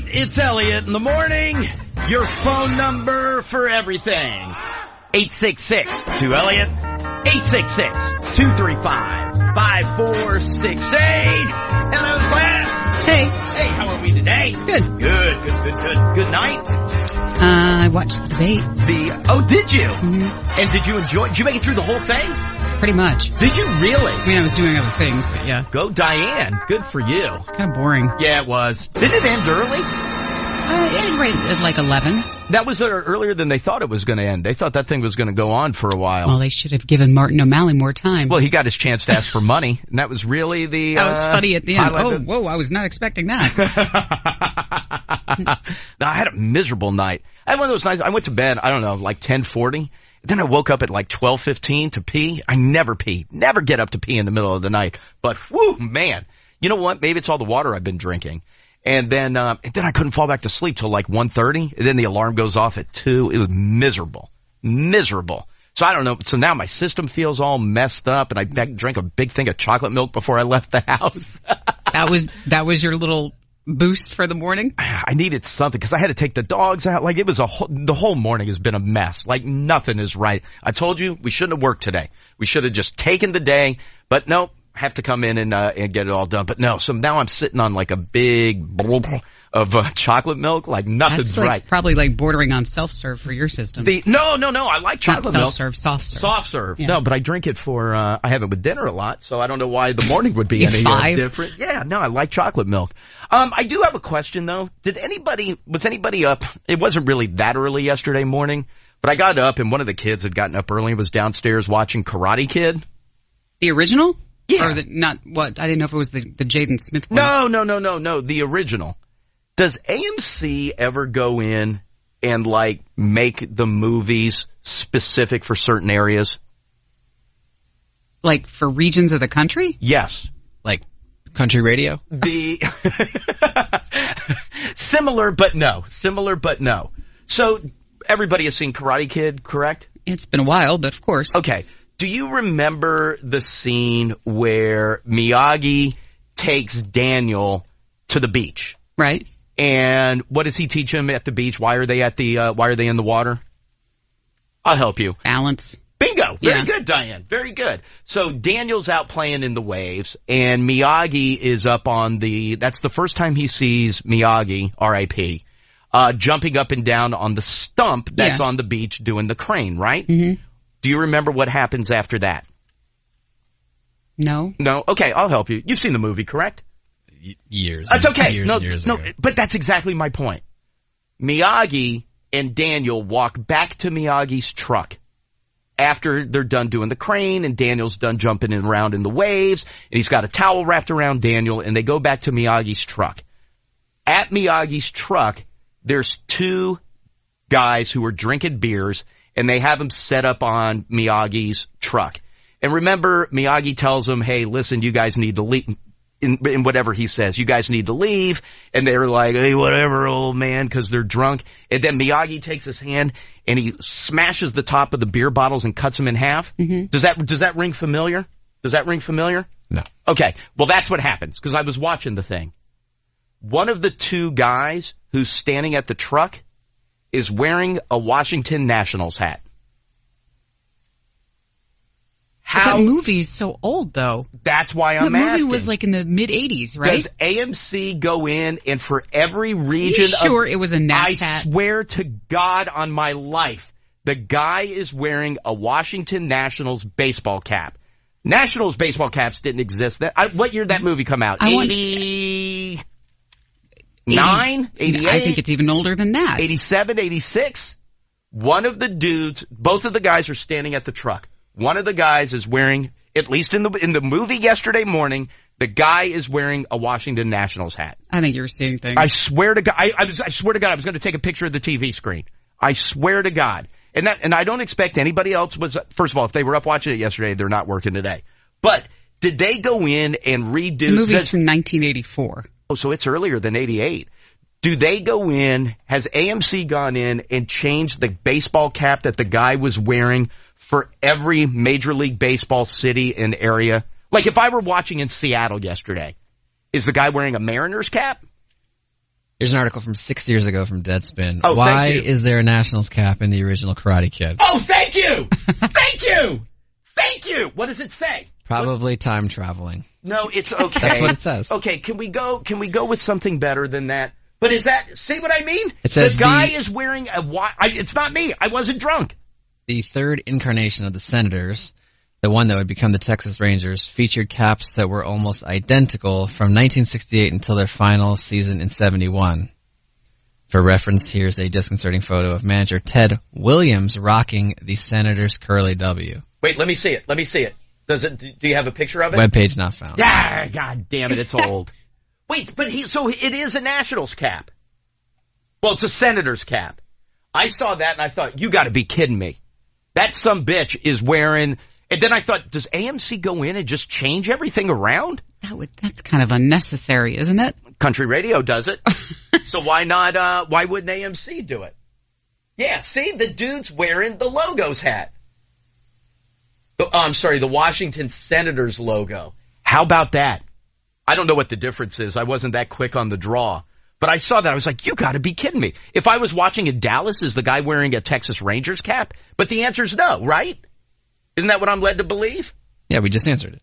right, it's Elliot in the morning. Your phone number for everything. 866-2-ELLIOT. 866-235-5468. Hello, class. Hey. Hey, how are we today? Good. Good night. I watched the debate. Did you? Mm-hmm. And did you make it through the whole thing? Pretty much. Did you really? I mean, I was doing other things, but yeah. Go Diane. Good for you. It's kind of boring. Yeah, it was. Did it end early? It ended right at like 11. That was earlier than they thought it was going to end. They thought that thing was going to go on for a while. Well, they should have given Martin O'Malley more time. Well, he got his chance to ask for money, and that was really the... That was funny at the end. Oh, whoa, I was not expecting that. No, I had a miserable night. I had one of those nights, I went to bed, I don't know, like 10:40. Then I woke up at like 12:15 to pee. I never pee. Never get up to pee in the middle of the night. But, whoo, man. You know what? Maybe it's all the water I've been drinking. And then I couldn't fall back to sleep till like 1:30. And then the alarm goes off at 2. It was miserable. So I don't know. So now my system feels all messed up, and I drank a big thing of chocolate milk before I left the house. That was your little boost for the morning? I needed something because I had to take the dogs out. Like, it was the whole morning has been a mess. Like, nothing is right. I told you we shouldn't have worked today. We should have just taken the day. But no, have to come in and get it all done. But no, so now I'm sitting on like a big of chocolate milk. Like, nothing's That's like right. Probably like bordering on self-serve for your system. No. I like chocolate milk. Self-serve, soft serve. Soft serve. Yeah. No, but I drink it for, I have it with dinner a lot, so I don't know why the morning would be any different. Yeah, no, I like chocolate milk. I do have a question though. Was anybody up? It wasn't really that early yesterday morning, but I got up and one of the kids had gotten up early and was downstairs watching Karate Kid. The original? Yeah. Or I didn't know if it was the Jaden Smith one. No, the original. Does AMC ever go in and like make the movies specific for certain areas? Like for regions of the country? Yes. Like country radio? Similar but no. So everybody has seen Karate Kid, correct? It's been a while, but of course. Okay. Do you remember the scene where Miyagi takes Daniel to the beach? Right. And what does he teach him at the beach? Why are they in the water? I'll help you. Balance. Bingo. Very good, Diane. Very good. So Daniel's out playing in the waves, and Miyagi is up on that's the first time he sees Miyagi, R.I.P., jumping up and down on the stump that's on the beach doing the crane, right? Mm-hmm. Do you remember what happens after that? No. No? Okay, I'll help you. You've seen the movie, correct? Years. That's okay. Years ago. But that's exactly my point. Miyagi and Daniel walk back to Miyagi's truck after they're done doing the crane and Daniel's done jumping around in the waves and he's got a towel wrapped around Daniel and they go back to Miyagi's truck. At Miyagi's truck, there's two guys who are drinking beers and they have him set up on Miyagi's truck. And remember, Miyagi tells them, hey, listen, you guys need to leave. In whatever he says, you guys need to leave. And they're like, hey, whatever, old man, because they're drunk. And then Miyagi takes his hand and he smashes the top of the beer bottles and cuts them in half. Mm-hmm. Does that ring familiar? No. Okay. Well, that's what happens because I was watching the thing. One of the two guys who's standing at the truck is wearing a Washington Nationals hat. That movie's so old, though. That's why I'm asking. The movie was like in the mid-'80s, right? Does AMC go in and for every region sure it was a Nats hat? I swear to God on my life, the guy is wearing a Washington Nationals baseball cap. Nationals baseball caps didn't exist. What year did that movie come out? 89? 88? I think it's even older than that. 87, 86? One of the dudes, both of the guys are standing at the truck. One of the guys is wearing, at least in the movie yesterday morning, the guy is wearing a Washington Nationals hat. I think you're seeing things. I swear to God, I swear to God, I was going to take a picture of the TV screen. I swear to God. And I don't expect anybody else first of all, if they were up watching it yesterday, they're not working today. But did they go in and redo? The movie's from 1984. Oh, so it's earlier than 88. Do they go in, has AMC gone in and changed the baseball cap that the guy was wearing for every Major League Baseball city and area? Like if I were watching in Seattle yesterday, is the guy wearing a Mariners cap? Here's an article from 6 years ago from Deadspin. Oh, Why thank you. is there a Nationals cap in the original Karate Kid? Oh, thank you! Thank you! Thank you! What does it say? Probably time traveling. No, it's okay. That's what it says. Okay, can we go with something better than that? But is that, see what I mean? It says the guy is wearing it's not me. I wasn't drunk. The third incarnation of the Senators, the one that would become the Texas Rangers, featured caps that were almost identical from 1968 until their final season in 71. For reference, here's a disconcerting photo of manager Ted Williams rocking the Senators' curly W. Wait, let me see it. Do you have a picture of it? Webpage not found. Ah, God damn it, it's old. Wait, but so it is a Nationals cap. Well, it's a Senators cap. I saw that and I thought, you gotta be kidding me. That sumbitch is wearing, and then I thought, does AMC go in and just change everything around? That's kind of unnecessary, isn't it? Country radio does it. So why wouldn't AMC do it? Yeah, see, the dude's wearing the Logos hat. The Washington Senators logo. How about that? I don't know what the difference is. I wasn't that quick on the draw. But I saw that. I was like, you gotta be kidding me. If I was watching in Dallas, is the guy wearing a Texas Rangers cap? But the answer's no, right? Isn't that what I'm led to believe? Yeah, we just answered it.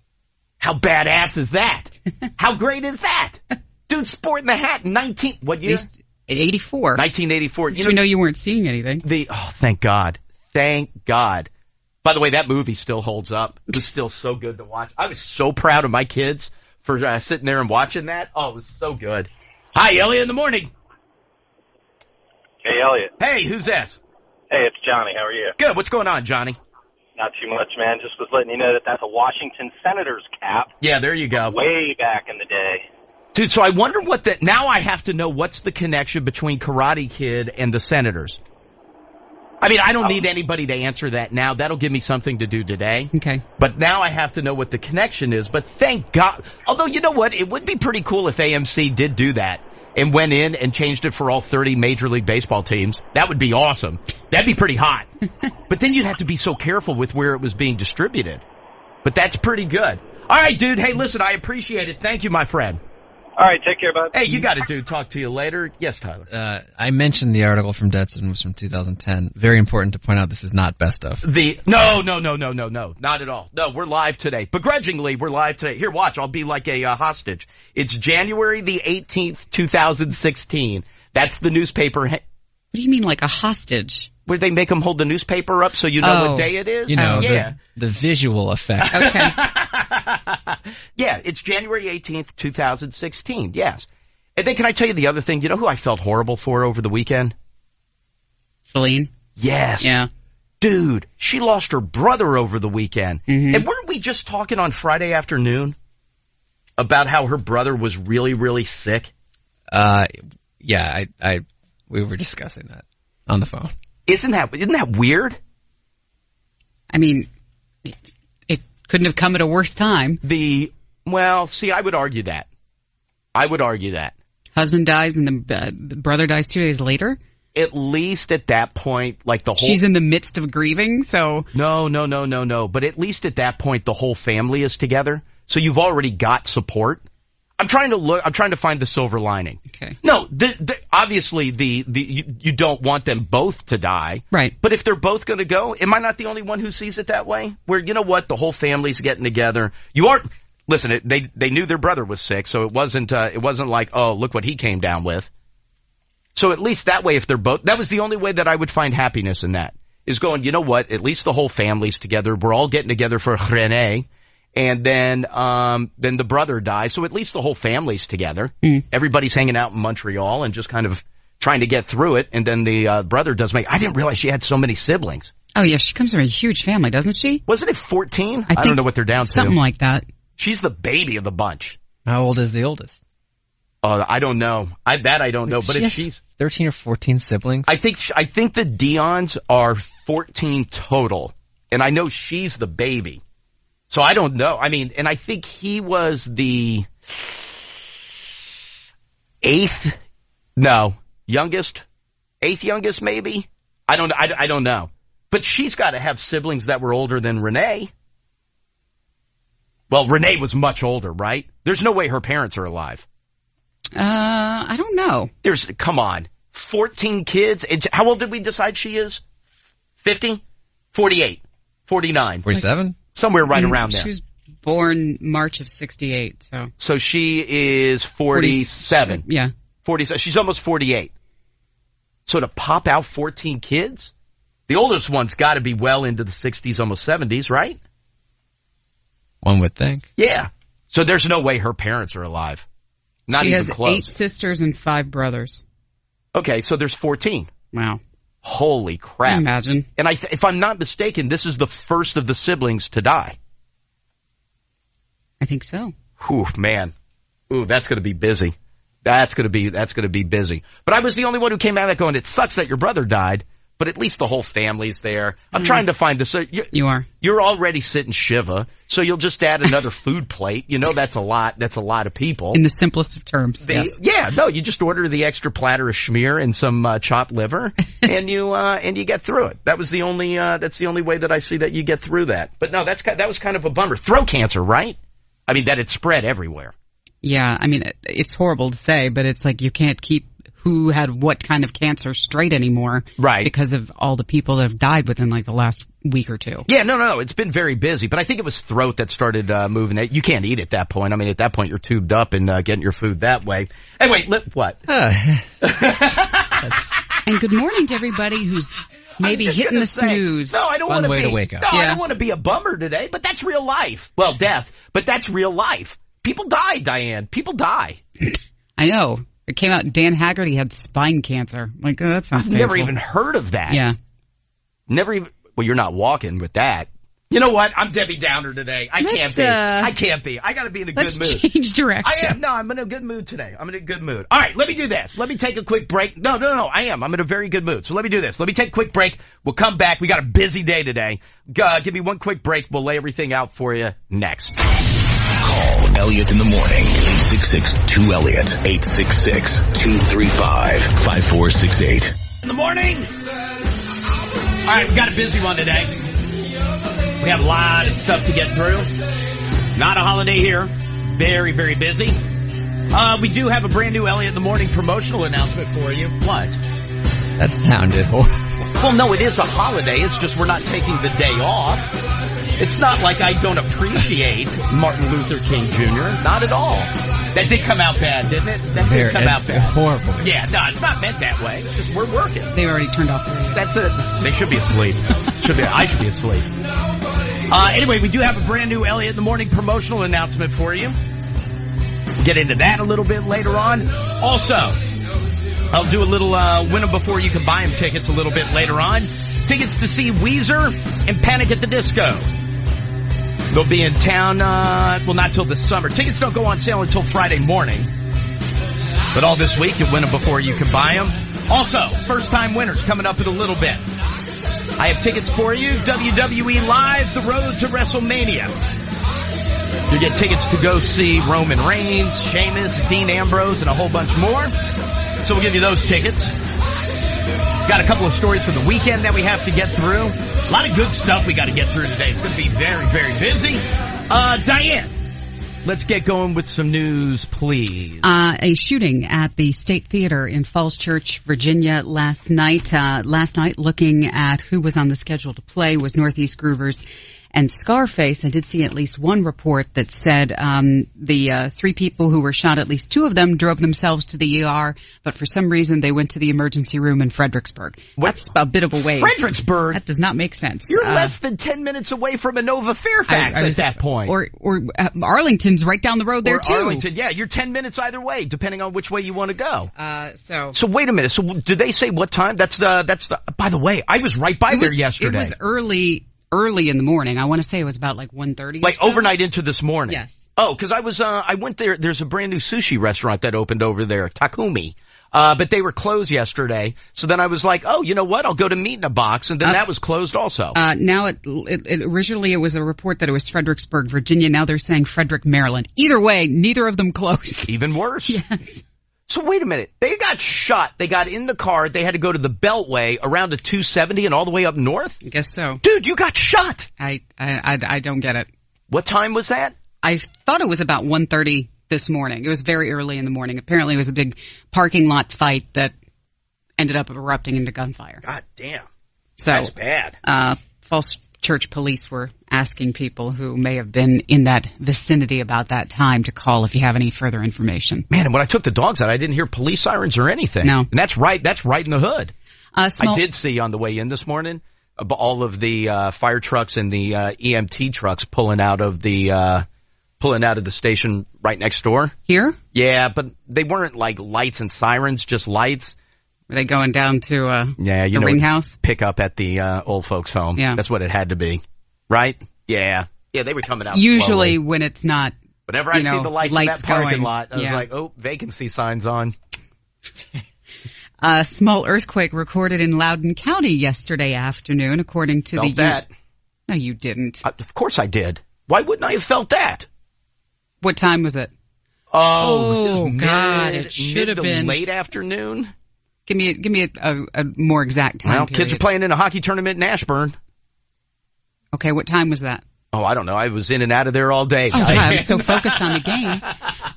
How badass is that? How great is that? Dude sporting the hat in what year? 84. 1984. So we know you weren't seeing anything. Thank God. Thank God. By the way, that movie still holds up. It was still so good to watch. I was so proud of my kids for sitting there and watching that. Oh, it was so good. Hi, Elliot in the morning. Hey, Elliot. Hey, who's this? Hey, it's Johnny. How are you? Good. What's going on, Johnny? Not too much, man. Just was letting you know that that's a Washington Senators cap. Yeah, there you go. Way back in the day. Dude, so I wonder now I have to know what's the connection between Karate Kid and the Senators. I mean, I don't need anybody to answer that now. That'll give me something to do today. Okay. But now I have to know what the connection is. But thank God. Although, you know what? It would be pretty cool if AMC did do that and went in and changed it for all 30 Major League Baseball teams. That would be awesome. That'd be pretty hot. But then you'd have to be so careful with where it was being distributed. But that's pretty good. All right, dude. Hey, listen, I appreciate it. Thank you, my friend. All right, take care, bud. Hey, you got it, dude. Talk to you later. Yes, Tyler. I mentioned the article from Deadspin was from 2010. Very important to point out this is not best of. No, not at all. No, we're live today. Begrudgingly, we're live today. Here, watch. I'll be like a hostage. It's January the 18th, 2016. That's the newspaper. What do you mean like a hostage? Where they make them hold the newspaper up so you know what day it is? You know, yeah. the visual effect. Okay. Yeah, it's January 18th, 2016. Yes. And then can I tell you the other thing? You know who I felt horrible for over the weekend? Celine? Yes. Yeah. Dude, she lost her brother over the weekend. Mm-hmm. And weren't we just talking on Friday afternoon about how her brother was really, really sick? Yeah, we were discussing that on the phone. Isn't that weird? I mean, it couldn't have come at a worse time. I would argue that. Husband dies and the brother dies 2 days later? At least at that point, like the whole... She's in the midst of grieving, so... No. But at least at that point, the whole family is together. So you've already got support. I'm trying to find the silver lining. Okay. No, obviously you don't want them both to die. Right. But if they're both going to go, am I not the only one who sees it that way? Where, you know what, the whole family's getting together. Listen, they knew their brother was sick, so it wasn't like, oh, look what he came down with. So at least that way, if they're both, that was the only way that I would find happiness in that, is going, you know what, at least the whole family's together. We're all getting together for René. And then the brother dies, so at least the whole family's together. Mm. Everybody's hanging out in Montreal and just kind of trying to get through it. And then the brother does I didn't realize she had so many siblings. Oh, yeah, she comes from a huge family, doesn't she? Wasn't it 14? I don't know what they're down to. Something like that. She's the baby of the bunch. How old is the oldest? I don't know. I don't know. But if she's 13 or 14 siblings, I think the Dions are 14 total, and I know she's the baby. So I don't know. I mean, and I think he was the eighth youngest maybe. I don't know. But she's got to have siblings that were older than Renee. Well, Renee was much older, right? There's no way her parents are alive. I don't know. Come on, 14 kids. And how old did we decide she is? 50? 48? 49? 47? Somewhere right around there. She was born March of 68, So she is 47. Yeah. 47. She's almost 48. So to pop out 14 kids? The oldest one's got to be well into the 60s, almost 70s, right? One would think. Yeah. So there's no way her parents are alive. Not even close. She has 8 sisters and 5 brothers. Okay, so there's 14. Wow. Holy crap. Imagine. And if I'm not mistaken, this is the first of the siblings to die. I think so. Whew, man. Ooh, that's going to be busy. That's going to be busy. But I was the only one who came out of that going, it sucks that your brother died, but at least the whole family's there. I'm trying to find this. You are. You're already sitting Shiva, so you'll just add another food plate. You know that's a lot. That's a lot of people. In the simplest of terms, yes. Yeah, no, you just order the extra platter of schmear and some chopped liver, and you get through it. That's the only way that I see that you get through that. But no, that was kind of a bummer. Throat cancer, right? I mean, that it spread everywhere. Yeah, I mean, it's horrible to say, but it's like you can't keep who had what kind of cancer straight anymore. Right. Because of all the people that have died within like the last week or two. Yeah, no, it's been very busy, but I think it was throat that started moving it. You can't eat at that point. I mean, at that point, you're tubed up and getting your food that way. Anyway, what? And good morning to everybody who's maybe hitting the snooze. No, I don't want to way to wake up. No, I don't want to be a bummer today, but that's real life. Well, death, but that's real life. People die, Diane. People die. I know. It came out Dan Haggerty had spine cancer. Like, oh, that sounds painful. Never even heard of that. Yeah. Never even. Well, you're not walking with that. You know what? I'm Debbie Downer today. I can't be. I got to be in a good mood. Let's change direction. I'm in a good mood today. I'm in a good mood. All right, let me do this. Let me take a quick break. No, I am. I'm in a very good mood. So let me do this. Let me take a quick break. We'll come back. We got a busy day today. Give me one quick break. We'll lay everything out for you next. Call Elliot in the morning. 866-2-ELLIOT. 866-235-5468. In the morning. All right, we got a busy one today. We have a lot of stuff to get through. Not a holiday here. Very, very busy. We do have a brand new Elliot in the Morning promotional announcement for you. What? That sounded horrible. Well, no, it is a holiday. It's just we're not taking the day off. It's not like I don't appreciate Martin Luther King Jr. Not at all. That did come out bad, didn't it? That did come out bad. Horrible. Yeah, no, it's not meant that way. It's just we're working. They already turned off the radio. That's it. They should be asleep. I should be asleep. Anyway, we do have a brand new Elliot in the Morning promotional announcement for you. We'll get into that a little bit later on. Also, I'll do a little win them before you can buy them tickets a little bit later on. Tickets to see Weezer and Panic at the Disco. They'll be in town, not till this summer. Tickets don't go on sale until Friday morning. But all this week, you win them before you can buy them. Also, first-time winners coming up in a little bit. I have tickets for you. WWE Live, The Road to WrestleMania. You get tickets to go see Roman Reigns, Sheamus, Dean Ambrose, and a whole bunch more. So we'll give you those tickets. Got a couple of stories from the weekend that we have to get through. A lot of good stuff we got to get through today. It's going to be very, very busy. Diane, let's get going with some news, please. A shooting at the State Theater in Falls Church, Virginia last night. Looking at who was on the schedule to play was Northeast Groovers and Scarface. I did see at least one report that said the 3 people who were shot, at least 2 of them drove themselves to the ER, but for some reason they went to the emergency room in Fredericksburg. That's a bit of a ways. Fredericksburg? That does not make sense. You're less than 10 minutes away from Inova Fairfax at that point. Or Arlington's right down the road there too. Arlington, yeah, you're 10 minutes either way, depending on which way you want to go. So wait a minute. So did they say what time? That's the. By the way, I was right by there yesterday. It was early in the morning. I want to say it was about like 1:30. Like overnight into this morning. Yes. Oh, because I went there. There's a brand new sushi restaurant that opened over there, Takumi. But they were closed yesterday. So then I was like, oh, you know what? I'll go to Meat in a Box. And then that was closed also. Now originally it was a report that it was Fredericksburg, Virginia. Now they're saying Frederick, Maryland. Either way, neither of them closed. Even worse. Yes. So wait a minute. They got shot. They got in the car. They had to go to the Beltway around to 270 and all the way up north? I guess so. Dude, you got shot. I don't get it. What time was that? I thought it was about 1:30 this morning. It was very early in the morning. Apparently it was a big parking lot fight that ended up erupting into gunfire. God damn. So, that's bad. Falls Church police were asking people who may have been in that vicinity about that time to call if you have any further information. Man, and when I took the dogs out, I didn't hear police sirens or anything. No. And that's right in the hood. I did see on the way in this morning all of the fire trucks and the EMT trucks pulling out of the station right next door. Here? Yeah, but they weren't like lights and sirens, just lights. Were they going down to the ring house? Pick up at the old folks' home. Yeah. That's what it had to be. Right? Yeah. Yeah, they were coming out usually slowly. When it's not, whenever I see the lights in that parking going, lot, I was like, oh, vacancy signs on. A small earthquake recorded in Loudoun County yesterday afternoon, according to Felt that. No, you didn't. Of course I did. Why wouldn't I have felt that? What time was it? Oh, God, it should have been late afternoon. Give me a more exact time Well, period. kids are playing in a hockey tournament in Ashburn. Okay, what time was that? Oh, I don't know. I was in and out of there all day. Oh, God, I was so focused on the game.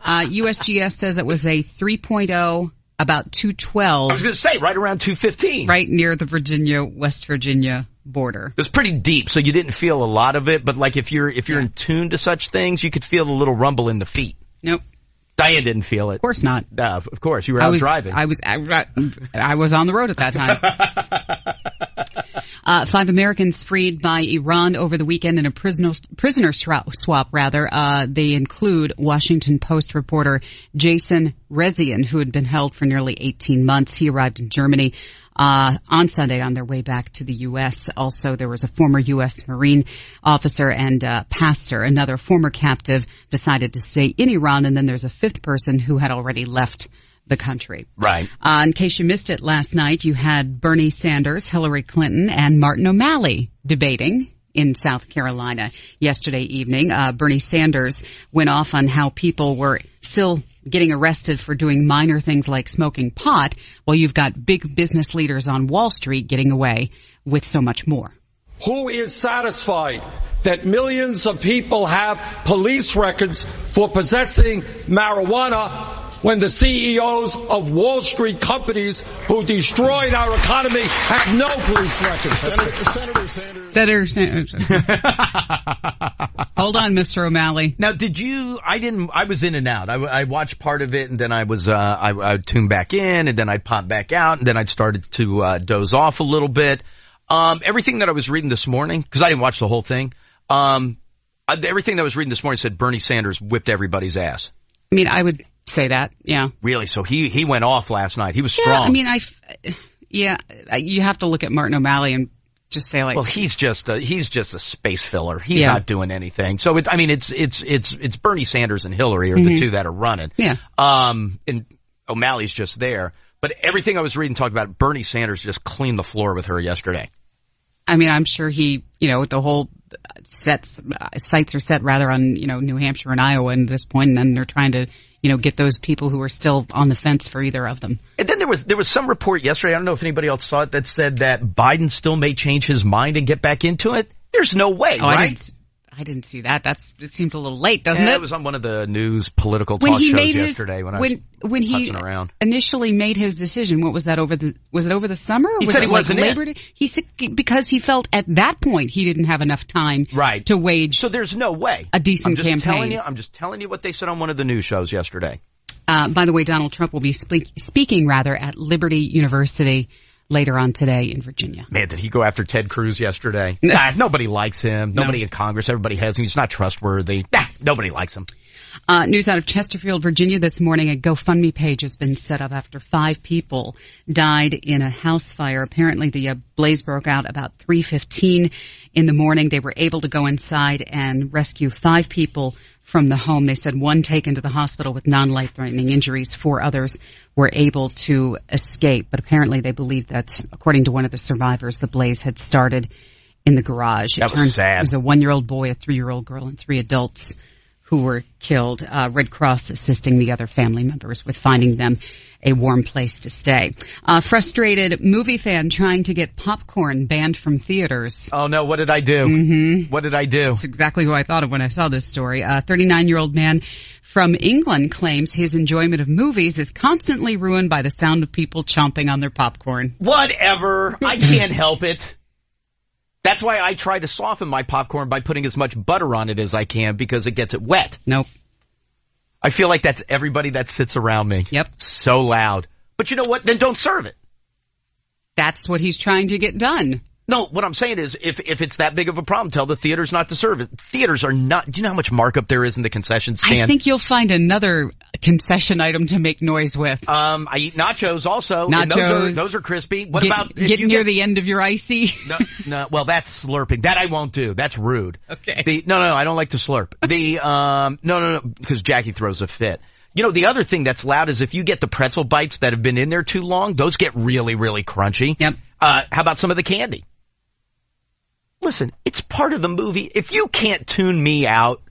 USGS says it was a 3.0, about 212. I was going to say, right around 2:15. Right near the West Virginia border. It was pretty deep, so you didn't feel a lot of it, but like if you're in tune to such things, you could feel the little rumble in the feet. Nope. Diane didn't feel it. Of course not. Of course, you were out driving. I was on the road at that time. 5 Americans freed by Iran over the weekend in a prisoner swap. They include Washington Post reporter Jason Rezaian, who had been held for nearly 18 months. He arrived in Germany on Sunday on their way back to the U.S. Also, there was a former U.S. Marine officer and pastor. Another former captive decided to stay in Iran, and then there's a 5th person who had already left the country. Right. In case you missed it last night, you had Bernie Sanders, Hillary Clinton, and Martin O'Malley debating in South Carolina yesterday evening. Bernie Sanders went off on how people were still getting arrested for doing minor things like smoking pot, while you've got big business leaders on Wall Street getting away with so much more. Who is satisfied that millions of people have police records for possessing marijuana when the CEOs of Wall Street companies who destroyed our economy have no police records? Senator Sanders. Hold on, Mr. O'Malley. Now, I was in and out. I watched part of it, and then I'd tune back in, and then I'd pop back out, and then I'd started to doze off a little bit. Everything that I was reading this morning, because I didn't watch the whole thing, everything that I was reading this morning said Bernie Sanders whipped everybody's ass. I mean, I would say that, yeah. Really? So he went off last night. He was strong. I mean, you have to look at Martin O'Malley and just say like, well, he's just a space filler. He's not doing anything. So it's Bernie Sanders and Hillary are the two that are running. Yeah. And O'Malley's just there. But everything I was reading talked about Bernie Sanders just cleaned the floor with her yesterday. I mean, I'm sure the whole sights are set rather on, New Hampshire and Iowa at this point, and then they're trying to, get those people who are still on the fence for either of them. And then there was some report yesterday, I don't know if anybody else saw it, that said that Biden still may change his mind and get back into it. There's no way, right? I didn't see that. It seems a little late, doesn't it? It was on one of the news political talk shows yesterday when I was putzing around. Initially made his decision, what was that was it over the summer? Or he was said it he wasn't Labor Day? He said because he felt at that point he didn't have enough time to wage. So there's no way. A decent campaign. I'm just telling you what they said on one of the news shows yesterday. By the way, Donald Trump will be speaking at Liberty University later on today in Virginia. Man, did he go after Ted Cruz yesterday? Nobody likes him. Nobody in Congress. Everybody has him. He's not trustworthy. Nobody likes him. News out of Chesterfield, Virginia this morning. A GoFundMe page has been set up after 5 people died in a house fire. Apparently the blaze broke out about 3:15 in the morning. They were able to go inside and rescue 5 people from the home. They said 1 taken to the hospital with non-life-threatening injuries. 4 others were able to escape. But apparently they believe that, according to one of the survivors, the blaze had started in the garage. That was sad. It was a 1-year-old boy, a 3-year-old girl, and 3 adults who were killed. Red Cross assisting the other family members with finding them a warm place to stay. Frustrated movie fan trying to get popcorn banned from theaters. Oh no, what did I do? What did I do? That's exactly who I thought of when I saw this story. A 39-year-old man from England claims his enjoyment of movies is constantly ruined by the sound of people chomping on their popcorn. Whatever. I can't help it. That's why I try to soften my popcorn by putting as much butter on it as I can because it gets it wet. Nope. I feel like that's everybody that sits around me. Yep. So loud. But you know what? Then don't serve it. That's what he's trying to get done. No, what I'm saying is if it's that big of a problem, tell the theaters not to serve it. Theaters are not, do you know how much markup there is in the concession stand? I think you'll find another concession item to make noise with. I eat nachos also. Nachos. And those are crispy. What get, about get near the end of your icy? No, well, that's slurping. That I won't do. That's rude. Okay. No, I don't like to slurp. No, because Jackie throws a fit. You know, the other thing that's loud is if you get the pretzel bites that have been in there too long, those get really, really crunchy. Yep. How about some of the candy? Listen, it's part of the movie. If you can't tune me out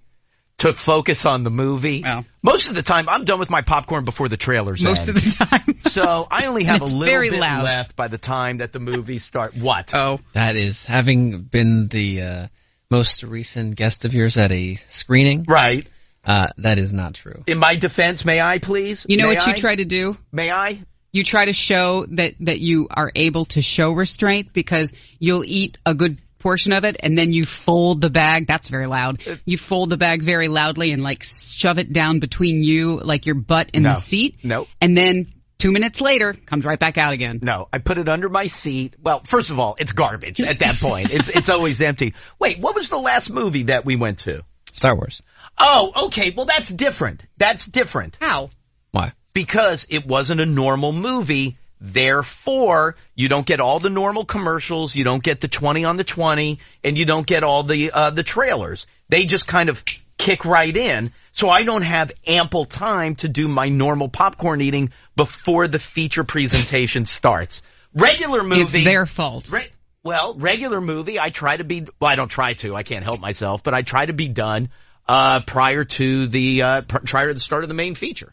to focus on the movie, well, most of the time I'm done with my popcorn before the trailers most end. of the time. So I only have a little bit loud. left by the time that the movies start. What? Oh. That is, having been the most recent guest of yours at a screening. Right. That is not true. In my defense, may I please? You know what you try to do? May I? You try to show that you are able to show restraint because you'll eat a good portion of it and then you fold the bag. That's very loud. You fold the bag very loudly and like shove it down between you, like your butt and the seat. No. And then 2 minutes later, comes right back out again. No, I put it under my seat. Well, first of all, it's garbage at that point. It's always empty. Wait, what was the last movie that we went to? Star Wars. Oh, okay. Well, that's different. That's different. How? Why? Because it wasn't a normal movie. Therefore, you don't get all the normal commercials, you don't get the 20 on the 20, and you don't get all the trailers. They just kind of kick right in, so I don't have ample time to do my normal popcorn eating before the feature presentation starts. Regular movie... It's their fault. Regular movie, I try to be... Well, I don't try to, I can't help myself, but I try to be done prior to the start of the main feature.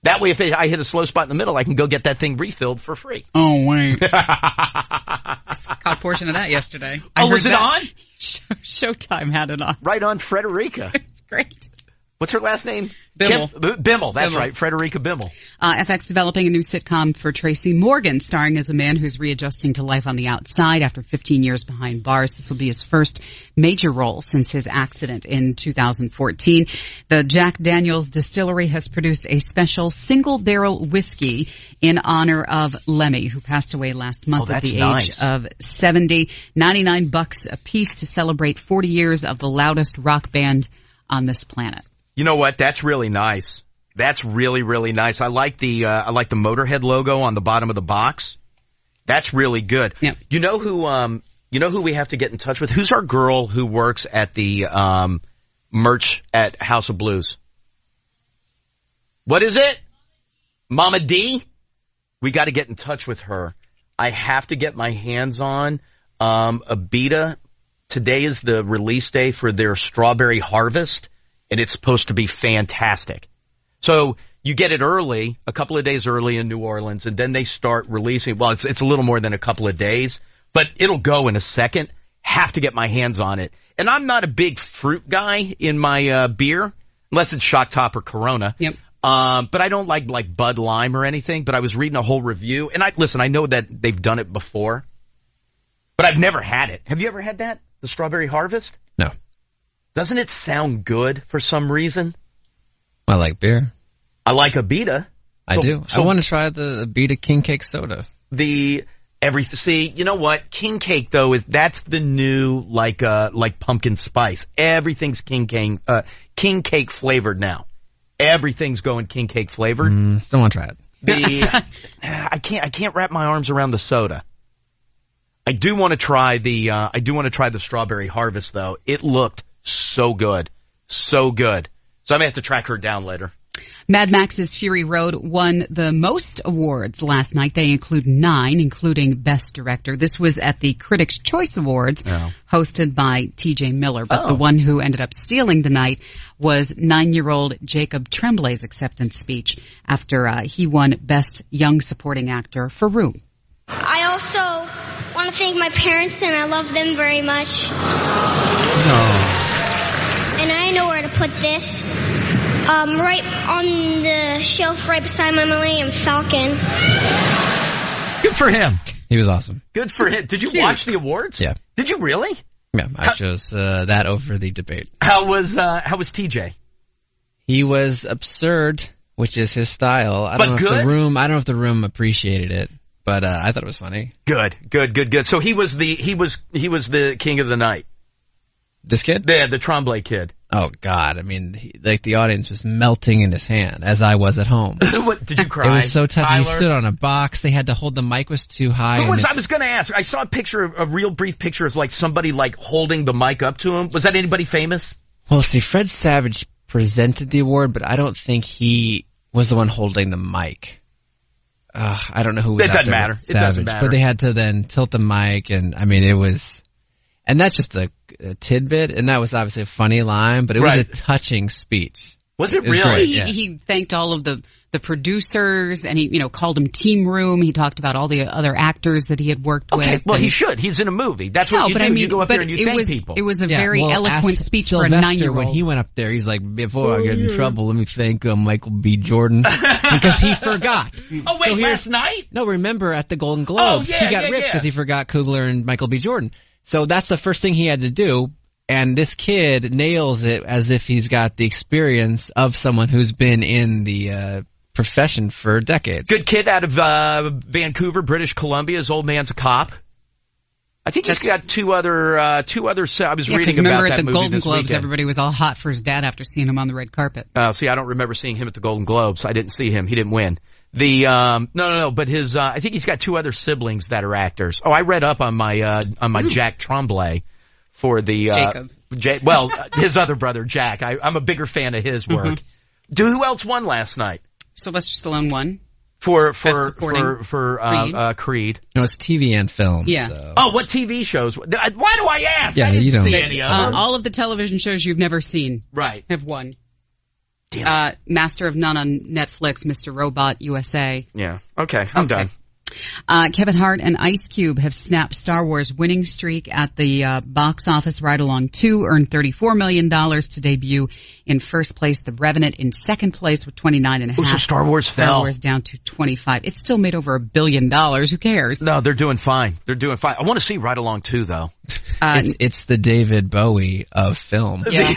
That way, if I hit a slow spot in the middle, I can go get that thing refilled for free. Oh, wait. I caught a portion of that yesterday. Was it on? Showtime had it on. Right on Frederica. It's great. What's her last name? Bimmel. Bimmel, that's right. Frederica Bimmel. FX developing a new sitcom for Tracy Morgan, starring as a man who's readjusting to life on the outside after 15 years behind bars. This will be his first major role since his accident in 2014. The Jack Daniel's Distillery has produced a special single-barrel whiskey in honor of Lemmy, who passed away last month at the age of 70. $99 a piece to celebrate 40 years of the loudest rock band on this planet. You know what? That's really nice. That's really, really nice. I like the Motorhead logo on the bottom of the box. That's really good. Yep. You know who we have to get in touch with? Who's our girl who works at the merch at House of Blues? What is it? Mama D? We got to get in touch with her. I have to get my hands on Abita. Today is the release day for their Strawberry Harvest, and it's supposed to be fantastic. So you get it early, a couple of days early in New Orleans, and then they start releasing. Well, it's a little more than a couple of days, but it'll go in a second. Have to get my hands on it. And I'm not a big fruit guy in my beer, unless it's Shock Top or Corona. Yep. But I don't like Bud Lime or anything. But I was reading a whole review, and I know that they've done it before, but I've never had it. Have you ever had that? The Strawberry Harvest? No. Doesn't it sound good for some reason? I like beer. I like Abita. I do. I want to try the Abita King Cake Soda. See, you know what? King Cake though that's the new like pumpkin spice. Everything's King Cake flavored now. Everything's going King Cake flavored. Still want to try it. I can't wrap my arms around the soda. I do want to try the Strawberry Harvest though. It looked so good. So good. So I may have to track her down later. Mad Max's Fury Road won the most awards last night. They include 9, including Best Director. This was at the Critics' Choice Awards, hosted by T.J. Miller. But the one who ended up stealing the night was 9-year-old Jacob Tremblay's acceptance speech after he won Best Young Supporting Actor for Room. I also want to thank my parents, and I love them very much. And I know where to put this. Right on the shelf right beside my Millennium Falcon. Good for him. He was awesome. Good for him. Did you watch the awards? Yeah. Did you really? Yeah, I chose that over the debate. How was TJ? He was absurd, which is his style. I don't know if the room appreciated it, but I thought it was funny. Good. So he was the king of the night. This kid? The Tremblay kid. Oh God! I mean, the audience was melting in his hand, as I was at home. What, did you cry? It was so touching. Tyler? He stood on a box. They had to hold the mic was too high. I was going to ask. I saw a real brief picture of somebody holding the mic up to him. Was that anybody famous? Well, see, Fred Savage presented the award, but I don't think he was the one holding the mic. I don't know who was It doesn't matter. It doesn't matter. But they had to then tilt the mic, and I mean, it was. And that's just a tidbit, and that was obviously a funny line, but it was a touching speech. Was it really? He thanked all of the producers, and he called them Team Room. He talked about all the other actors that he had worked with. Well, he should. He's in a movie. That's what you do. You go up there and you thank people. It was a very eloquent speech for a Sylvester, 9-year-old. When he went up there, he's like, before I get in trouble, let me thank Michael B. Jordan. Because he forgot. Oh, wait, last night? No, remember at the Golden Globes, he got ripped because he forgot Coogler and Michael B. Jordan. So that's the first thing he had to do, and this kid nails it as if he's got the experience of someone who's been in the profession for decades. Good kid out of Vancouver, British Columbia. His old man's a cop. I think he's got two other. I was reading about that movie remember at the Golden this Globes, weekend. Everybody was all hot for his dad after seeing him on the red carpet. See, I don't remember seeing him at the Golden Globes. I didn't see him. He didn't win. No, but his, I think he's got 2 other siblings that are actors. Oh, I read up on my Jack Tremblay for the, Jacob. His other brother, Jack. I'm a bigger fan of his work. Who else won last night? Sylvester Stallone won. For Creed. No, it's TV and film. Yeah. So. Oh, what TV shows? Why do I ask? Yeah, I didn't you don't see any of them. All of the television shows you've never seen. Right. Have won. Damn it. Master of None on Netflix, Mr. Robot USA. Yeah. Okay, I'm done. Kevin Hart and Ice Cube have snapped Star Wars winning streak at the box office. Ride Along 2 earned $34 million to debut in first place. The Revenant in second place with $29.5. So Star Wars fell. Star Wars down to $25. It still made over $1 billion. Who cares? No, they're doing fine. I want to see Ride Along 2, though. It's the David Bowie of film. Yeah.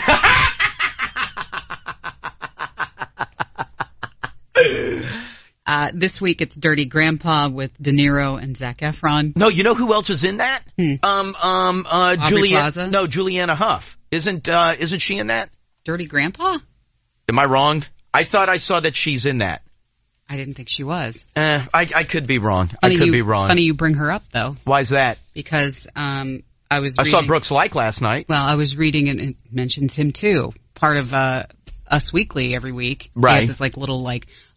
This week it's Dirty Grandpa with De Niro and Zac Efron. No, you know who else is in that? Plaza? No, Juliana Hough. Isn't she in that? Dirty Grandpa? Am I wrong? I thought I saw that she's in that. I didn't think she was. I could be wrong. I could be wrong. Funny you bring her up, though. Why's that? Because I saw Brooks Like last night. Well, I was reading and it mentions him, too. Part of Us Weekly every week. Right. They have this little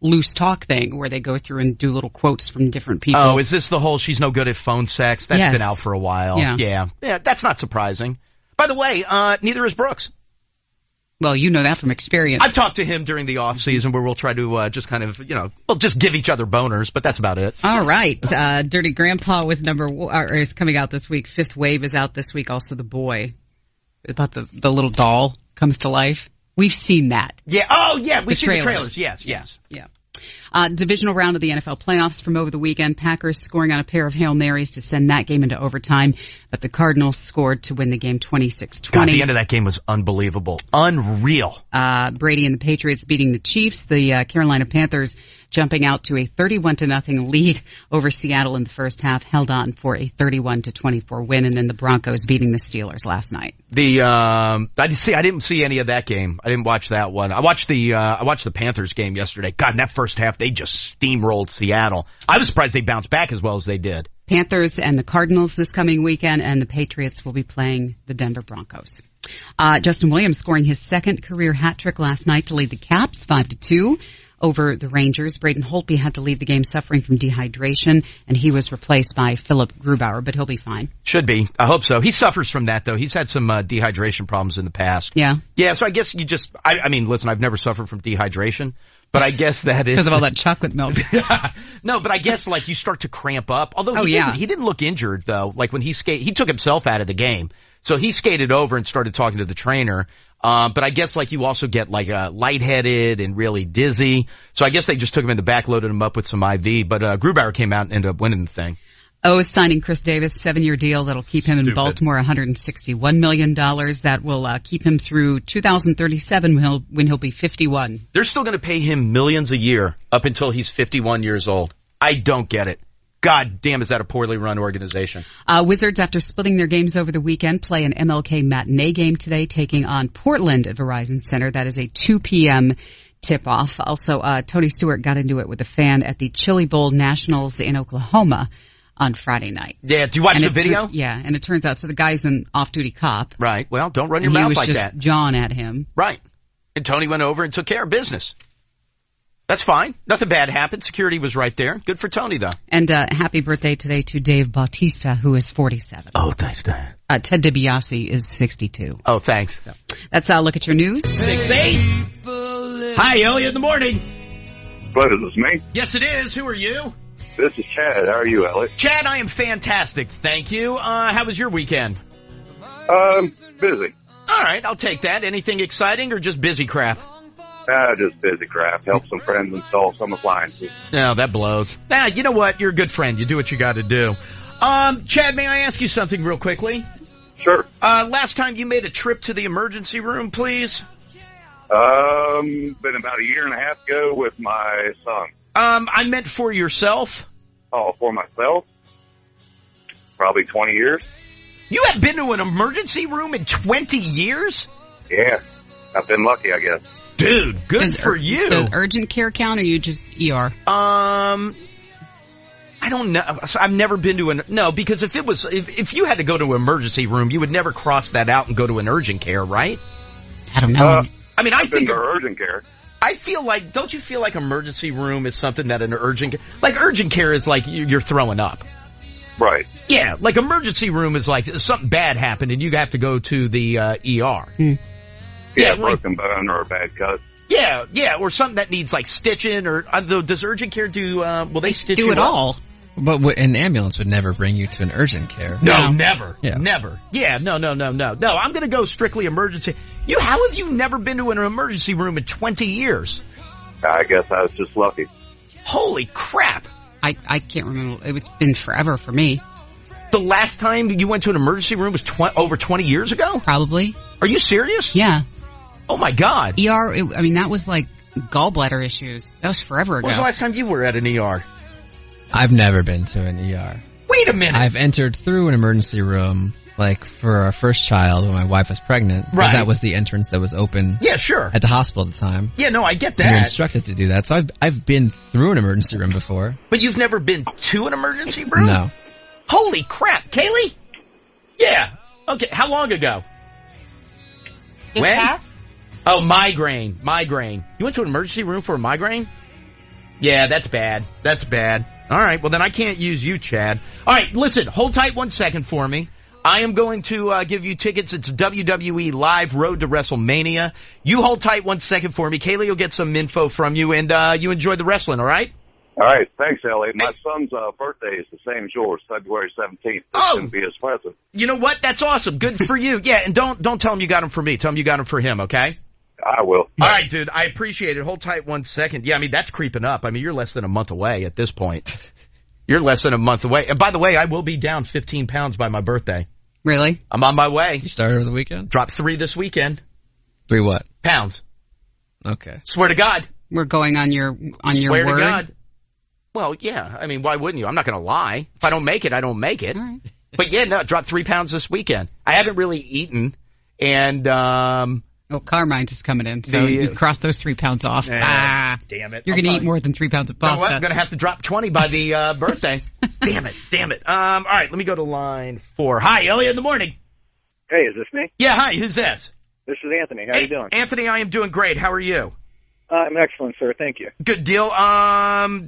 loose talk thing where they go through and do little quotes from different people. Oh, is this the whole she's no good at phone sex? That's been out for a while. Yeah. Yeah, that's not surprising. By the way, neither is Brooks. Well, you know that from experience. I've talked to him during the off season where we'll try to just kind of, just give each other boners, but that's about it. All right. Dirty Grandpa was is coming out this week. Fifth Wave is out this week. Also The Boy. About the little doll comes to life. We've seen that. Yeah. Oh, yeah. We've seen the trailers. Yes. Yeah. Divisional round of the NFL playoffs from over the weekend. Packers scoring on a pair of Hail Marys to send that game into overtime, but the Cardinals scored to win the game 26-20. God, the end of that game was unbelievable. Unreal. Brady and the Patriots beating the Chiefs. The Carolina Panthers jumping out to a 31-0 lead over Seattle in the first half, held on for a 31-24 win, and then the Broncos beating the Steelers last night. I didn't see any of that game. I didn't watch that one. I watched the Panthers game yesterday. God, in that first half, they just steamrolled Seattle. I was surprised they bounced back as well as they did. Panthers and the Cardinals this coming weekend, and the Patriots will be playing the Denver Broncos. Justin Williams scoring his second career hat trick last night to lead the Caps 5-2 over the Rangers. Braden Holtby had to leave the game suffering from dehydration, and he was replaced by Philip Grubauer, but he'll be fine. Should be. I hope so. He suffers from that, though. He's had some dehydration problems in the past. Yeah. Yeah, so I guess you just, I mean, listen, I've never suffered from dehydration, but I guess that is... Because of all that chocolate milk. No, but I guess, like, you start to cramp up. Although he didn't look injured, though. Like, when he took himself out of the game. So he skated over and started talking to the trainer. But I guess, like, you also get, like, lightheaded and really dizzy. So I guess they just took him in the back, loaded him up with some IV. But Grubauer came out and ended up winning the thing. Is signing Chris Davis, 7-year deal that'll keep him in Baltimore, $161 million. That will keep him through 2037 when he'll be 51. They're still going to pay him millions a year up until he's 51 years old. I don't get it. God damn, is that a poorly run organization? Wizards, after splitting their games over the weekend, play an MLK matinee game today, taking on Portland at Verizon Center. That is a 2 p.m. tip-off. Also, Tony Stewart got into it with a fan at the Chili Bowl Nationals in Oklahoma on Friday night. Yeah, do you watch the video? Yeah, and it turns out, so the guy's an off-duty cop. Right, well, don't run your mouth like that. He was just jawing at him. Right, and Tony went over and took care of business. That's fine. Nothing bad happened. Security was right there. Good for Tony, though. And happy birthday today to Dave Bautista, who is 47. Oh, thanks, Dave. Ted DiBiase is 62. Oh, thanks. So that's a look at your news. 6-8. Hi, Elliot in the morning. What, is this me? Yes, it is. Who are you? This is Chad. How are you, Elliot? Chad, I am fantastic. Thank you. How was your weekend? Busy. All right, I'll take that. Anything exciting or just busy crap? Just busy crap. Help some friends install some appliances. No, that blows. You know what? You're a good friend. You do what you got to do. Chad, may I ask you something real quickly? Sure. Last time you made a trip to the emergency room, please? Been about a year and a half ago with my son. I meant for yourself. Oh, for myself? Probably 20 years. You have been to an emergency room in 20 years? Yeah. I've been lucky, I guess. Dude, good for you. Does urgent care count, or you just ER? I don't know. I've never been to no, because if you had to go to an emergency room, you would never cross that out and go to an urgent care, right? I don't know. I mean, I think urgent care. I feel like, don't you feel like emergency room is something that urgent care is like you're throwing up. Right. Yeah, like emergency room is like something bad happened and you have to go to the ER. Yeah, broken bone or a bad cut. Yeah, or something that needs like stitching or does urgent care do? Will they stitch do you it up? all? But an ambulance would never bring you to an urgent care. No, never. Yeah. Never. Yeah, no. No, I'm going to go strictly emergency. How have you never been to an emergency room in 20 years? I guess I was just lucky. Holy crap. I can't remember. It's been forever for me. The last time you went to an emergency room was over 20 years ago? Probably. Are you serious? Yeah. Oh, my God. ER, that was like gallbladder issues. That was forever ago. When was the last time you were at an ER? I've never been to an ER. Wait a minute. I've entered through an emergency room, like for our first child when my wife was pregnant. Right. That was the entrance that was open. Yeah, sure. At the hospital at the time. Yeah, no, I get that. And you're instructed to do that. So I've been through an emergency room before. But you've never been to an emergency room? No. Holy crap. Kaylee? Yeah. Okay, how long ago? Just passed? Oh, migraine. You went to an emergency room for a migraine? Yeah, that's bad. All right, well then I can't use you, Chad. All right, listen, hold tight 1 second for me. I am going to give you tickets. It's WWE Live Road to WrestleMania. You hold tight 1 second for me. Kaylee will get some info from you, and you enjoy the wrestling, all right? All right, thanks, Elliot. My son's birthday is the same as yours, February 17th. It's going to be his present. You know what? That's awesome. Good for you. Yeah, and don't tell him you got him for me. Tell him you got him for him, okay? I will. All right, dude. I appreciate it. Hold tight 1 second. Yeah, that's creeping up. You're less than a month away at this point. You're less than a month away. And by the way, I will be down 15 pounds by my birthday. Really? I'm on my way. You started over the weekend? Dropped 3 this weekend. 3 what? Pounds. Okay. Swear to God. We're going on your Swear word? to God. Well, yeah. Why wouldn't you? I'm not going to lie. If I don't make it, I don't make it. All right. But yeah, no, dropped 3 pounds this weekend. I haven't really eaten. And, well, Carmine's is coming in, so you cross those 3 pounds off. Damn it. You're going to eat more than 3 pounds of pasta. I'm going to have to drop 20 by the birthday. Damn it. All right, let me go to line 4. Hi, Elliot in the morning. Hey, is this me? Yeah, hi, who's this? This is Anthony. How you doing? Anthony, I am doing great. How are you? I'm excellent, sir. Thank you. Good deal.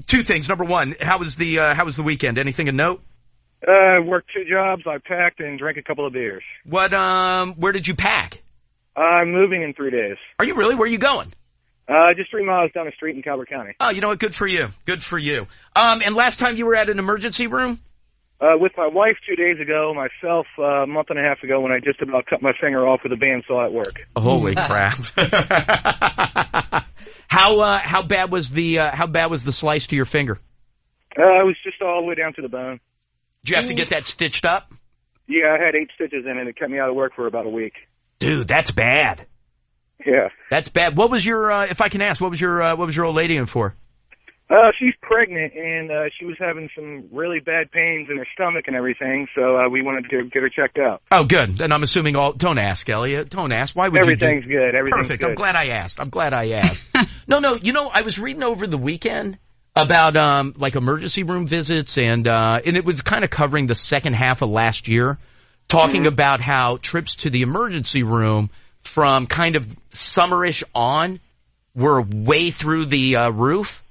Two things. Number one, how was the weekend? Anything of note? Worked 2 jobs. I packed and drank a couple of beers. Where did you pack? I'm moving in 3 days. Are you really? Where are you going? Just 3 miles down the street in Calvert County. Oh, you know what? Good for you. Good for you. And last time you were at an emergency room? With my wife 2 days ago, myself a month and a half ago when I just about cut my finger off with a bandsaw at work. Holy crap. How bad was the slice to your finger? It was just all the way down to the bone. Did you have to get that stitched up? Yeah, I had 8 stitches in it. It kept me out of work for about a week. Dude, that's bad. Yeah. That's bad. What was your, if I can ask, what was your old lady in for? She's pregnant, and she was having some really bad pains in her stomach and everything, so we wanted to get her checked out. Oh, good. And I'm assuming don't ask, Elliot. Don't ask. Why would Everything's you do? good. Everything's Perfect. good. I'm glad I asked. No, you know, I was reading over the weekend about, like emergency room visits and it was kind of covering the second half of last year, talking about how trips to the emergency room from kind of summerish on were way through the roof.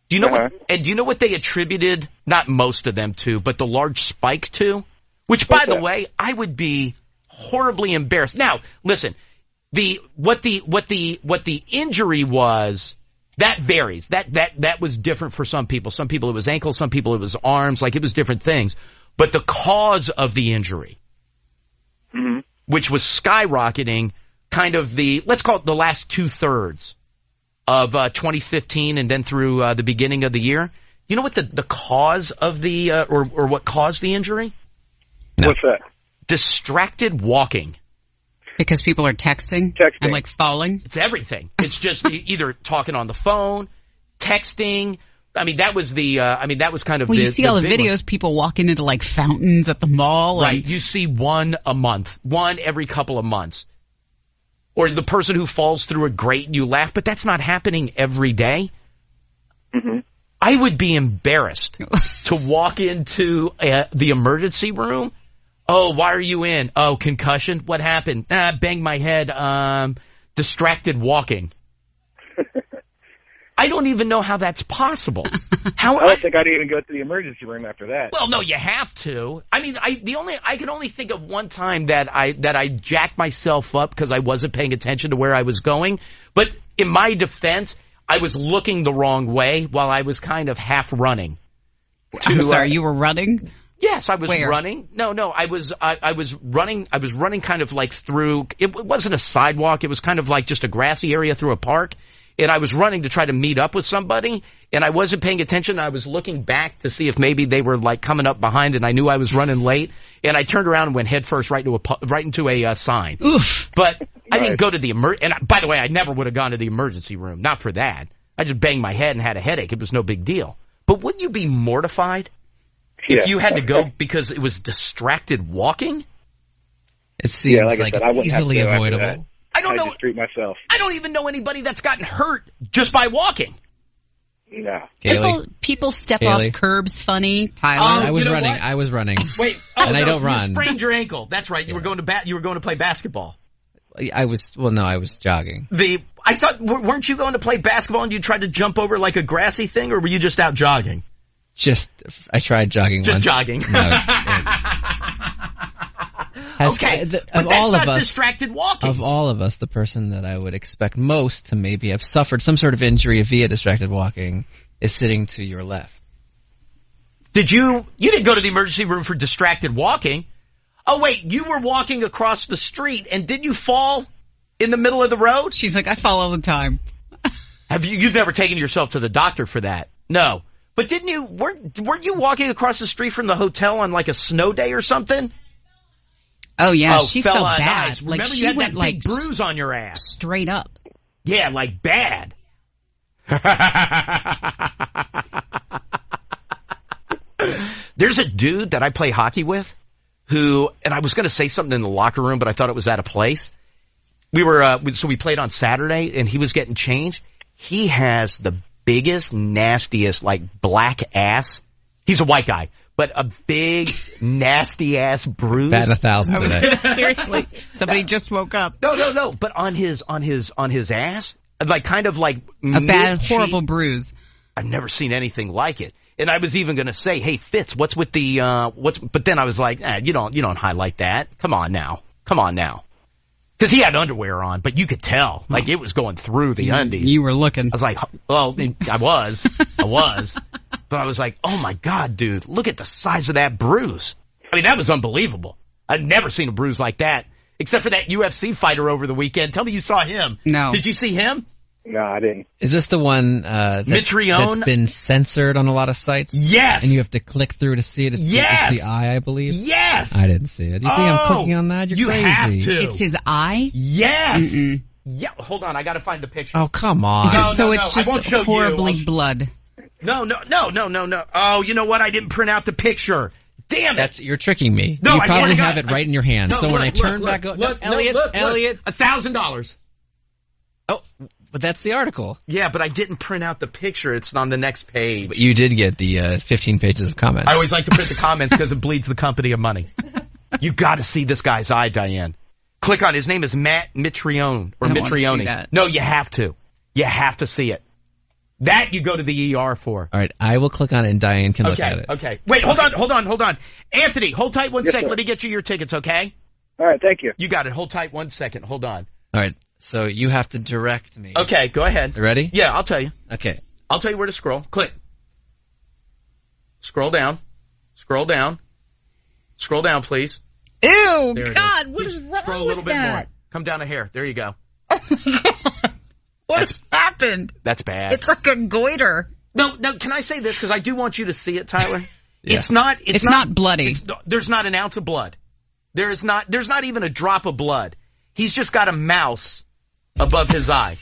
Do you know what? And do you know what they attributed? Not most of them to, but the large spike to. Which, by the way, I would be horribly embarrassed. Now, listen, what the injury was, that varies. That was different for some people. Some people it was ankles. Some people it was arms. Like it was different things. But the cause of the injury, which was skyrocketing, kind of let's call it the last 2/3 of 2015 and then through the beginning of the year. You know what the cause of the or what caused the injury? No. What's that? Distracted walking. Because people are texting and like falling. It's everything. It's just either talking on the phone, texting. I mean, that was kind of. Well, you see all the videos, people walking into like fountains at the mall. Right. You see one a month, one every couple of months. Or the person who falls through a grate and you laugh, but that's not happening every day. I would be embarrassed to walk into the emergency room. Oh, why are you in? Oh, concussion? What happened? Banged my head. Distracted walking. I don't even know how that's possible. I don't think I'd even go to the emergency room after that. Well, no, you have to. I mean, I can only think of one time that I jacked myself up because I wasn't paying attention to where I was going. But in my defense, I was looking the wrong way while I was kind of half running. I'm sorry, you were running? Yes, I was Where? running. No, I was running. I was running kind of like through. It wasn't a sidewalk. It was kind of like just a grassy area through a park. And I was running to try to meet up with somebody, and I wasn't paying attention. I was looking back to see if maybe they were like coming up behind, and I knew I was running late. And I turned around and went headfirst right into a sign. Oof! But I didn't go to the And by the way, I never would have gone to the emergency room. Not for that. I just banged my head and had a headache. It was no big deal. But wouldn't you be mortified if you had to go because it was distracted walking? It seems like it's easily avoidable. I don't know. Just treat myself. I don't even know anybody that's gotten hurt just by walking. No. People step off curbs funny. Tyler, I was running. Wait, and I don't run. You sprained your ankle. That's right. You were going to play basketball. I was jogging. I thought weren't you going to play basketball and you tried to jump over like a grassy thing, or were you just out jogging? I tried jogging once. Just jogging. No, okay, but that's not distracted walking. Of all of us, the person that I would expect most to maybe have suffered some sort of injury via distracted walking is sitting to your left. You didn't go to the emergency room for distracted walking. Oh wait, you were walking across the street and did you fall in the middle of the road? She's like, I fall all the time. You've never taken yourself to the doctor for that? No. But weren't you walking across the street from the hotel on like a snow day or something? Oh yeah, she fell felt on bad. Ice. Like Remember she you had went that like big bruise on your ass. Straight up. Yeah, like bad. There's a dude that I play hockey with and I was going to say something in the locker room, but I thought it was out of place. So we played on Saturday and he was getting changed. He has the biggest, nastiest, like black ass. He's a white guy. But a big, nasty ass bruise. Batting 1,000 today. Seriously, somebody just woke up. No. But on his ass, like kind of like a bad, horrible bruise. I've never seen anything like it. And I was even going to say, hey, Fitz, what's with the, but then I was like, you don't highlight that. Come on now. Cause he had underwear on, but you could tell, like it was going through the undies. You were looking. I was like, well, I was, but I was like, oh my God, dude, look at the size of that bruise. I mean, that was unbelievable. I've never seen a bruise like that, except for that UFC fighter over the weekend. Tell me you saw him. No. Did you see him? No, I didn't. Is this the one that's been censored on a lot of sites? Yes. And you have to click through to see it? It's the eye, I believe? Yes. I didn't see it. You think I'm clicking on that? You're crazy. Have to. It's his eye? Yes. Mm-mm. Yeah, hold on. I got to find the picture. Oh, come on. It's just horribly blood. No. Oh, you know what? I didn't print out the picture. Damn it. You're tricking me. No, you probably have it right in your hand. No, so when I turn look, back... Elliot, $1,000. Oh, but that's the article. Yeah, but I didn't print out the picture. It's on the next page. But you did get the 15 pages of comments. I always like to print the comments because it bleeds the company of money. You got to see this guy's eye, Diane. Click on his name is Matt Mitrione or Mitrione. No, you have to. You have to see it. That you go to the ER for. All right, I will click on it and Diane can look at it. Okay. Wait, hold on. Anthony, hold tight one second. Let me get you your tickets, okay? All right, thank you. You got it. Hold tight 1 second. Hold on. All right, so you have to direct me. Okay, go ahead. You ready? Yeah, I'll tell you. Okay. I'll tell you where to scroll. Click. Scroll down. Scroll down, please. Ew, God, what is wrong Scroll a little with bit that? more. Come down a hair. There you go. What's happened? That's bad. It's like a goiter. No, can I say this? Because I do want you to see it, Tyler. Yeah. It's not bloody. There's not an ounce of blood. There's not even a drop of blood. He's just got a mouse above his eye.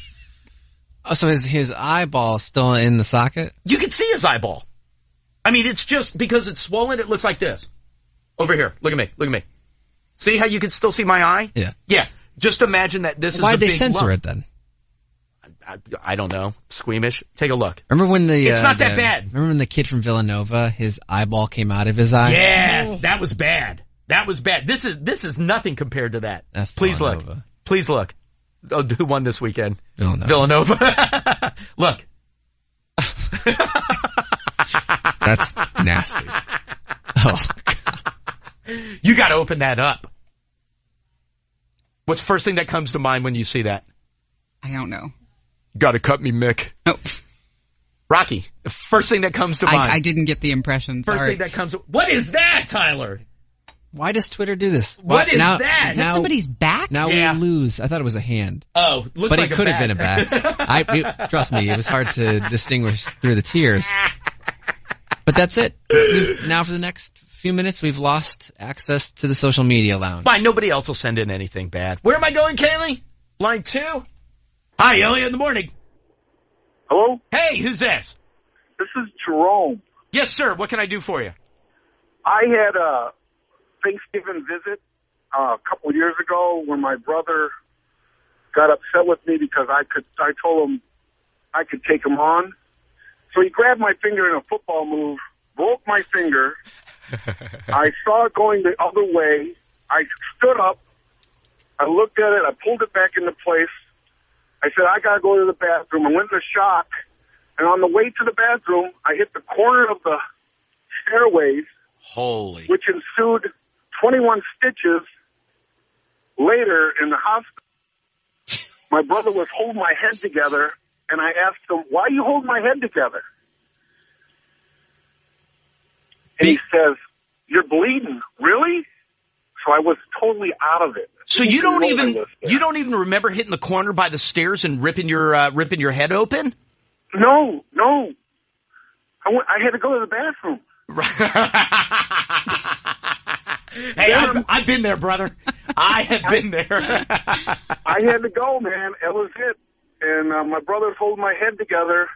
Oh, so his eyeball still in the socket? You can see his eyeball. I mean, it's just because it's swollen, it looks like this. Over here. Look at me. See how you can still see my eye? Yeah. Yeah. Just imagine that this is a big Why'd they censor it then? I don't know. Squeamish. Take a look. Remember when it's not that bad. Remember when the kid from Villanova, his eyeball came out of his eye? Yes, that was bad. This is nothing compared to that. Please look. Oh, who won this weekend? Villanova. Look. That's nasty. Oh, God. You got to open that up. What's the first thing that comes to mind when you see that? I don't know. Got to cut me, Mick. Oh. Rocky, the first thing that comes to mind. I didn't get the impression. First thing that comes to... What is that, Tyler? Why does Twitter do this? What is that? Is that somebody's back? Now we lose. I thought it was a hand. Oh, looks but like it could have been a back. Trust me, it was hard to distinguish through the tears. But that's it. Now for the next few minutes, we've lost access to the social media lounge. Fine, nobody else will send in anything bad. Where am I going, Kaylee? Line 2? Hi, Elliot in the morning. Hello? Hey, who's this? This is Jerome. Yes, sir. What can I do for you? I had a Thanksgiving visit a couple of years ago when my brother got upset with me because I told him I could take him on. So he grabbed my finger in a football move, broke my finger. I saw it going the other way. I stood up. I looked at it. I pulled it back into place. I said, I got to go to the bathroom. I went into shock. And on the way to the bathroom, I hit the corner of the stairways. Holy. Which ensued 21 stitches. Later in the hospital, my brother was holding my head together. And I asked him, why you hold my head together? And he says, you're bleeding. Really? So I was totally out of it. So you don't even remember hitting the corner by the stairs and ripping your head open? No. I had to go to the bathroom. Hey, I've been there, brother. I have been there. I had to go, man. That was it. And my brother's holding my head together.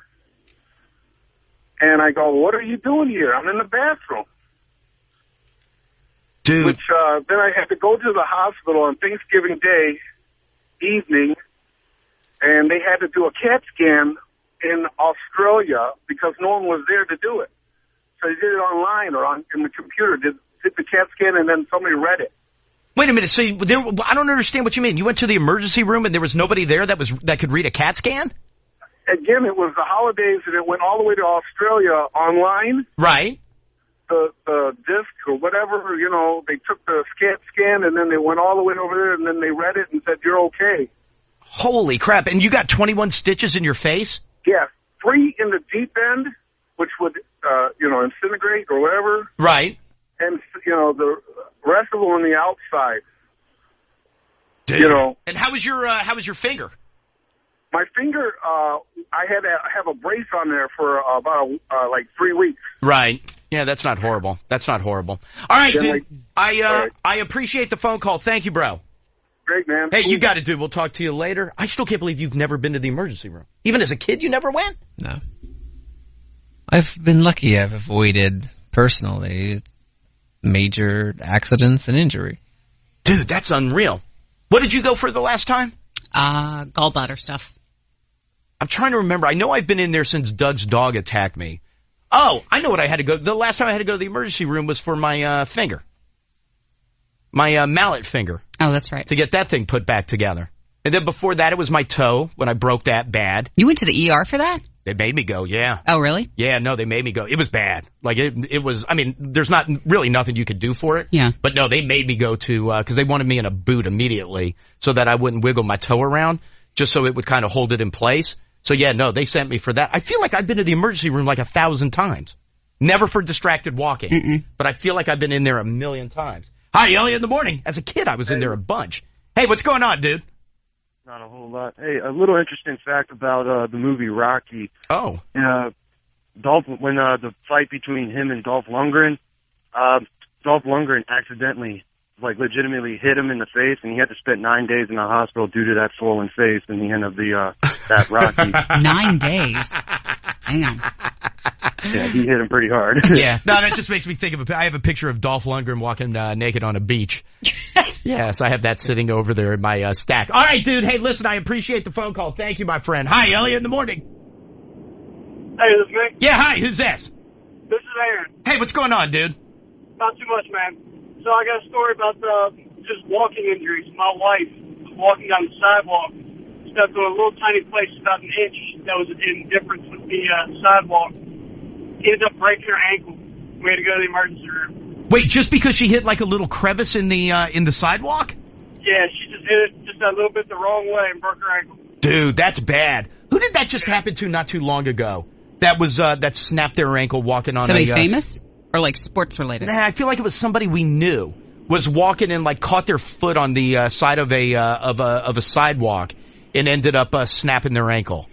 And I go, what are you doing here? I'm in the bathroom. Dude. Which then I had to go to the hospital on Thanksgiving Day evening, and they had to do a CAT scan in Australia because no one was there to do it. So they did it online or in the computer, did the CAT scan, and then somebody read it. Wait a minute. So I don't understand what you mean. You went to the emergency room and there was nobody there that could read a CAT scan? Again, it was the holidays, and it went all the way to Australia online. Right. The disc or whatever, they took the scan, and then they went all the way over there, and then they read it and said, you're okay. Holy crap. And you got 21 stitches in your face? Yeah. 3 in the deep end, which would, incinerate or whatever. Right. And, the rest of them on the outside. Dude. And how was your finger? My finger, I had to have a brace on there for about 3 weeks. Right. Yeah, that's not horrible. All right, dude. I appreciate the phone call. Thank you, bro. Great, man. Hey, you got it, dude. We'll talk to you later. I still can't believe you've never been to the emergency room. Even as a kid, you never went? No. I've been lucky. I've avoided, personally, major accidents and injury. Dude, that's unreal. What did you go for the last time? Gallbladder stuff. I'm trying to remember. I know I've been in there since Doug's dog attacked me. Oh, I know what I had to go. The last time I had to go to the emergency room was for my finger. My mallet finger. Oh, that's right. To get that thing put back together. And then before that, it was my toe when I broke that bad. You went to the ER for that? They made me go, yeah. Oh, really? Yeah, no, they made me go. It was bad. Like, it was, I mean, there's not really nothing you could do for it. Yeah. But no, they made me go to, because they wanted me in a boot immediately so that I wouldn't wiggle my toe around, just so it would kind of hold it in place. So yeah, no, they sent me for that. I feel like I've been to the emergency room like 1,000 times. Never for distracted walking. But I feel like I've been in there 1,000,000 times. Hi, Elliot in the morning. As a kid, I was in there a bunch. Hey, what's going on, dude? Not a whole lot. Hey, a little interesting fact about the movie Rocky. Oh. When the fight between him and Dolph Lundgren, Dolph Lundgren accidentally, legitimately hit him in the face, and he had to spend 9 days in the hospital due to that swollen face in the end of that Rocky. 9 days? Damn. Yeah, he hit him pretty hard. Yeah. No, that just makes me think of I have a picture of Dolph Lundgren walking naked on a beach. Yes, I have that sitting over there in my stack. All right, dude. Hey, listen, I appreciate the phone call. Thank you, my friend. Hi, Elliot in the morning. Hey, this is me. Yeah, hi. Who's this? This is Aaron. Hey, what's going on, dude? Not too much, man. So I got a story about just walking injuries. My wife was walking down the sidewalk, stepped on a little tiny place about an inch that was in difference with the sidewalk. Ended up breaking her ankle. We had to go to the emergency room. Wait, just because she hit like a little crevice in the sidewalk? Yeah, she just hit it just a little bit the wrong way and broke her ankle. Dude, that's bad. Who did that just happen to not too long ago? That was that snapped their ankle walking on somebody famous or like sports related? Nah, I feel like it was somebody we knew was walking and caught their foot on the side of a sidewalk and ended up snapping their ankle.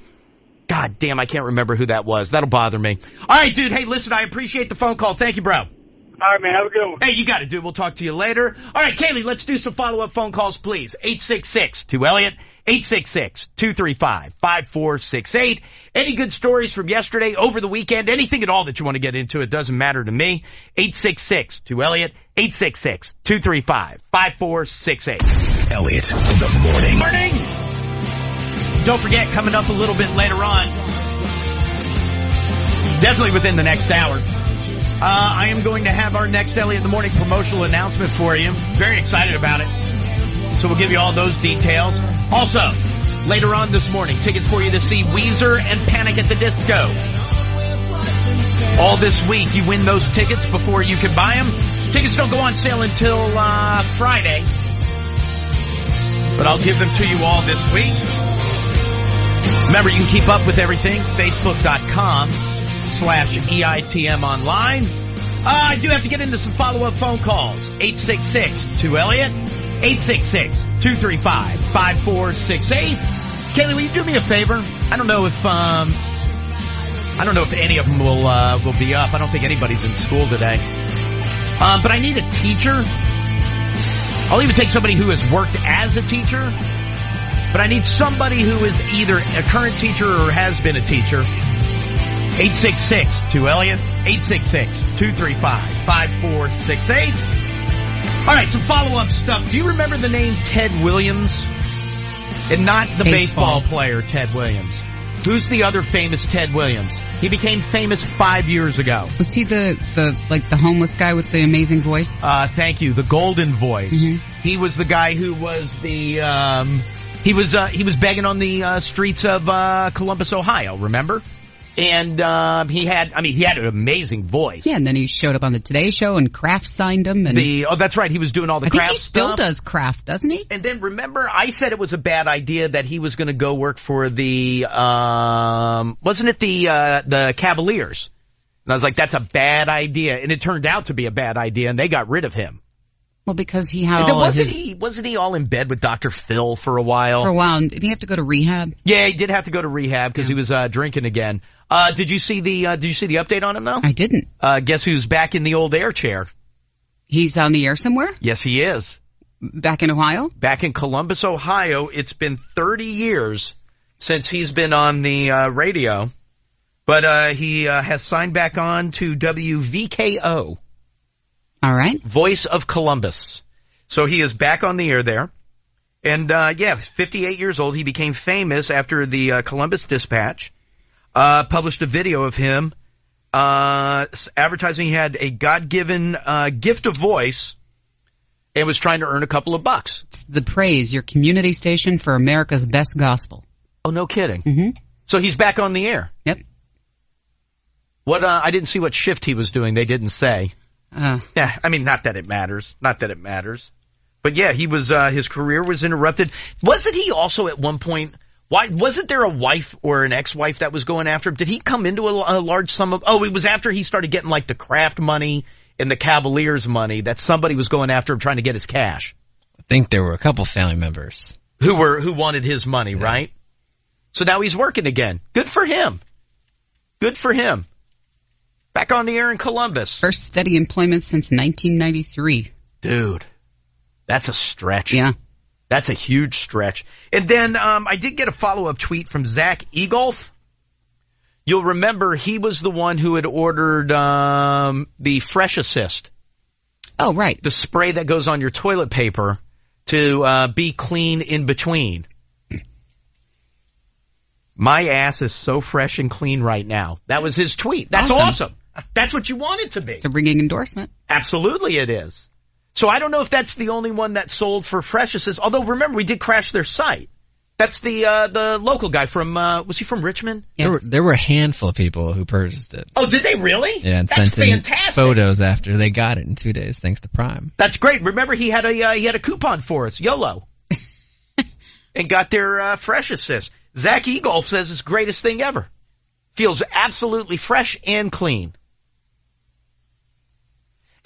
God damn, I can't remember who that was. That'll bother me. All right, dude. Hey, listen, I appreciate the phone call. Thank you, bro. All right, man. Have a good one. Hey, you got it, dude. We'll talk to you later. All right, Kaylee, let's do some follow-up phone calls, please. 866-2-ELLIOT, 866-235-5468. Any good stories from yesterday, over the weekend, anything at all that you want to get into, it doesn't matter to me. 866-2-ELLIOT, 866-235-5468. Elliot in the morning. Morning! Don't forget, coming up a little bit later on, definitely within the next hour, I am going to have our next Elliot in the Morning promotional announcement for you. Very excited about it. So we'll give you all those details. Also, later on this morning, tickets for you to see Weezer and Panic at the Disco. All this week, you win those tickets before you can buy them. Tickets don't go on sale until Friday. But I'll give them to you all this week. Remember, you can keep up with everything. Facebook.com/EITM online. I do have to get into some follow-up phone calls. 866-2-ELLIOT, 866-235-5468. Kaylee, will you do me a favor? I don't know if any of them will be up. I don't think anybody's in school today. But I need a teacher. I'll even take somebody who has worked as a teacher. But I need somebody who is either a current teacher or has been a teacher. 866-2-ELLIOT, 866-235-5468. All right, some follow-up stuff. Do you remember the name Ted Williams? And not the baseball player Ted Williams. Who's the other famous Ted Williams? He became famous 5 years ago. Was he the homeless guy with the amazing voice? Thank you. The golden voice. Mm-hmm. He was the guy who was the, he was begging on the streets of Columbus, Ohio, remember? And he had an amazing voice. Yeah, and then he showed up on the Today Show, and Kraft signed him. And that's right. He was doing all the Kraft stuff. I think he still does Kraft, doesn't he? And then remember, I said it was a bad idea that he was going to go work for the wasn't it the Cavaliers? And I was like, that's a bad idea, and it turned out to be a bad idea, and they got rid of him. Well, because he had all of his... Wasn't he all in bed with Dr. Phil for a while? For a while. Did he have to go to rehab? Yeah, he did have to go to rehab because he was drinking again. Did you see the update on him though? I didn't. Guess who's back in the old air chair? He's on the air somewhere? Yes, he is. Back in Ohio? Back in Columbus, Ohio. It's been 30 years since he's been on the radio, but he has signed back on to WVKO. All right. Voice of Columbus. So he is back on the air there. And, 58 years old. He became famous after the Columbus Dispatch published a video of him advertising he had a God-given gift of voice and was trying to earn a couple of bucks. It's The Praise, your community station for America's best gospel. Oh, no kidding. Mm-hmm. So he's back on the air. Yep. What? I didn't see what shift he was doing. They didn't say. Yeah, I mean, not that it matters. But yeah, he was, his career was interrupted. Wasn't he also at one point, wasn't there a wife or an ex-wife that was going after him? Did he come into a large sum of, it was after he started getting like the Kraft money and the Cavaliers money that somebody was going after him trying to get his cash. I think there were a couple family members. Who wanted his money, right? So now he's working again. Good for him. Back on the air in Columbus. First steady employment since 1993. Dude, that's a stretch. Yeah. That's a huge stretch. And then I did get a follow-up tweet from Zach Egolf. You'll remember he was the one who had ordered the Fresh Assist. Oh, right. The spray that goes on your toilet paper to be clean in between. My ass is so fresh and clean right now. That was his tweet. That's awesome. That's what you want it to be. It's a ringing endorsement. Absolutely it is. So I don't know if that's the only one that sold for Fresh Assist. Although, remember, we did crash their site. That's the local guy from, was he from Richmond? Yes. There were a handful of people who purchased it. Oh, did they really? Yeah, and that's sent in fantastic. Photos after they got it in 2 days, thanks to Prime. That's great. Remember, he had a coupon for us, YOLO, and got their Fresh Assist. Zach Egolf says it's the greatest thing ever. Feels absolutely fresh and clean.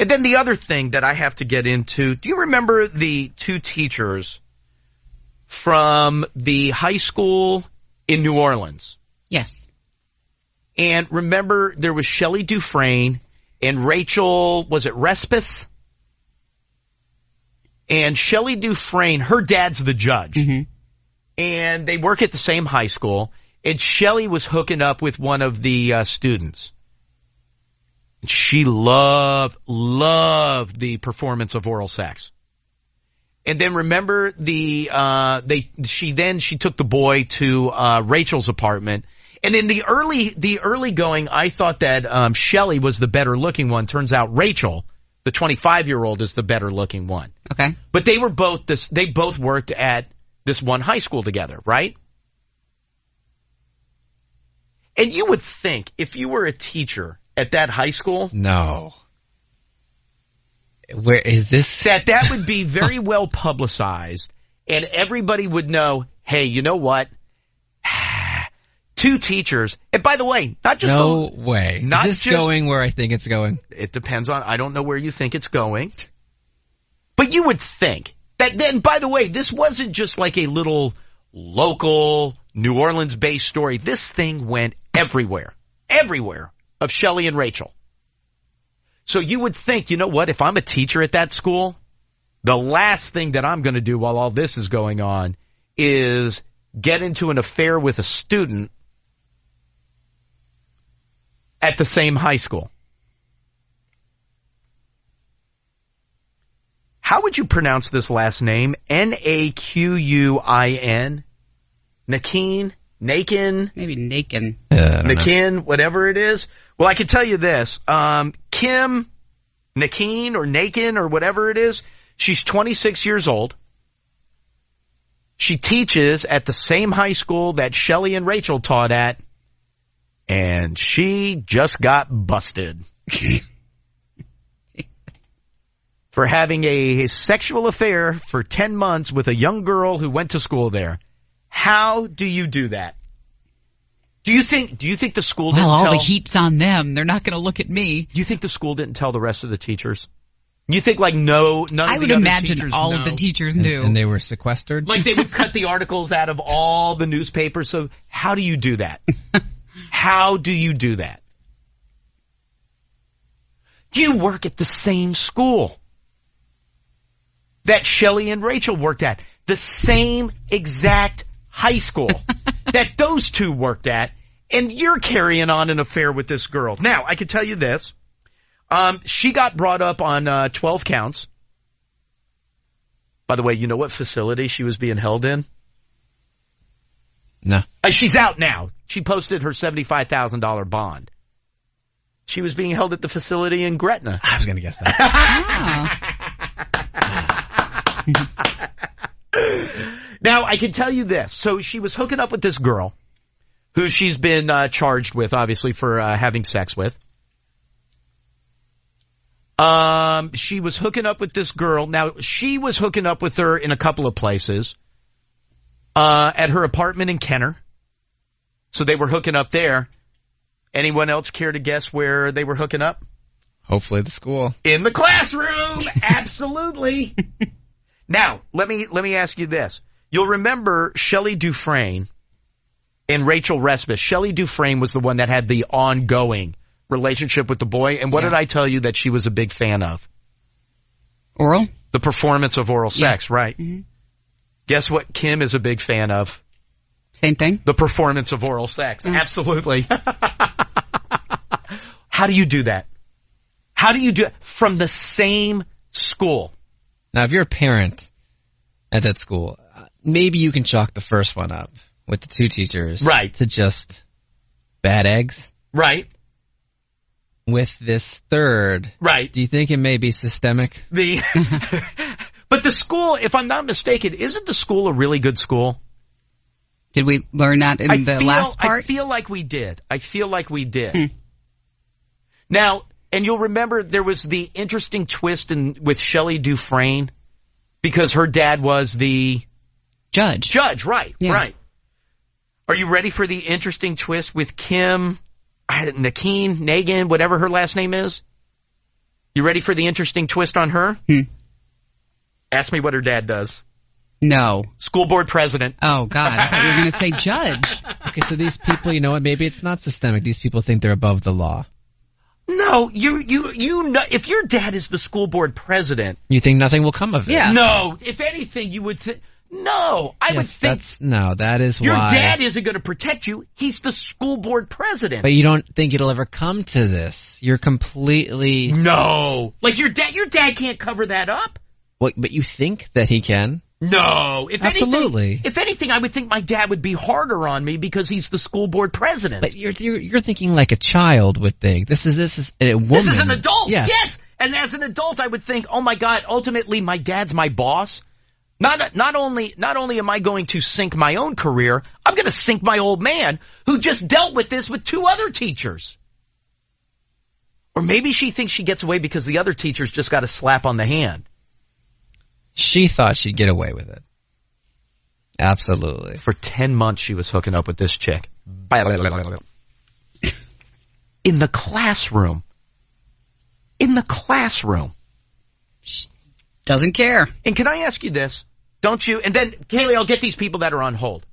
And then the other thing that I have to get into, do you remember the two teachers from the high school in New Orleans? Yes. And remember there was Shelley Dufresne and Rachel, was it Respeth? And Shelley Dufresne, her dad's the judge. Mm-hmm. And they work at the same high school. And Shelley was hooking up with one of the students. She loved the performance of oral sex. And then remember she took the boy to Rachel's apartment. And in the early going, I thought that Shelley was the better looking one. Turns out Rachel, the 25-year-old, is the better looking one. Okay. But they both worked at this one high school together, right? And you would think if you were a teacher at that high school. No. Where is this? That would be very well publicized, and everybody would know, hey, you know what? Two teachers. And by the way, not just no way. Not is this going where I think it's going? It depends on, I don't know where you think it's going. But you would think that then, by the way, this wasn't just like a little local New Orleans-based story. This thing went everywhere of Shelley and Rachel. So you would think, you know what, if I'm a teacher at that school, the last thing that I'm going to do while all this is going on is get into an affair with a student at the same high school. How would you pronounce this last name? Naquin? Naquin? Nakin. Maybe Nakin. Nakin, whatever it is. Well, I can tell you this. Kim Nakin or Nakin or whatever it is, she's 26 years old. She teaches at the same high school that Shelley and Rachel taught at, and she just got busted for having a sexual affair for 10 months with a young girl who went to school there. How do you do that? Do you think the school didn't tell? All the heat's on them. They're not going to look at me. Do you think the school didn't tell the rest of the teachers? You think none of the other teachers I would imagine all of the teachers knew. And they were sequestered? Like they would cut the articles out of all the newspapers. So how do you do that? How do you do that? You work at the same school that Shelley and Rachel worked at. The same exact high school that those two worked at. And you're carrying on an affair with this girl. Now, I can tell you this. She got brought up on 12 counts. By the way, you know what facility she was being held in? No. She's out now. She posted her $75,000 bond. She was being held at the facility in Gretna. I was going to guess that. Now, I can tell you this. So she was hooking up with this girl who she's been charged with, obviously, for having sex with. She was hooking up with this girl. Now, she was hooking up with her in a couple of places. At her apartment in Kenner. So they were hooking up there. Anyone else care to guess where they were hooking up? Hopefully the school. In the classroom! Absolutely! Now, let me ask you this. You'll remember Shelley Dufresne and Rachel Respis. Shelley Dufresne was the one that had the ongoing relationship with the boy. And what did I tell you that she was a big fan of? Oral? The performance of oral sex, right. Mm-hmm. Guess what Kim is a big fan of? Same thing? The performance of oral sex. Absolutely. How do you do that? How do you do it from the same school? Now, if you're a parent at that school, maybe you can chalk the first one up with the two teachers. Right. To just bad eggs. Right. With this third. Right. Do you think it may be systemic? But the school, if I'm not mistaken, isn't the school a really good school? Did we learn that in the last part? I feel like we did. Now, and you'll remember there was the interesting twist with Shelley Dufresne because her dad was the judge. Right, right. Are you ready for the interesting twist with Kim Nagin, whatever her last name is? You ready for the interesting twist on her? Ask me what her dad does. No. School board president. Oh, God. I thought you were going to say judge. Okay, so these people, you know what, maybe it's not systemic. These people think they're above the law. No, you know, if your dad is the school board president. You think nothing will come of it? Yeah. No, if anything, you would think. No, I would think. That is your why. Your dad isn't going to protect you. He's the school board president. But you don't think it'll ever come to this. You're completely. No. Like your dad can't cover that up. Well, but you think that he can? No. Absolutely. If anything, I would think my dad would be harder on me because he's the school board president. But you're thinking like a child would think. This is a woman. This is an adult. Yes. Yes. And as an adult, I would think, oh my God, ultimately my dad's my boss. Not only am I going to sink my own career, I'm going to sink my old man who just dealt with this with two other teachers. Or maybe she thinks she gets away because the other teachers just got a slap on the hand. She thought she'd get away with it. Absolutely. For 10 months she was hooking up with this chick. In the classroom. She doesn't care. And can I ask you this? Don't you? And then, Kaylee, I'll get these people that are on hold.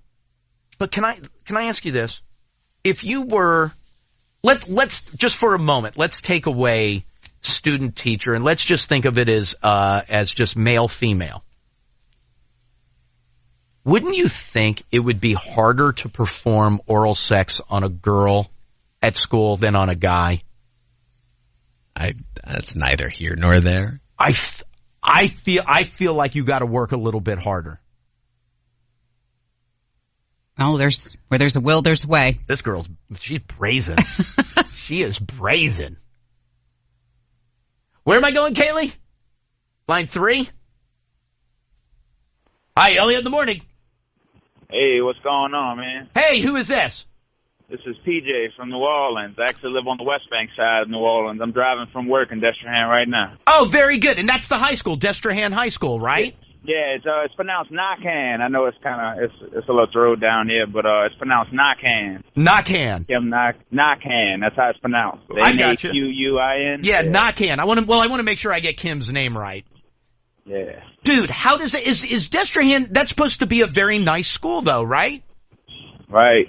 But can I ask you this? If you were, let's just for a moment, let's take away student teacher and let's just think of it as just male female. Wouldn't you think it would be harder to perform oral sex on a girl at school than on a guy? That's neither here nor there. I feel like you got to work a little bit harder. Oh, where there's a will, there's a way. This girl's, she's brazen. She is brazen. Where am I going, Kaylee? Line 3? Hi, Elliot in the morning. Hey, what's going on, man? Hey, who is this? This is PJ from New Orleans. I actually live on the West Bank side of New Orleans. I'm driving from work in Destrehan right now. Oh, very good. And that's the high school, Destrehan High School, right? Yeah, it's pronounced Knockan. I know it's a little throw down here, but it's pronounced Knockan. Knockan. Yeah, Knockan. That's how it's pronounced. I got you. N-A-Q-U-I-N. Yeah, Knockan. I want to make sure I get Kim's name right. Yeah. Dude, how does it, is Destrehan, that's supposed to be a very nice school though, right? Right.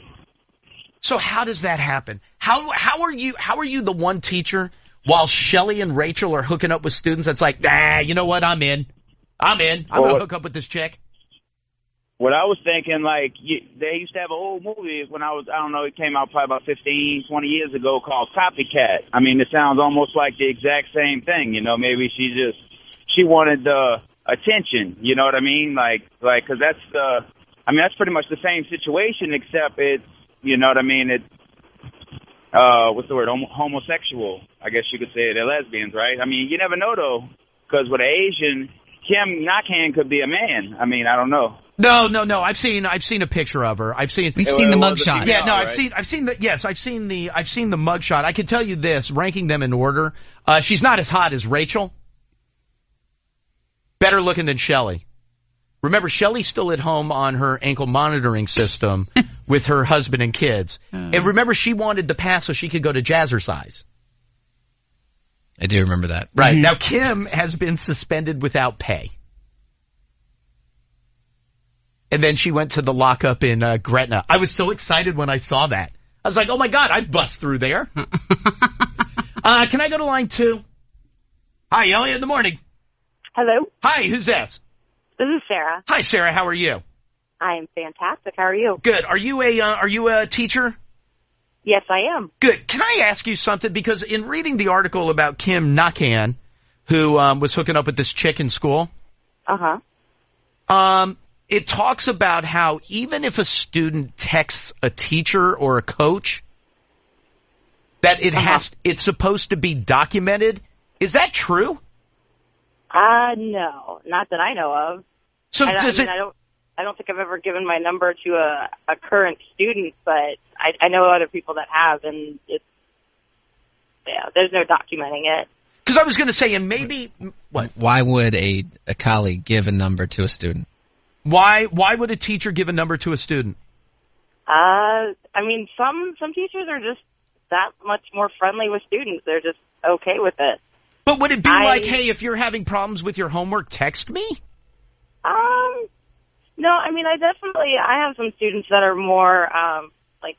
So how does that happen? How are you the one teacher while Shelly and Rachel are hooking up with students that's like, you know what, I'm in. I'm going to hook up with this chick. What I was thinking, like, they used to have an old movie when I don't know, it came out probably about 15, 20 years ago called Copycat. I mean, it sounds almost like the exact same thing, you know, maybe she wanted the attention, you know what I mean? Like, cause that's that's pretty much the same situation, except it's, you know what I mean? It's, what's the word? Homosexual. I guess you could say they're lesbians, right? I mean, you never know though, cause with an Asian, Kim Knockan could be a man. I mean, I don't know. No. I've seen a picture of her. We've seen the mugshot. Yeah, no, right? I've seen the mugshot. I can tell you this, ranking them in order. She's not as hot as Rachel. Better looking than Shelly. Remember, Shelly's still at home on her ankle monitoring system with her husband and kids. And remember, she wanted the pass so she could go to Jazzercise. I do remember that. Right. Mm-hmm. Now, Kim has been suspended without pay. And then she went to the lockup in Gretna. I was so excited when I saw that. I was like, oh, my God, I've bust through there. Can I go to line 2? Hi, Elliot in the morning. Hello. Hi, who's this? This is Sarah. Hi, Sarah. How are you? I'm fantastic. How are you? Good. Are you a teacher? Yes, I am. Good. Can I ask you something? Because in reading the article about Kim Knockan, who was hooking up with this chick in school, it talks about how even if a student texts a teacher or a coach, that it's supposed to be documented. Is that true? No, not that I know of. So I don't think I've ever given my number to a current student, but I know other people that have, and there's no documenting it. Because I was going to say, and maybe what? Why would a colleague give a number to a student? Why would a teacher give a number to a student? I mean, some teachers are just that much more friendly with students. They're just okay with it. But would it be like, hey, if you're having problems with your homework, text me? No, I mean, I have some students that are more,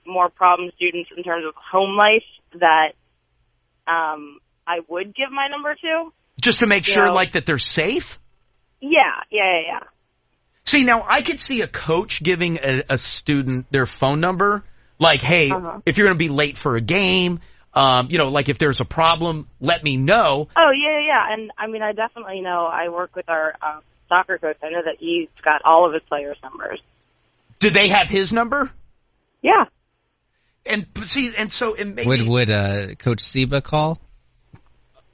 more problem students in terms of home life that, I would give my number to. Just to make sure, that they're safe? Yeah. See, now, I could see a coach giving a student their phone number, like, hey, if you're going to be late for a game, if there's a problem, let me know. Oh, yeah. And, I mean, I definitely know. I work with our soccer coach. I know that he's got all of his players' numbers. Do they have his number? Yeah. And see, and so it may would Coach Seba call?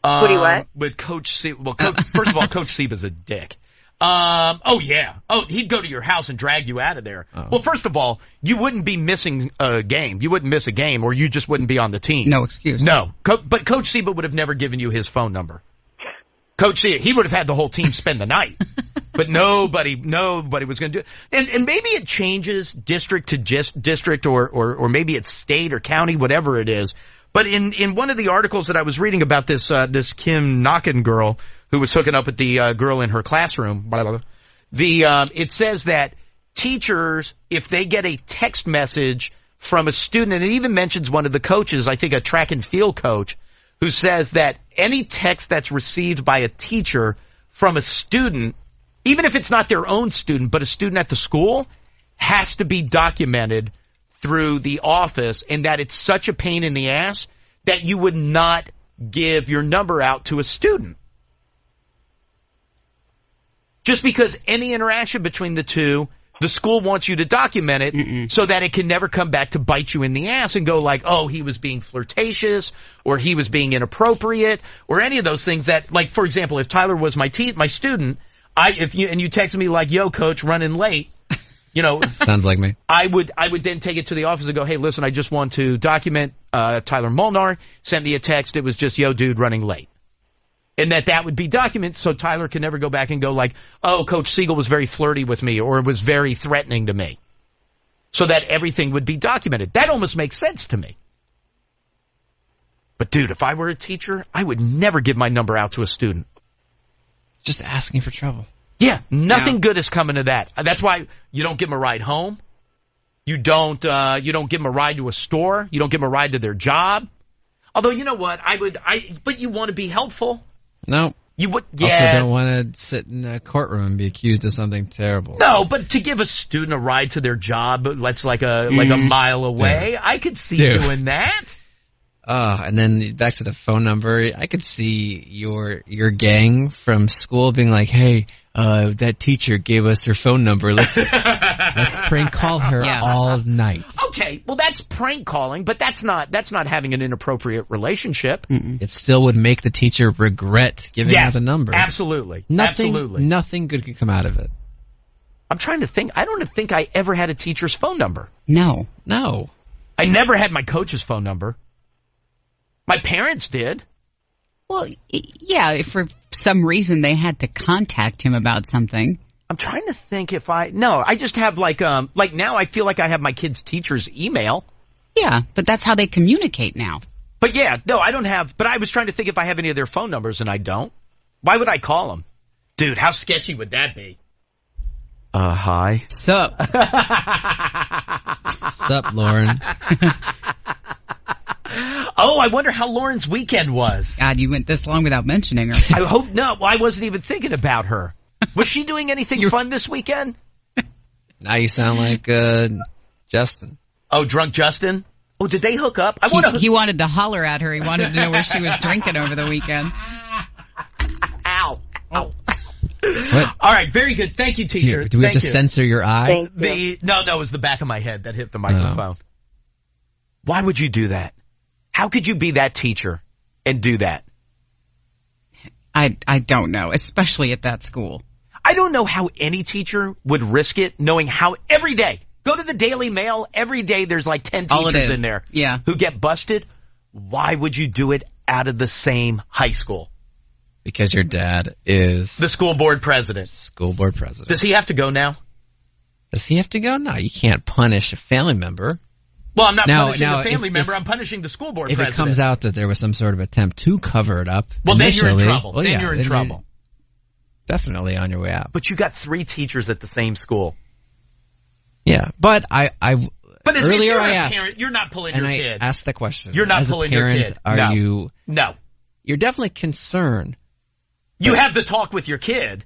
Would he what? Would Coach Seba? Well, first of all, Coach Seba's a dick. Oh yeah. Oh, he'd go to your house and drag you out of there. Oh. Well, first of all, you wouldn't be missing a game. You wouldn't miss a game, or you just wouldn't be on the team. No excuse. No. But Coach Seba would have never given you his phone number. Coach Seba, he would have had the whole team spend the night. But nobody was going to do it. And maybe it changes district to district or maybe it's state or county, whatever it is. But in one of the articles that I was reading about this Kim Knockan girl who was hooking up with the girl in her classroom, it says that teachers, if they get a text message from a student, and it even mentions one of the coaches, I think a track and field coach, who says that any text that's received by a teacher from a student, even if it's not their own student, but a student at the school, has to be documented through the office, and that it's such a pain in the ass that you would not give your number out to a student. Just because any interaction between the two The school wants you to document it so that it can never come back to bite you in the ass and go like, oh, he was being flirtatious or he was being inappropriate or any of those things that, like, for example, if Tyler was my student, you texted me like, yo, coach, running late, you know. Sounds like me. I would then take it to the office and go, hey, listen, I just want to document Tyler Molnar sent me a text. It was just, yo, dude, running late. And that would be documented so Tyler can never go back and go like, oh, Coach Siegel was very flirty with me or was very threatening to me. So that everything would be documented. That almost makes sense to me. But, dude, if I were a teacher, I would never give my number out to a student. Just asking for trouble. Yeah, nothing good is coming to that. That's why you don't give them a ride home. You don't give them a ride to a store. You don't give them a ride to their job. Although, you know what, but you want to be helpful. No. You would, also don't want to sit in a courtroom and be accused of something terrible. No, but to give a student a ride to their job that's like a mile away, dude. I could see doing that. And then back to the phone number, I could see your gang from school being like, hey, that teacher gave us her phone number. Let's prank call her all night. Okay, well that's prank calling, but that's not having an inappropriate relationship. It still would make the teacher regret giving out the number. Absolutely. Nothing good could come out of it. I'm trying to think. I don't think I ever had a teacher's phone number. No. I never had my coach's phone number. My parents did. Well, yeah, if for some reason they had to contact him about something. I'm trying to think I just have like now I feel like I have my kid's teacher's email. Yeah, but that's how they communicate now. But yeah, no, I don't have, but I was trying to think if I have any of their phone numbers and I don't. Why would I call them? Dude, how sketchy would that be? Hi. Sup? Sup, Lauren? Oh, I wonder how Lauren's weekend was. God, you went this long without mentioning her. I hope not. Well, I wasn't even thinking about her. Was she doing anything fun this weekend? Now you sound like Justin. Oh, drunk Justin? Oh, did they hook up? He wanted to holler at her. He wanted to know where she was drinking over the weekend. Ow. Oh. What? All right, very good. Thank you, teacher. Do we have to censor your eye? No, it was the back of my head that hit the microphone. Why would you do that? How could you be that teacher and do that? I don't know, especially at that school. I don't know how any teacher would risk it, knowing how every day, go to the Daily Mail, every day there's like 10 teachers in there who get busted. Why would you do it out of the same high school? Because your dad is the school board president. Does he have to go now? Does he have to go? No, you can't punish a family member. Well, I'm not punishing a family member. I'm punishing the school board president. If it comes out that there was some sort of attempt to cover it up, well, then you're in trouble. Well, you're in trouble. Definitely on your way out. But you got 3 teachers at the same school. Yeah, but But earlier I asked, parent, you're not pulling your kid. I asked the question. You're not pulling your kid. Are you? No. You're definitely concerned. You have the talk with your kid.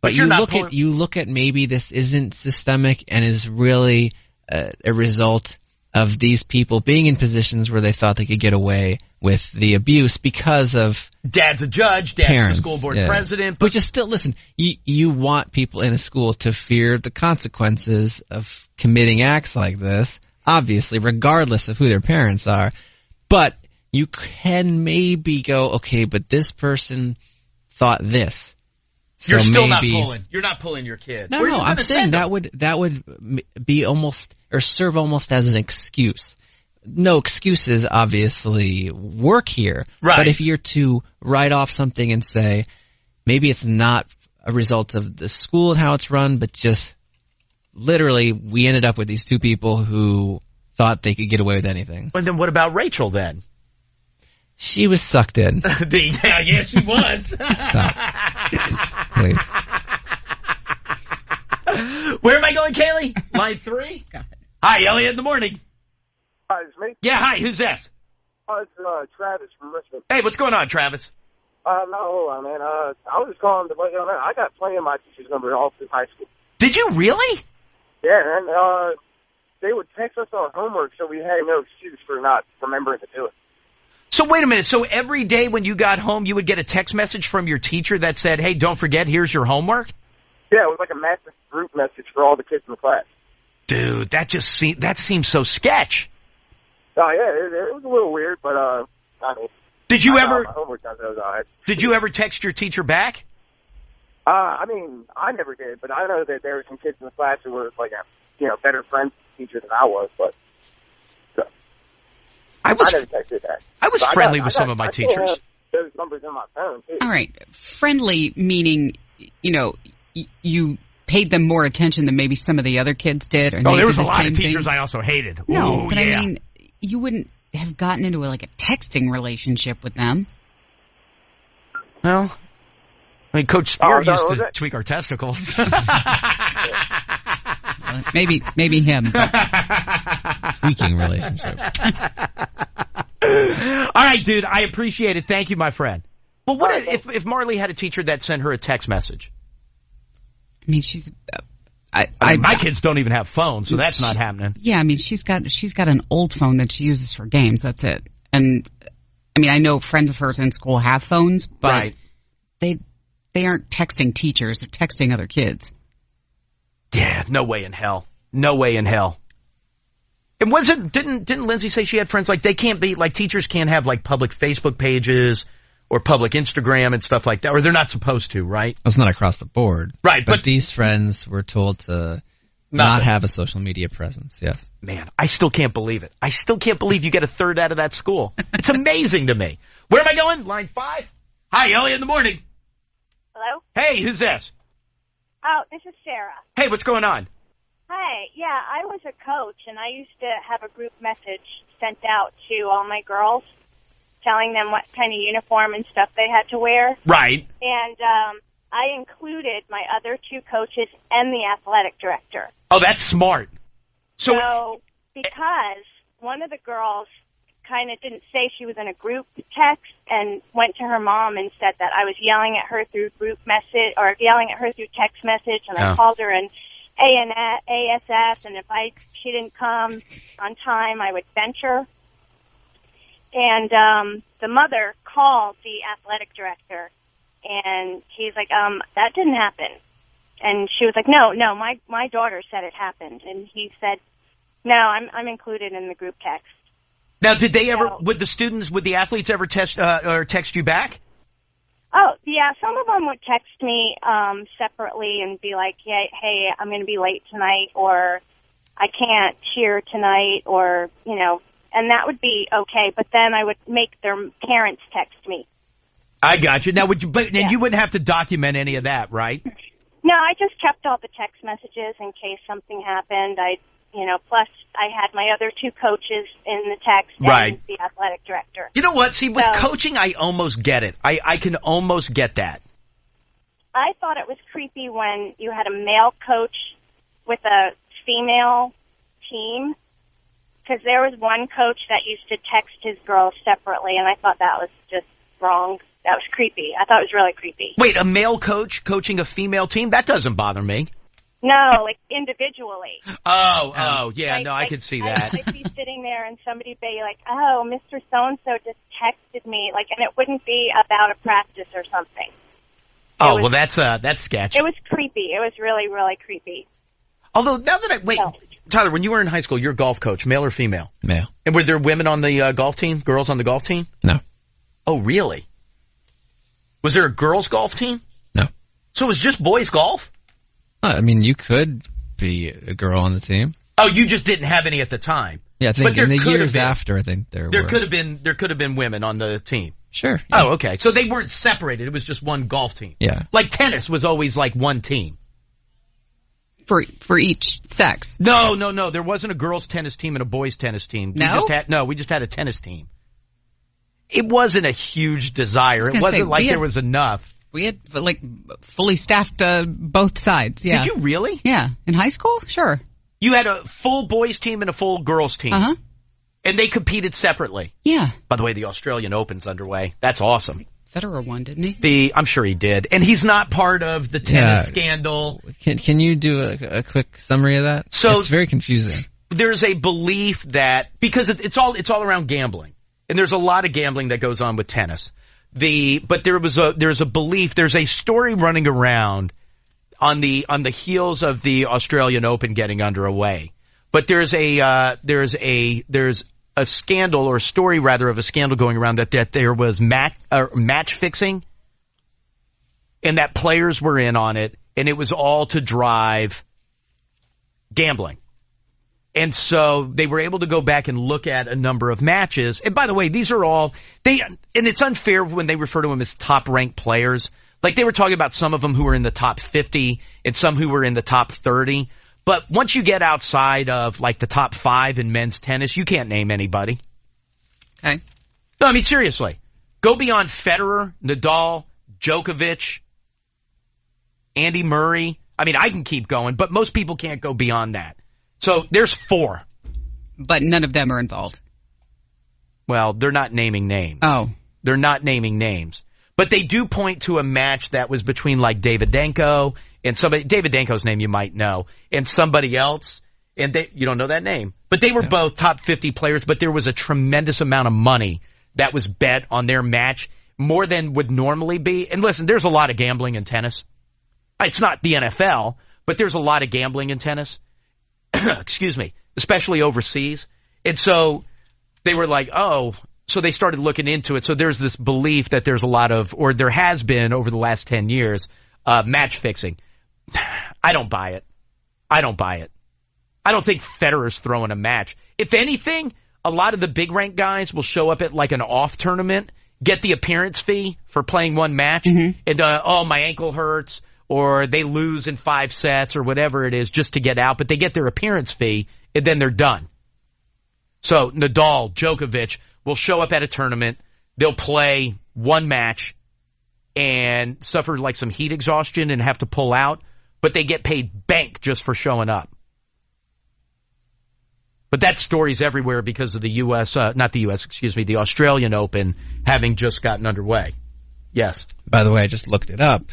But you look at maybe this isn't systemic and is really a result of these people being in positions where they thought they could get away with the abuse because of dad's a judge, dad's parents, the school board president. But just still, listen, you want people in a school to fear the consequences of committing acts like this, obviously, regardless of who their parents are. But you can maybe go, okay, but this person thought this. So you're still not pulling. You're not pulling your kid. No, I'm saying that would be almost or serve almost as an excuse. No excuses obviously work here. Right. But if you're to write off something and say maybe it's not a result of the school and how it's run, but just literally we ended up with these 2 people who thought they could get away with anything. And then what about Rachel then? She was sucked in. Yeah, she was. Stop. Please. Where am I going, Kaylee? Line 3? Hi, Elliot in the morning. Hi, it's me? Yeah, hi, who's this? It's Travis from Richmond. Hey, what's going on, Travis? No, hold on, man. I was just calling to let you know, I got plenty of my teacher's number all through high school. Did you really? Yeah, man. They would text us our homework, so we had no excuse for not remembering to do it. So wait a minute. So every day when you got home, you would get a text message from your teacher that said, hey, don't forget, here's your homework? Yeah, it was like a massive group message for all the kids in the class. Dude, that seems so sketch. Oh yeah, it was a little weird, but I mean, did you ever? My homework done, so it was all right. Did you ever text your teacher back? I mean, I never did, but I know that there were some kids in the class who were like better friends with the teacher than I was, but. I never texted that. I was friendly with some of my teachers. Those numbers in my phone, too. All right. Friendly meaning, you paid them more attention than maybe some of the other kids did. Or there was did a the lot same of teachers thing. I also hated. No, Ooh, but yeah. I mean, you wouldn't have gotten into a texting relationship with them. Well, I mean, Coach Spear used to tweak our testicles. Maybe him. Tweaking relationship. All right, dude. I appreciate it. Thank you, my friend. Well, what if Marley had a teacher that sent her a text message? I mean, she's. My kids don't even have phones, so that's not happening. Yeah, I mean, she's got an old phone that she uses for games. That's it. And I mean, I know friends of hers in school have phones, but they aren't texting teachers. They're texting other kids. Yeah, no way in hell. No way in hell. And didn't Lindsay say she had friends like they can't be like teachers can't have like public Facebook pages or public Instagram and stuff like that, or they're not supposed to, right? It's not across the board. Right, but these friends were told to not have a social media presence, yes. Man, I still can't believe it. I still can't believe you get a third out of that school. It's amazing to me. Where am I going? Line 5? Hi, Elliot in the morning. Hello? Hey, who's this? Oh, this is Sarah. Hey, what's going on? Hi. Yeah, I was a coach, and I used to have a group message sent out to all my girls telling them what kind of uniform and stuff they had to wear. Right. And I included my other 2 coaches and the athletic director. Oh, that's smart. So because one of the girls kind of didn't say she was in a group text and went to her mom and said that I was yelling at her through group message or yelling at her through text message, and I called her an ASS, and if she didn't come on time, I would bench her. And the mother called the athletic director, and he's like, that didn't happen. And she was like, no, my daughter said it happened. And he said, no, I'm included in the group text. Now, did they ever, would the athletes ever text you back? Oh, yeah, some of them would text me separately and be like, hey, I'm going to be late tonight, or I can't cheer tonight, or, and that would be okay. But then I would make their parents text me. I got you. Now, you wouldn't have to document any of that, right? No, I just kept all the text messages in case something happened. Plus I had my other 2 coaches in the text and the athletic director. You know what? See, with coaching, I almost get it. I can almost get that. I thought it was creepy when you had a male coach with a female team, because there was one coach that used to text his girls separately, and I thought that was just wrong. That was creepy. I thought it was really creepy. Wait, a male coach coaching a female team? That doesn't bother me. No, like individually. Oh, yeah, no, I could see that. I'd be sitting there and somebody'd be like, oh, Mr. So-and-so just texted me, and it wouldn't be about a practice or something. Well, that's sketch. It was creepy. It was really, really creepy. Although, now that Tyler, when you were in high school, you're a golf coach, male or female? Male. And were there women on the golf team, girls on the golf team? No. Oh, really? Was there a girls' golf team? No. So it was just boys' golf? I mean, you could be a girl on the team. Oh, you just didn't have any at the time. Yeah, I think in the years after, I think there could have been women on the team. Sure. Yeah. Oh, okay. So they weren't separated. It was just one golf team. Yeah. Like tennis was always like one team. For each sex. No. There wasn't a girls' tennis team and a boys' tennis team. We just had a tennis team. It wasn't a huge desire. It wasn't there was enough. We had fully staffed both sides. Yeah. Did you really? Yeah. In high school? Sure. You had a full boys team and a full girls team. Uh-huh. And they competed separately. Yeah. By the way, the Australian Open's underway. That's awesome. Federer won, didn't he? I'm sure he did. And he's not part of the tennis scandal. Can you do a quick summary of that? So it's very confusing. There's a belief that because it's all around gambling. And there's a lot of gambling that goes on with tennis. But there's a belief, there's a story running around. on the heels of the Australian Open getting underway. But there's a scandal, or a story rather, of a scandal going around that there was match fixing, and that players were in on it, and it was all to drive gambling. And so they were able to go back and look at a number of matches. And by the way, these are all and it's unfair when they refer to them as top ranked players. Like, they were talking about some of them who were in the top 50 and some who were in the top 30. But once you get outside of like the top 5 in men's tennis, you can't name anybody. Okay. No, I mean, seriously. Go beyond Federer, Nadal, Djokovic, Andy Murray. I mean, I can keep going, but most people can't go beyond that. So there's 4. But none of them are involved. Well, they're not naming names. Oh. They're not naming names. But they do point to a match that was between like Davydenko and somebody, Davydenko's name you might know, and somebody else, and you don't know that name. But they were both top 50 players, but there was a tremendous amount of money that was bet on their match, more than would normally be. And listen, there's a lot of gambling in tennis. It's not the NFL, but there's a lot of gambling in tennis. Excuse me, especially overseas. And so they were like, so they started looking into it. So there's this belief that there's a lot of, or there has been over the last 10 years, match fixing. I don't buy it. I don't think Federer's throwing a match. If anything, a lot of the big rank guys will show up at like an off tournament, get the appearance fee for playing one match, and my ankle hurts, or they lose in 5 sets or whatever it is just to get out, but they get their appearance fee and then they're done. So Nadal, Djokovic will show up at a tournament, they'll play one match and suffer like some heat exhaustion and have to pull out, but they get paid bank just for showing up. But that story's everywhere because of the the Australian Open having just gotten underway. Yes. By the way, I just looked it up.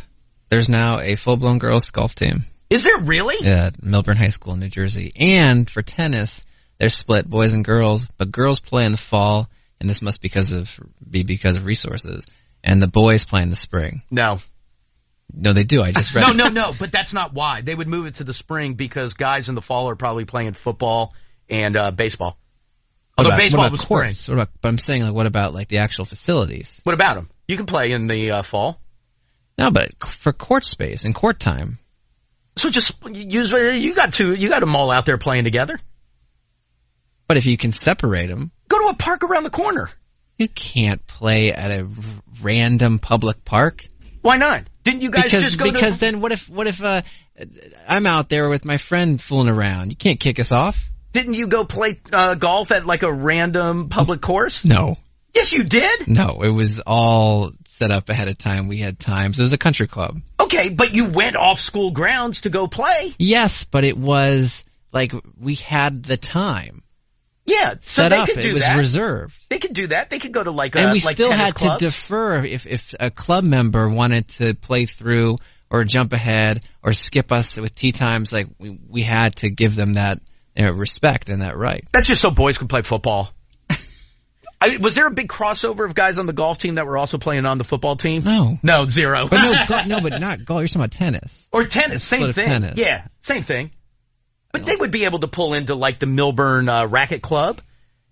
There's now a full-blown girls golf team. Is there really? Yeah, Milburn High School in New Jersey. And for tennis, they're split, boys and girls, but girls play in the fall, and this must be because of resources, and the boys play in the spring. No, they do. I just read No, but that's not why. They would move it to the spring because guys in the fall are probably playing football and baseball. Although baseball was spring. But I'm saying, what about the actual facilities? What about them? You can play in the fall. No, but for court space and court time. So just use, you got them all out there playing together. But if you can separate them. Go to a park around the corner. You can't play at a random public park. Why not? Didn't you guys just go Because then what if I'm out there with my friend fooling around? You can't kick us off. Didn't you go play golf at like a random public course? No. Yes, you did. No, it was all set up ahead of time. We had times. It was a country club. Okay, but you went off school grounds to go play. Yes, but it was like we had the time. Yeah, so set they up. could do it was that. Reserved. They could do that. They could go to and we still tennis had clubs. To defer if a club member wanted to play through or jump ahead or skip us with tee times. Like we had to give them that respect and that right. That's just so boys could play football. Was there a big crossover of guys on the golf team that were also playing on the football team? No, zero. But but not golf. You're talking about tennis. Or tennis, same thing. Tennis. Yeah, same thing. But they would be able to pull into like the Milburn Racket Club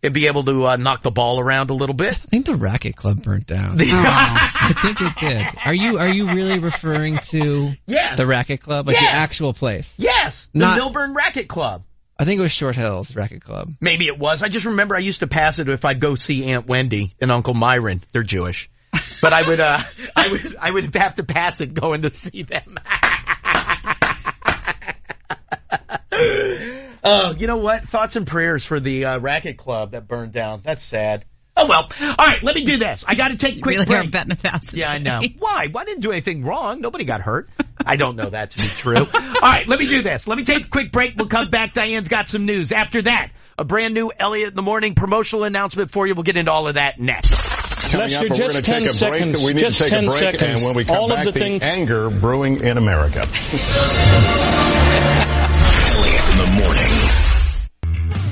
and be able to knock the ball around a little bit. I think the Racket Club burnt down. I think it did. Are you really referring to the Racket Club, like the actual place? Yes, the Milburn Racket Club. I think it was Short Hills Racket Club. Maybe it was. I just remember I used to pass it if I'd go see Aunt Wendy and Uncle Myron. They're Jewish, but I would have to pass it going to see them. Oh, you know what? Thoughts and prayers for the Racket Club that burned down. That's sad. Oh, well. All right, let me do this. I got to take a quick break. Are betting 1,000. Yeah, I know. Why? I didn't do anything wrong. Nobody got hurt. I don't know that to be true. All right, let me do this. Let me take a quick break. We'll come back. Diane's got some news. After that, a brand new Elliot in the Morning promotional announcement for you. We'll get into all of that next. Lester, just 10 seconds. We need to take a break, and when we come back, the anger brewing in America. Elliot in the Morning.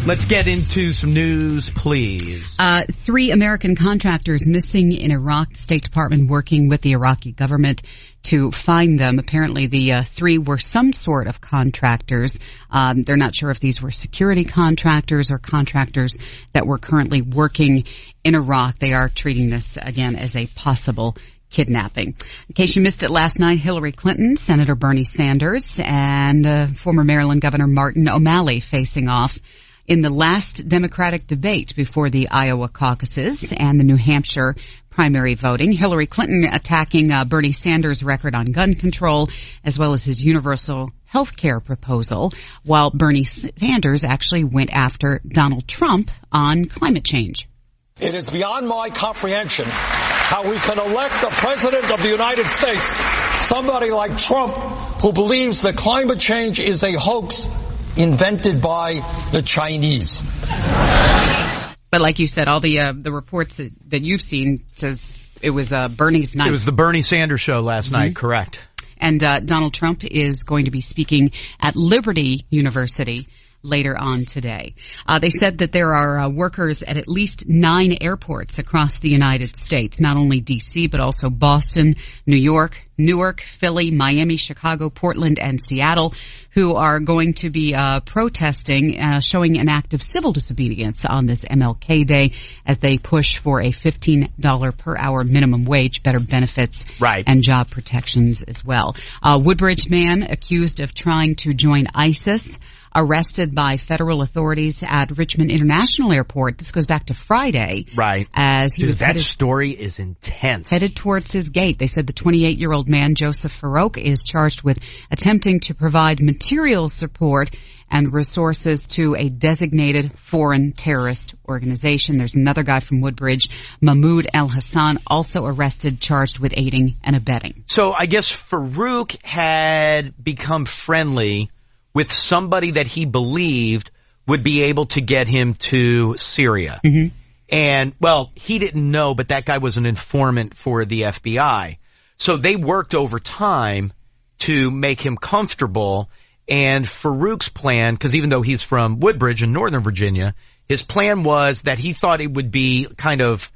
Let's get into some news, please. 3 American contractors missing in Iraq. The State Department working with the Iraqi government to find them. Apparently the 3 were some sort of contractors. They're not sure if these were security contractors or contractors that were currently working in Iraq. They are treating this, again, as a possible kidnapping. In case you missed it last night, Hillary Clinton, Senator Bernie Sanders, and former Maryland Governor Martin O'Malley facing off in the last Democratic debate before the Iowa caucuses and the New Hampshire primary voting. Hillary Clinton attacking Bernie Sanders' record on gun control as well as his universal health care proposal, while Bernie Sanders actually went after Donald Trump on climate change. It is beyond my comprehension how we can elect a president of the United States, somebody like Trump, who believes that climate change is a hoax invented by the Chinese. But like you said, all the reports that you've seen says it was Bernie's night. It was the Bernie Sanders show last night, correct. And Donald Trump is going to be speaking at Liberty University later on today. They said that there are workers at least 9 airports across the United States, not only D.C., but also Boston, New York, Newark, Philly, Miami, Chicago, Portland, and Seattle, who are going to be protesting, showing an act of civil disobedience on this MLK Day as they push for a $15 per hour minimum wage, better benefits, and job protections as well. Woodbridge man accused of trying to join ISIS, arrested by federal authorities at Richmond International Airport. This goes back to Friday. Right. As he was that story is intense. Headed towards his gate. They said the 28-year-old man, Joseph Farouk, is charged with attempting to provide material support and resources to a designated foreign terrorist organization. There's another guy from Woodbridge, Mahmoud El Hassan, also arrested, charged with aiding and abetting. So I guess Farouk had become friendly with somebody that he believed would be able to get him to Syria. Mm-hmm. And, well, he didn't know, but that guy was an informant for the FBI. So they worked over time to make him comfortable. And Farouk's plan, because even though he's from Woodbridge in Northern Virginia, his plan was that he thought it would be kind of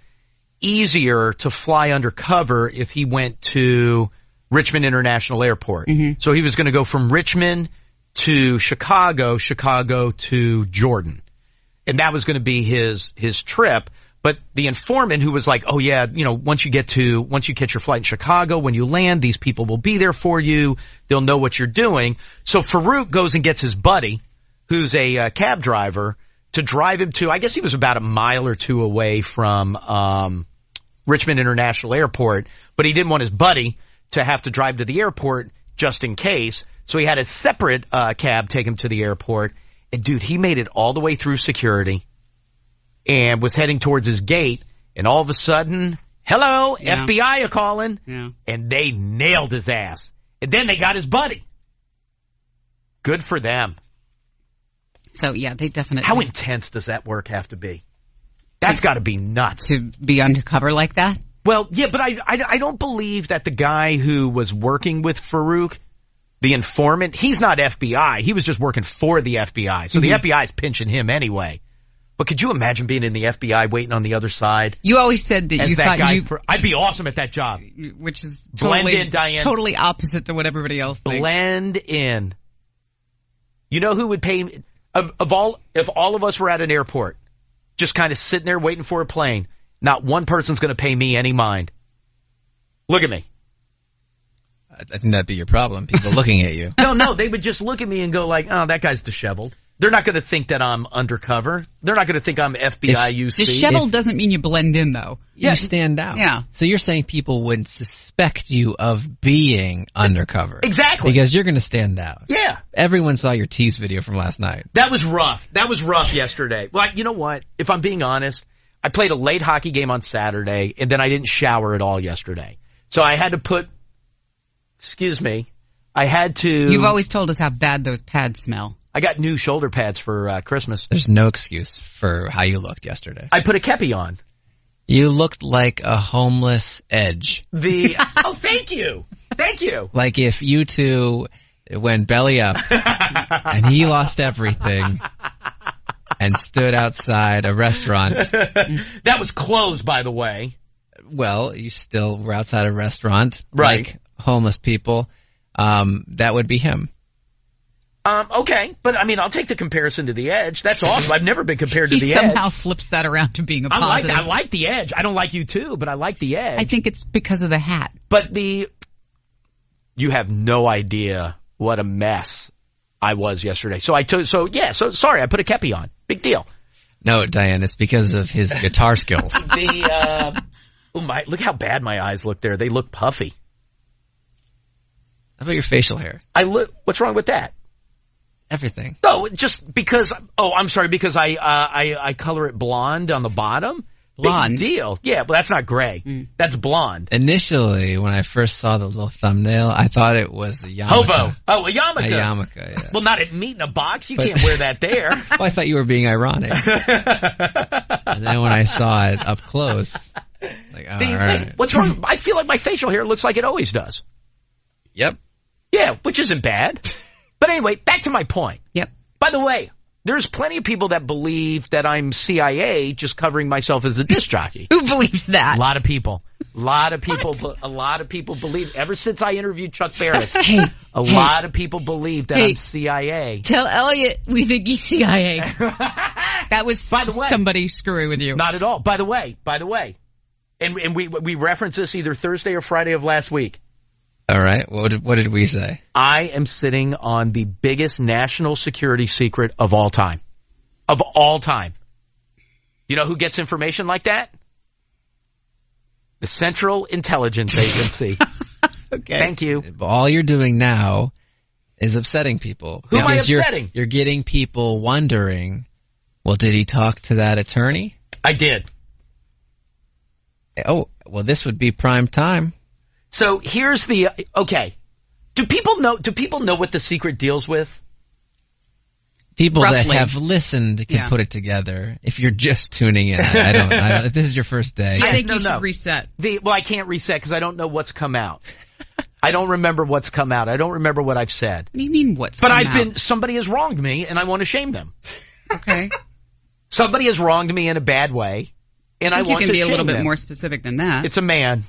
easier to fly undercover if he went to Richmond International Airport. Mm-hmm. So he was going to go from Richmond to Chicago, Chicago to Jordan. And that was going to be his trip. But the informant who was like, oh yeah, you know, once you catch your flight in Chicago, when you land, these people will be there for you. They'll know what you're doing. So Farouk goes and gets his buddy, who's a cab driver, to drive him to, I guess he was about a mile or two away from Richmond International Airport, but he didn't want his buddy to have to drive to the airport just in case. So he had a separate cab take him to the airport. And dude, he made it all the way through security and was heading towards his gate. And all of a sudden, hello, FBI are calling. Yeah. And they nailed his ass. And then they got his buddy. Good for them. So yeah, they definitely. How intense does that work have to be? That's got to be nuts. To be undercover like that? Well, yeah, but I don't believe that the guy who was working with Farouk, the informant, he's not FBI. He was just working for the FBI. So the FBI is pinching him anyway. But could you imagine being in the FBI waiting on the other side? You always said that you thought I'd be awesome at that job. Which is blend in, Diane. Totally opposite to what everybody else thinks. Blend in. You know who would pay me? If all of us were at an airport, just kind of sitting there waiting for a plane, not one person's going to pay me any mind. Look at me. I think that'd be your problem, people looking at you. No, they would just look at me and go like, oh, that guy's disheveled. They're not going to think that I'm undercover. They're not going to think I'm FBI UC. Disheveled doesn't mean you blend in, though. You stand out. Yeah. So you're saying people would suspect you of being undercover. Exactly. Because you're going to stand out. Yeah. Everyone saw your tease video from last night. That was rough. That was rough yesterday. Well, you know what? If I'm being honest, I played a late hockey game on Saturday, and then I didn't shower at all yesterday. So I had to put... Excuse me. I had to... You've always told us how bad those pads smell. I got new shoulder pads for Christmas. There's no excuse for how you looked yesterday. I put a kepi on. You looked like a homeless Edge. Oh, thank you. Thank you. Like if you two went belly up and he lost everything and stood outside a restaurant. That was closed, by the way. Well, you still were outside a restaurant. Right. Like homeless people, that would be him. Okay, but I mean, I'll take the comparison to the Edge. That's awesome. I've never been compared to the Edge. He somehow flips that around to being a positive. I like the Edge. I don't like you too, but I like the Edge. I think it's because of the hat. But you have no idea what a mess I was yesterday. So sorry, I put a kepi on. Big deal. No, Diane, it's because of his guitar skills. Look how bad my eyes look there. They look puffy. How about your facial hair? What's wrong with that? Everything. No, just because. Oh, I'm sorry. Because I color it blonde on the bottom. Blonde. Big deal. Yeah, but that's not gray. That's blonde. Initially, when I first saw the little thumbnail, I thought it was a yarmulke. Hobo. Oh, a yarmulke. A yarmulke, yeah. Well, not at meat in a box. You can't wear that there. Well, I thought you were being ironic. And then when I saw it up close, like, all right. What's wrong? I feel like my facial hair looks like it always does. Yep. Yeah, which isn't bad. But anyway, back to my point. Yep. By the way, there's plenty of people that believe that I'm CIA just covering myself as a disc jockey. Who believes that? A lot of people. A lot of people believe. Ever since I interviewed Chuck Barris, a lot of people believe that I'm CIA. Tell Elliot we think he's CIA. That was, by the way, somebody screwing with you. Not at all. By the way, and we referenced this either Thursday or Friday of last week. All right. What did we say? I am sitting on the biggest national security secret of all time. Of all time. You know who gets information like that? The Central Intelligence Agency. Okay. Thank you. All you're doing now is upsetting people. Who am I upsetting? You're getting people wondering, well, did he talk to that attorney? I did. Oh, well, this would be prime time. So here's okay. Do people know what the secret deals with? People Roughly. that have listened can put it together. If you're just tuning in, I don't. If this is your first day, I think you should reset. I can't reset because I don't know what's come out. I don't remember what's come out. I don't remember what I've said. What do you mean what's come out? Somebody has wronged me and I want to shame them. Okay. Somebody has wronged me in a bad way and I want to shame them. You can be a little bit more specific than that. It's a man.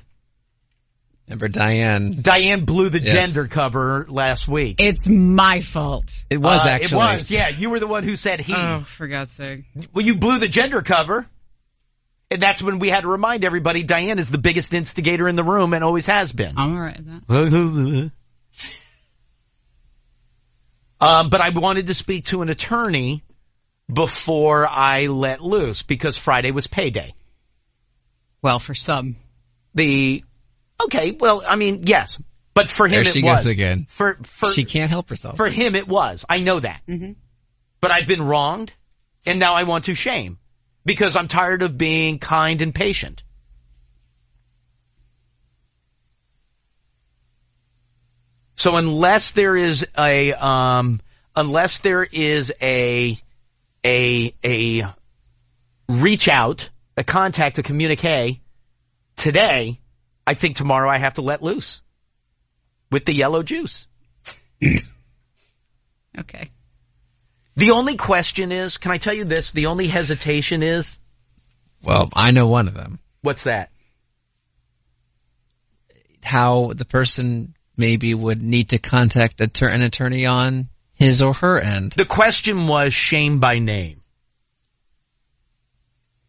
Remember Diane? Diane blew the gender cover last week. It's my fault. It was actually. It was, yeah. You were the one who said he. Oh, for God's sake. Well, you blew the gender cover. And that's when we had to remind everybody Diane is the biggest instigator in the room and always has been. I'm all right with that. But I wanted to speak to an attorney before I let loose because Friday was payday. Well, for some. Okay, well, I mean, yes. But for him, there she goes again. She can't help herself. For him, it was. I know that. Mm-hmm. But I've been wronged, and now I want to shame because I'm tired of being kind and patient. So unless there is a reach out, a contact, a communique today, I think tomorrow I have to let loose with the yellow juice. Okay. The only question is, can I tell you this? The only hesitation is? Well, I know one of them. What's that? How the person maybe would need to contact an attorney on his or her end. The question was shame by name.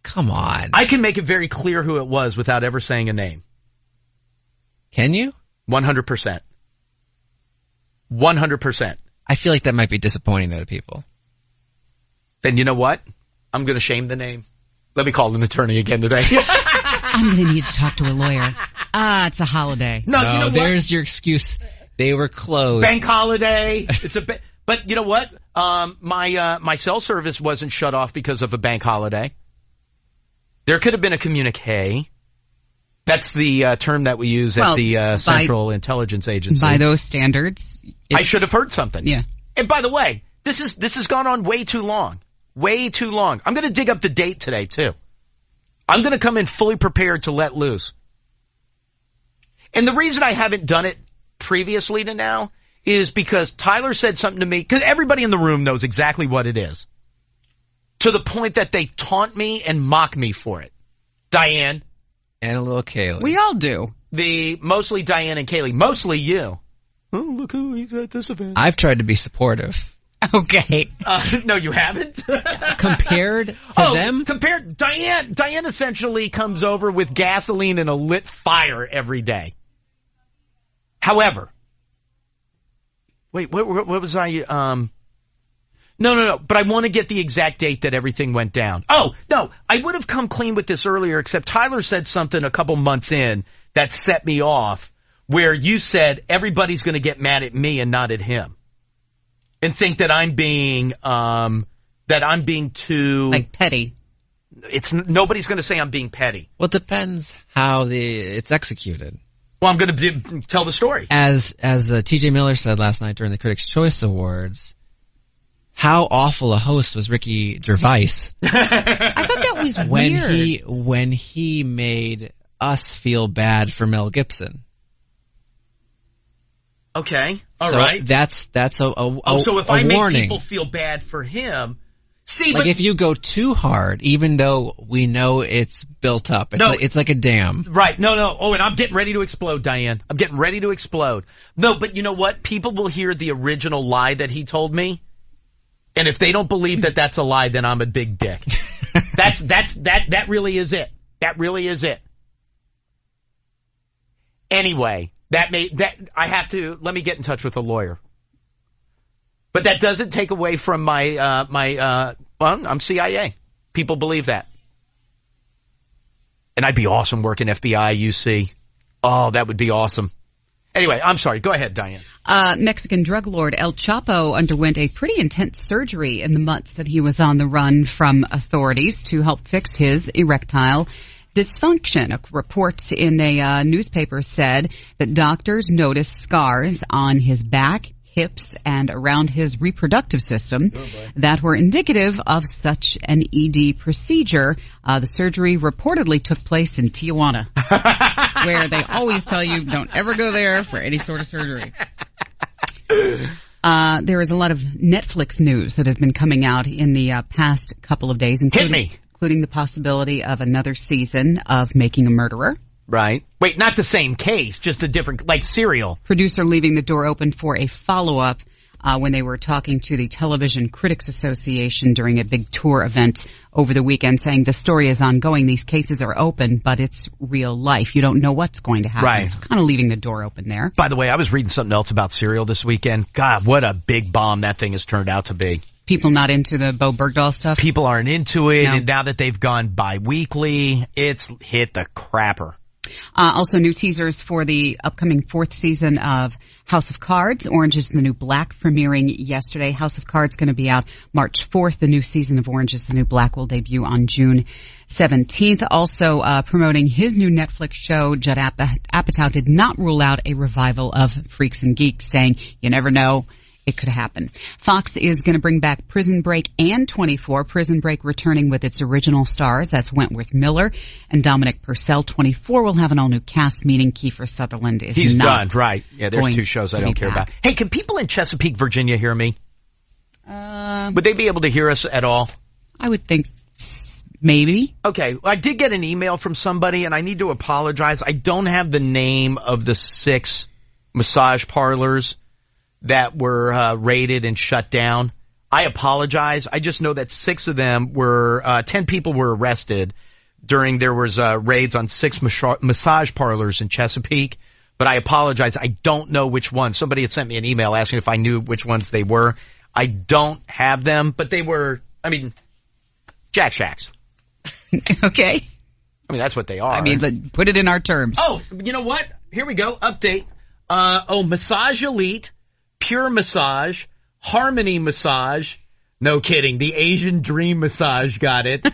Come on. I can make it very clear who it was without ever saying a name. Can you? 100%. 100%. I feel like that might be disappointing to people. Then you know what? I'm going to shame the name. Let me call an attorney again today. I'm going to need to talk to a lawyer. It's a holiday. No, you know what? There's your excuse. They were closed. Bank holiday. But you know what? My cell service wasn't shut off because of a bank holiday. There could have been a communique. That's the term that we use at the Central Intelligence Agency. By those standards, I should have heard something. Yeah. And by the way, this has gone on way too long. Way too long. I'm going to dig up the date today too. I'm going to come in fully prepared to let loose. And the reason I haven't done it previously to now is because Tyler said something to me, because everybody in the room knows exactly what it is, to the point that they taunt me and mock me for it. Diane. And a little Kaylee. We all do. mostly Diane and Kaylee, mostly you. Oh, look who he's at this event. I've tried to be supportive. Okay. No, you haven't. Compared to them? Diane essentially comes over with gasoline and a lit fire every day. However, wait, what was I, No, but I want to get the exact date that everything went down. Oh, no, I would have come clean with this earlier, except Tyler said something a couple months in that set me off, where you said everybody's going to get mad at me and not at him. And think that I'm being too... Like petty. Nobody's going to say I'm being petty. Well, it depends how it's executed. Well, I'm going to tell the story. As T.J. Miller said last night during the Critics' Choice Awards, how awful a host was Ricky Gervais. I thought that was weird. When he made us feel bad for Mel Gibson. Okay, all right. That's a so if a I warning. make people feel bad for him, if you go too hard, even though we know it's built up, it's like a dam. Right? No. Oh, and I'm getting ready to explode, Diane. I'm getting ready to explode. No, but you know what? People will hear the original lie that he told me, and if they don't believe that that's a lie, then I'm a big dick. That really is it. That really is it. Anyway. Let me get in touch with a lawyer. But that doesn't take away from well, I'm CIA. People believe that. And I'd be awesome working FBI, UC. Oh, that would be awesome. Anyway, I'm sorry. Go ahead, Diane. Mexican drug lord El Chapo underwent a pretty intense surgery in the months that he was on the run from authorities to help fix his erectile dysfunction. A report in a newspaper said that doctors noticed scars on his back, hips, and around his reproductive system that were indicative of such an ED procedure. The surgery reportedly took place in Tijuana, where they always tell you don't ever go there for any sort of surgery. There is a lot of Netflix news that has been coming out in the past couple of days, including the possibility of another season of Making a Murderer. Right. Wait, not the same case, just a different, like Serial. Producer leaving the door open for a follow-up when they were talking to the Television Critics Association during a big tour event over the weekend, saying the story is ongoing, these cases are open, but it's real life. You don't know what's going to happen. Right. So kind of leaving the door open there. By the way, I was reading something else about Serial this weekend. God, what a big bomb that thing has turned out to be. People not into the Bo Bergdahl stuff? People aren't into it, and now that they've gone bi-weekly, it's hit the crapper. Also, new teasers for the upcoming 4th season of House of Cards. Orange is the New Black premiering yesterday. House of Cards going to be out March 4th. The new season of Orange is the New Black will debut on June 17th. Also, promoting his new Netflix show, Judd Apatow did not rule out a revival of Freaks and Geeks, saying, you never know. It could happen. Fox is going to bring back Prison Break and 24. Prison Break returning with its original stars. That's Wentworth Miller and Dominic Purcell. 24 will have an all-new cast, meaning Kiefer Sutherland is He's not done, right. Yeah, there's 2 shows I don't care about. Hey, can people in Chesapeake, Virginia hear me? Would they be able to hear us at all? I would think maybe. Okay, I did get an email from somebody, and I need to apologize. I don't have the name of the 6 massage parlors that were raided and shut down. I apologize. I just know that 6 of them were 10 people were arrested during there was raids on 6 massage parlors in Chesapeake. But I apologize. I don't know which ones. Somebody had sent me an email asking if I knew which ones they were. I don't have them, but they were, Jack Shacks. Okay. That's what they are. Put it in our terms. Oh, you know what? Here we go. Update. Massage Elite, Pure Massage, Harmony Massage. No kidding. The Asian Dream Massage got it.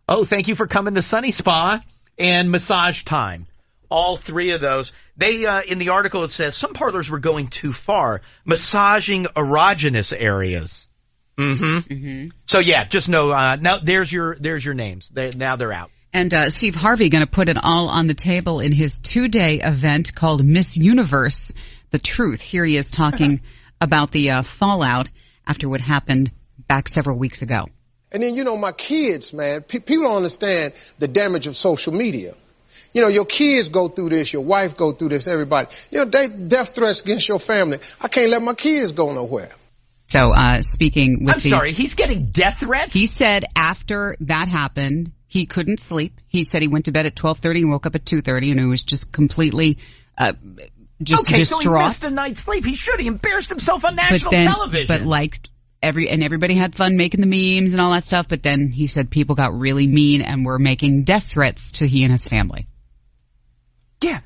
Oh, thank you for coming to Sunny Spa and Massage Time. All 3 of those. They, in the article it says some parlors were going too far, massaging erogenous areas. So yeah, just know, now there's your names. Now they're out. And Steve Harvey going to put it all on the table in his 2-day event called Miss Universe, The Truth. Here he is talking about the fallout after what happened back several weeks ago. And then, my kids, man, people don't understand the damage of social media. You know, your kids go through this, your wife go through this, everybody. You know, death threats against your family. I can't let my kids go nowhere. So, speaking with he's getting death threats? He said after that happened, he couldn't sleep. He said he went to bed at 12:30 and woke up at 2:30, and he was just completely, distraught. So he missed a night's sleep. He should. He embarrassed himself on national television. But everybody had fun making the memes and all that stuff, but then he said people got really mean and were making death threats to he and his family. Yeah.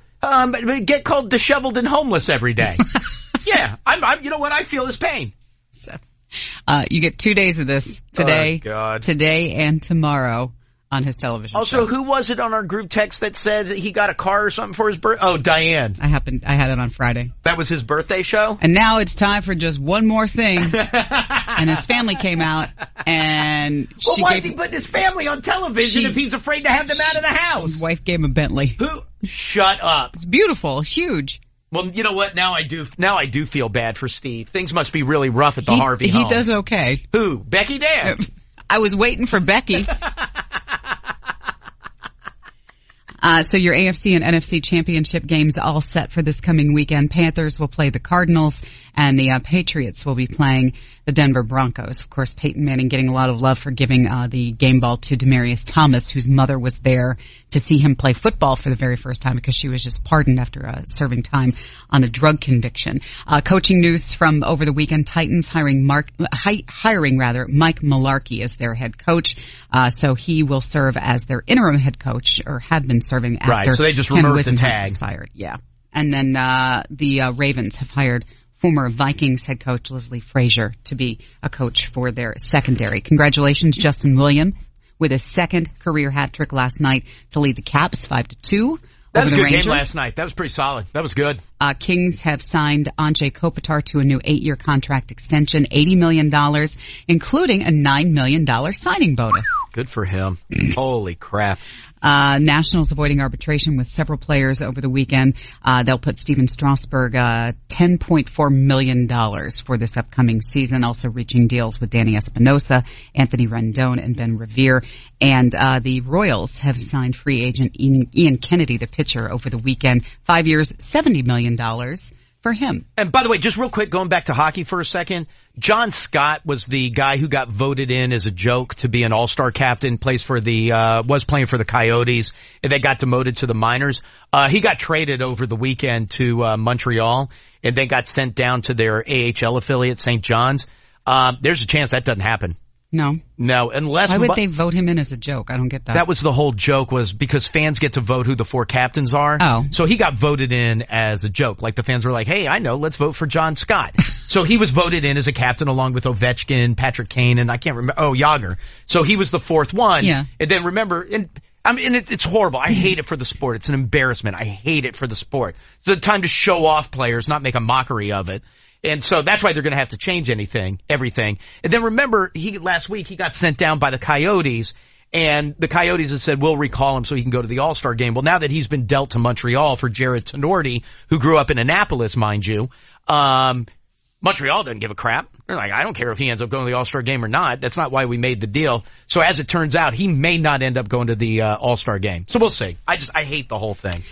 Get called disheveled and homeless every day. Yeah. I'm, you know what? I feel his pain. So, you get 2 days of this today, today and tomorrow on his television show. Also, who was it on our group text that said he got a car or something for his birthday? Oh, Diane. I had it on Friday. That was his birthday show? And now it's time for just one more thing. And his family came out and why is he putting his family on television if he's afraid to have them out of the house? His wife gave him a Bentley. Shut up. It's beautiful. It's huge. Well, you know what? Now I do feel bad for Steve. Things must be really rough at the Harvey home. He does okay. Who? Becky Dan? I was waiting for Becky. So your AFC and NFC championship games all set for this coming weekend. Panthers will play the Cardinals, and the Patriots will be playing the Denver Broncos. Of course, Peyton Manning getting a lot of love for giving the game ball to Demaryius Thomas, whose mother was there to see him play football for the very first time because she was just pardoned after serving time on a drug conviction. Coaching news from over the weekend: Titans hiring Mike Mularkey as their head coach. So he will serve as their interim head coach, or had been serving after. Right. So they just removed the tag. Was fired. Yeah. And then the Ravens have hired former Vikings head coach Leslie Frazier to be a coach for their secondary. Congratulations, Justin Williams, with his second career hat trick last night to lead the Caps 5-2. That was a good Rangers. game last night. That was pretty solid. That was good. Kings have signed Anze Kopitar to a new 8-year contract extension, $80 million, including a $9 million signing bonus. Good for him. Holy crap. Nationals avoiding arbitration with several players over the weekend. They'll put Steven Strasburg $10.4 million for this upcoming season, also reaching deals with Danny Espinosa, Anthony Rendon, and Ben Revere. And the Royals have signed free agent Ian Kennedy, the pitcher, over the weekend. 5 years, $70 million for him. And by the way, just real quick, going back to hockey for a second, John Scott was the guy who got voted in as a joke to be an all-star captain, was playing for the Coyotes, and they got demoted to the minors. He got traded over the weekend to Montreal, and then got sent down to their AHL affiliate, St. John's. There's a chance that doesn't happen. No, unless... Why would they vote him in as a joke? I don't get that. That was the whole joke, was because fans get to vote who the 4 captains are. Oh. So he got voted in as a joke. Like the fans were like, hey, I know, let's vote for John Scott. So he was voted in as a captain along with Ovechkin, Patrick Kane, and I can't remember, Jágr. So he was the 4th one. Yeah. And then remember, it's horrible. I hate it for the sport. It's an embarrassment. I hate it for the sport. It's a time to show off players, not make a mockery of it. And so that's why they're going to have to change everything. And then remember, last week he got sent down by the Coyotes, and the Coyotes had said, we'll recall him so he can go to the All-Star game. Well, now that he's been dealt to Montreal for Jared Tenorti, who grew up in Annapolis, mind you, Montreal doesn't give a crap. They're like, I don't care if he ends up going to the All-Star game or not. That's not why we made the deal. So as it turns out, he may not end up going to the All-Star game. So we'll see. I hate the whole thing.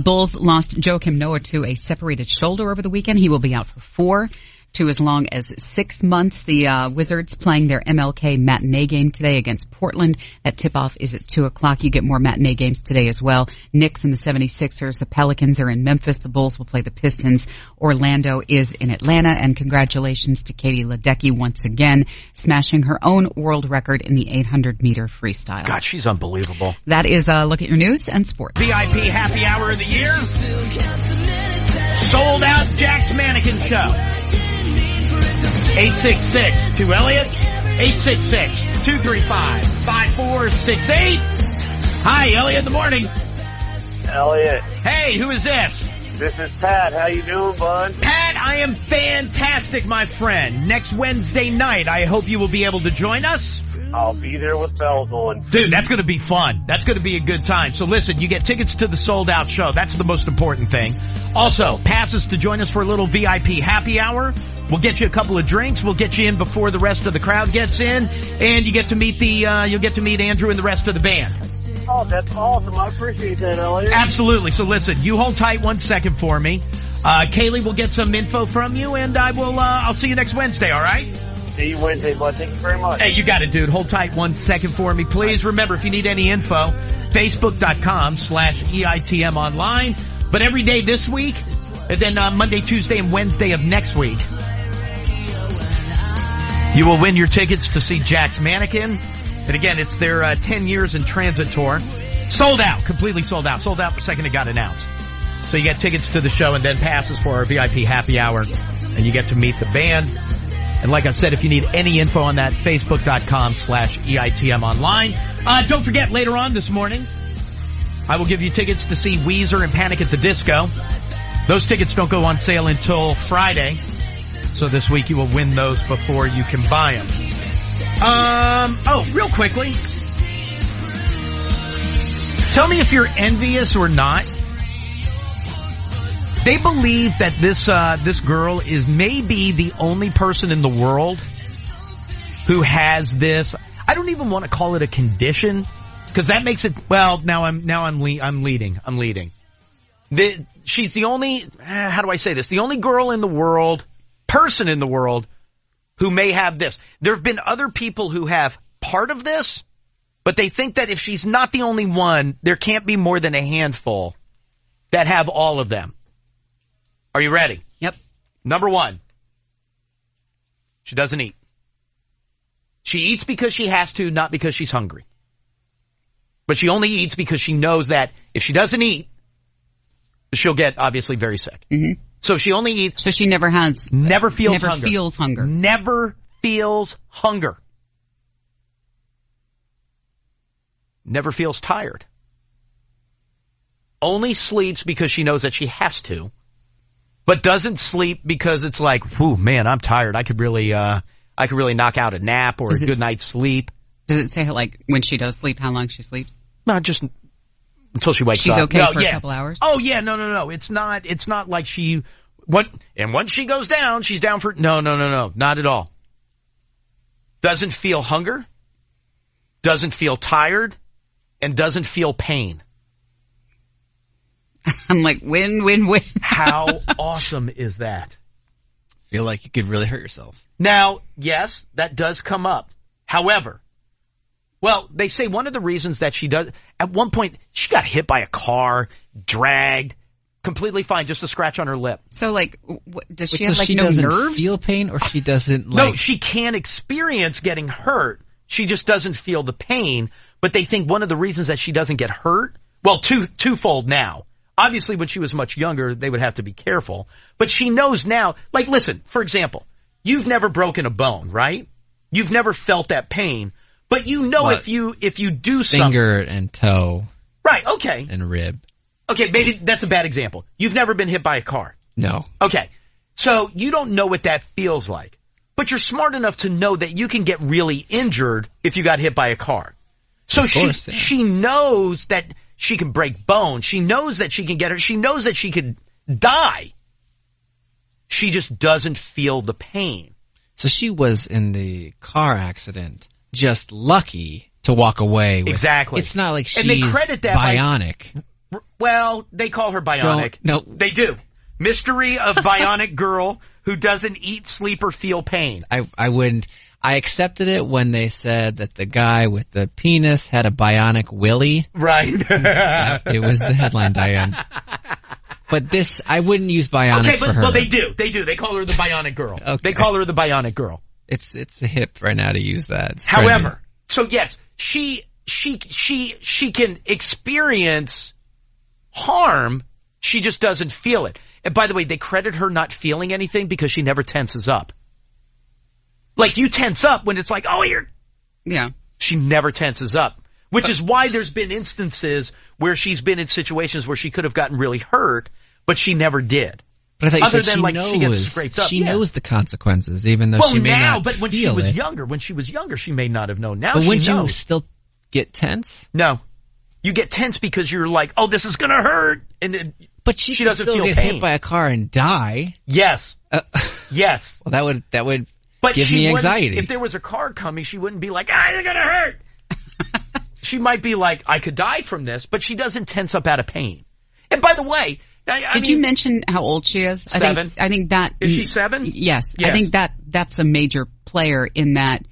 Bulls lost Joakim Noah to a separated shoulder over the weekend. He will be out for 4 to as long as 6 months. The Wizards playing their MLK matinee game today against Portland. That tip-off is at 2 o'clock. You get more matinee games today as well. Knicks and the 76ers. The Pelicans are in Memphis. The Bulls will play the Pistons. Orlando is in Atlanta. And congratulations to Katie Ledecky once again, smashing her own world record in the 800-meter freestyle. God, she's unbelievable. That is a look at your news and sports. VIP happy hour of the year. Sold out Jack's Mannequin Show. 866 to Elliot, 866-235-5468. Hi, Elliot in the morning. Elliot. Hey, who is this? This is Pat. How you doing, bud? Pat, I am fantastic, my friend. Next Wednesday night, I hope you will be able to join us. I'll be there with bells on. Dude, that's going to be fun. That's going to be a good time. So listen, you get tickets to the sold-out show. That's the most important thing. Also, passes to join us for a little VIP happy hour. We'll get you a couple of drinks. We'll get you in before the rest of the crowd gets in, and you get to meet you'll get to meet Andrew and the rest of the band. Oh, that's awesome. I appreciate that, Elliot. Absolutely. So listen, you hold tight 1 second for me. Kaylee will get some info from you, and I'll see you next Wednesday, all right? See you Wednesday, bud. Thank you very much. Hey, you got it, dude. Hold tight 1 second for me. Please remember, if you need any info, Facebook.com/EITM online. But every day this week, and then Monday, Tuesday, and Wednesday of next week, you will win your tickets to see Jack's Mannequin. And again, it's their 10 years in transit tour. Sold out. Completely sold out. Sold out the second it got announced. So you get tickets to the show and then passes for our VIP happy hour. And you get to meet the band. And like I said, if you need any info on that, Facebook.com/EITM online. Don't forget, later on this morning, I will give you tickets to see Weezer and Panic at the Disco. Those tickets don't go on sale until Friday. So this week you will win those before you can buy them. Real quickly. Tell me if you're envious or not. They believe that this girl is maybe the only person in the world who has this. I don't even want to call it a condition, because that makes it. Well, I'm leading. She's the only. How do I say this? The only girl in the world, person in the world, who may have this. There have been other people who have part of this, but they think that if she's not the only one, there can't be more than a handful that have all of them. Are you ready? Yep. Number 1. She doesn't eat. She eats because she has to, not because she's hungry. But she only eats because she knows that if she doesn't eat, she'll get obviously very sick. Mm-hmm. So she only eats. So she never feels hunger. Never feels hunger. Never feels tired. Only sleeps because she knows that she has to, but doesn't sleep because it's like, whew, man, I'm tired. I could really knock out a nap or a good night's sleep. Does it say like when she does sleep, how long she sleeps? No, just until she wakes up. She's okay for a couple hours? Oh yeah, no. It's not like once she goes down, she's down for, no, not at all. Doesn't feel hunger, doesn't feel tired, and doesn't feel pain. I'm like, win. How awesome is that? Feel like you could really hurt yourself. Now, yes, that does come up. However, well, they say one of the reasons that she does, at one point, she got hit by a car, dragged, completely fine, just a scratch on her lip. So, like, does she have, like, no nerves? She doesn't feel pain, or she doesn't, No, she can't experience getting hurt. She just doesn't feel the pain. But they think one of the reasons that she doesn't get hurt, well, twofold now. Obviously, when she was much younger, they would have to be careful. But she knows now, like, listen, for example, you've never broken a bone, right? You've never felt that pain. But you know, if you do something. Finger and toe. Right, okay. And rib. Okay, maybe that's a bad example. You've never been hit by a car. No. Okay. So you don't know what that feels like. But you're smart enough to know that you can get really injured if you got hit by a car. So she knows that she can break bones. She knows that she can get hurt. She knows that she could die. She just doesn't feel the pain. So she was in the car accident just lucky to walk away with. Exactly. It's not like she's and they credit that bionic. Well, they call her bionic. No. They do. Mystery of bionic girl who doesn't eat, sleep, or feel pain. I wouldn't. I accepted it when they said that the guy with the penis had a bionic willy. Right. It was the headline, Diane. But this, I wouldn't use bionic for her. Well, they do. They do. They call her the bionic girl. Okay. They call her the bionic girl. It's hip right now to use that. It's However, so yes, she can experience harm. She just doesn't feel it. And by the way, they credit her not feeling anything because she never tenses up. Like, you tense up when it's like, oh, yeah. She never tenses up, which is why there's been instances where she's been in situations where she could have gotten really hurt, but she never did. But I thought you Other said than, like, she gets scraped up. She knows the consequences, even though she may not but when she feel was it. younger, she may not have known. Now But she wouldn't knows. you still get tense? No. You get tense because you're like, oh, this is going to hurt. And But she doesn't still feel get pain. hit by a car and die. Yes. Yes. Well, that would But give me anxiety. If there was a car coming, she wouldn't be like, it's going to hurt. She might be like, I could die from this, but she doesn't tense up out of pain. And by the way, Did you mention how old she is? 7. I think that Is she 7? Yes. I think that's a major player in that.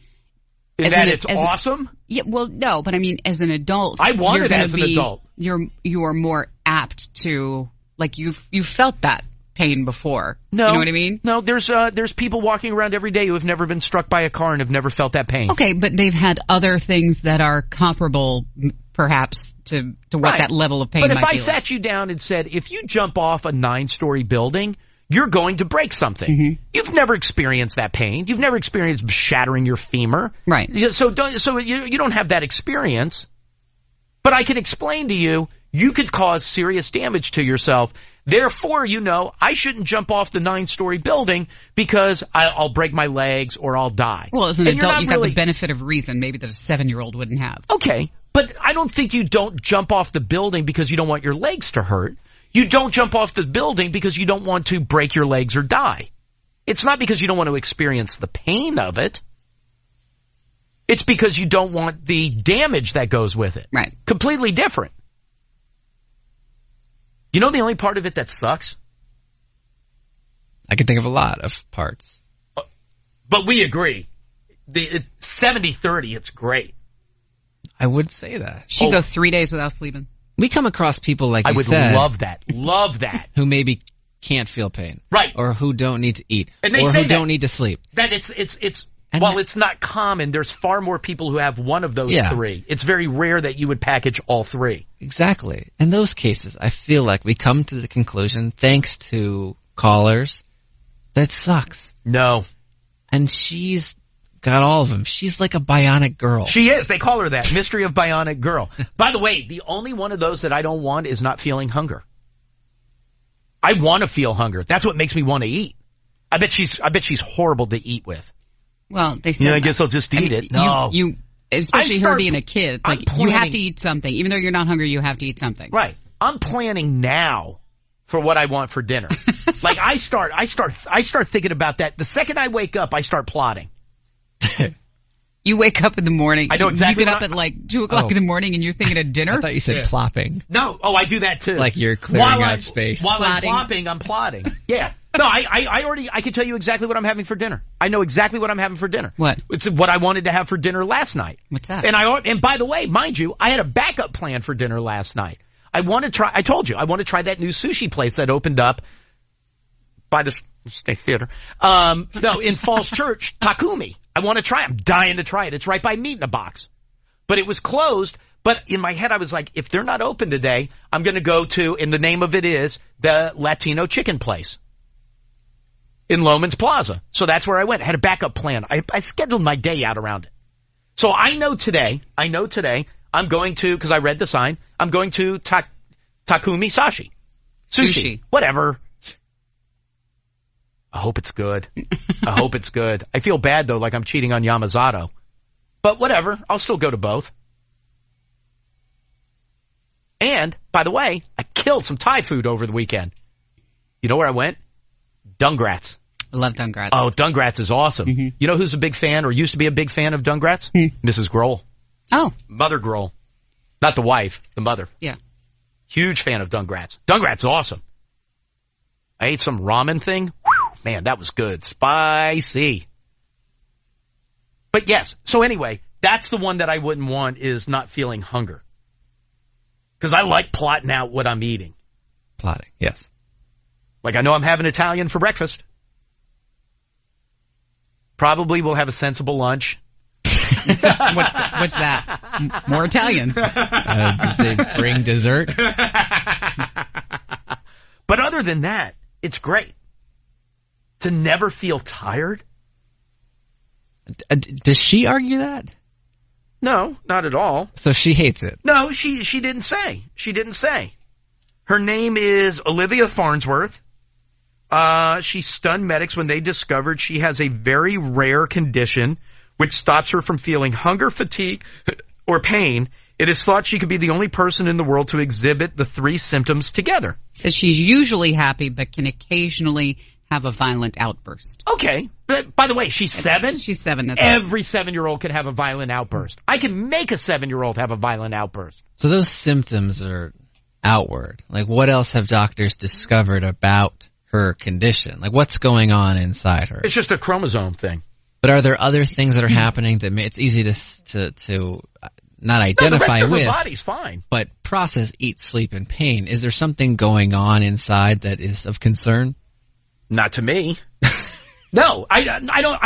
It's awesome? Yeah, well, no, but I mean, as an adult, I want it as an adult. You are more apt to, like, you've felt that pain before. No. You know what I mean? No, there's people walking around every day who have never been struck by a car and have never felt that pain. Okay, but they've had other things that are comparable, perhaps, to what that level of pain might be. But if I sat you down and said, if you jump off a 9-story building, you're going to break something. Mm-hmm. You've never experienced that pain. You've never experienced shattering your femur. Right. So you don't have that experience. But I can explain to you, you could cause serious damage to yourself. Therefore, I shouldn't jump off the 9-story building because I'll break my legs or I'll die. Well, as an adult, you've got the benefit of reason, maybe that a 7-year-old wouldn't have. Okay, but I don't think you don't jump off the building because you don't want your legs to hurt. You don't jump off the building because you don't want to break your legs or die. It's not because you don't want to experience the pain of it. It's because you don't want the damage that goes with it. Right. Completely different. You know the only part of it that sucks? I can think of a lot of parts. But we agree. 70-30, it's great. I would say that. She'd go 3 days without sleeping. We come across people like I you would said, love that. Love that. who maybe can't feel pain. Right. Or who don't need to eat. And they or say who don't need to sleep. That it's not common. There's far more people who have one of those three. It's very rare that you would package all three. Exactly. In those cases, I feel like we come to the conclusion, thanks to callers, that sucks. No. And she's got all of them. She's like a bionic girl. She is. They call her that. Mystery of Bionic Girl. By the way, the only one of those that I don't want is not feeling hunger. I want to feel hunger. That's what makes me want to eat. I bet she's horrible to eat with. Well, they said I guess I'll just eat it. No. You especially her being a kid, like you have to eat something. Even though you're not hungry, you have to eat something. Right. I'm planning now for what I want for dinner. Like I start thinking about that. The second I wake up, I start plotting. You wake up in the morning. I know exactly. You get up at like 2 o'clock in the morning and you're thinking of dinner? I thought you said plopping. No. Oh, I do that too. Like you're clearing out space. While I'm plopping, I'm plotting. Yeah. No, I can tell you exactly what I'm having for dinner. I know exactly what I'm having for dinner. What? It's what I wanted to have for dinner last night. What's that? And by the way, mind you, I had a backup plan for dinner last night. I told you, I want to try that new sushi place that opened up by the State Theater. In Falls Church, Takumi. I want to try it. I'm dying to try it. It's right by Meat in a Box. But it was closed. But in my head, I was like, if they're not open today, I'm going to go to, and the name of it is, the Latino Chicken Place in Loman's Plaza. So that's where I went. I had a backup plan. I scheduled my day out around it. So I know today, I'm going to, because I read the sign, I'm going to Takumi Sushi. Sushi. Whatever. I hope it's good. I feel bad, though, like I'm cheating on Yamazato. But whatever. I'll still go to both. And, by the way, I killed some Thai food over the weekend. You know where I went? Dungrats. I love Dungrats. Oh, Dungrats is awesome. Mm-hmm. You know who's a big fan or used to be a big fan of Dungrats? Mrs. Grohl. Oh. Mother Grohl. Not the wife, the mother. Yeah. Huge fan of Dungrats. Dungrats awesome. I ate some ramen thing. Man, that was good. Spicy. But yes, so anyway, that's the one that I wouldn't want is not feeling hunger. Because I like plotting out what I'm eating. Plotting, yes. Like I know I'm having Italian for breakfast. Probably we'll have a sensible lunch. What's that? More Italian. Did they bring dessert? But other than that, it's great. To never feel tired? Does she argue that? No, not at all. So she hates it? No, she didn't say. She didn't say. Her name is Olivia Farnsworth. She stunned medics when they discovered she has a very rare condition which stops her from feeling hunger, fatigue, or pain. It is thought she could be the only person in the world to exhibit the 3 symptoms together. Says she's usually happy, but can occasionally have a violent outburst. Okay. But, by the way, she's 7? She's 7. Every 7-year-old can have a violent outburst. I can make a 7-year-old have a violent outburst. So those symptoms are outward. Like, what else have doctors discovered about her condition? Like, what's going on inside her? It's just a chromosome thing. But are there other things that are happening that it's easy to not identify the rest with? Of her body's fine. But process, eat, sleep, and pain. Is there something going on inside that is of concern? Not to me. No, I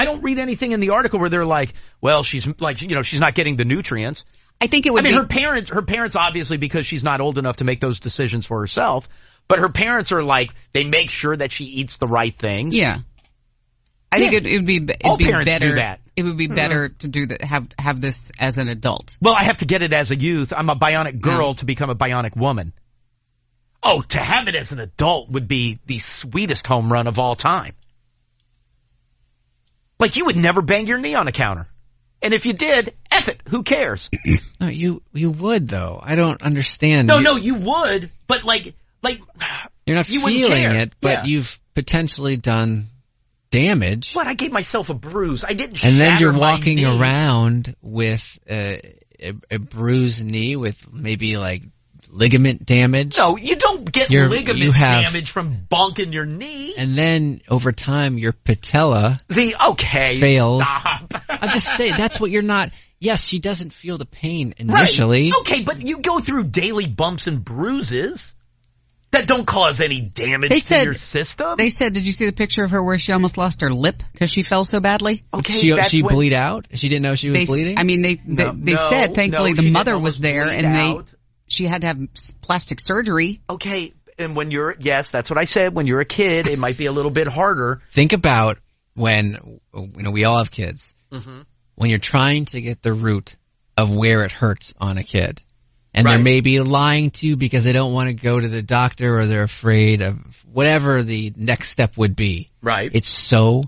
don't read anything in the article where they're like, well, she's like, she's not getting the nutrients. I think it would be... her parents obviously, because she's not old enough to make those decisions for herself, but her parents are like, they make sure that she eats the right things. Yeah. I think it would be better. Do that. It would be better to do that. Have this as an adult. Well, I have to get it as a youth. I'm a bionic girl to become a bionic woman. Oh, to have it as an adult would be the sweetest home run of all time. Like, you would never bang your knee on a counter. And if you did, F it, who cares? No, you would, though. I don't understand. No, you would, but like you're not feeling it, but you've potentially done damage. What? I gave myself a bruise. I didn't. And then you're walking around with a bruised knee with maybe like ligament damage. No, you don't get ligament damage from bonking your knee. And then over time, your patella fails. Stop. I'm just saying, that's what you're not. Yes, she doesn't feel the pain initially. Right. Okay, but you go through daily bumps and bruises that don't cause any damage to your system. They said, did you see the picture of her where she almost lost her lip because she fell so badly? Okay, she bleed out? She didn't know she was bleeding? I mean, they said, thankfully, the mother was there, and she had to have plastic surgery. Okay, and yes, that's what I said. When you're a kid, it might be a little bit harder. Think about when, we all have kids. Mm-hmm. When you're trying to get the root of where it hurts on a kid. And they're maybe lying to you because they don't want to go to the doctor or they're afraid of whatever the next step would be. Right. It's so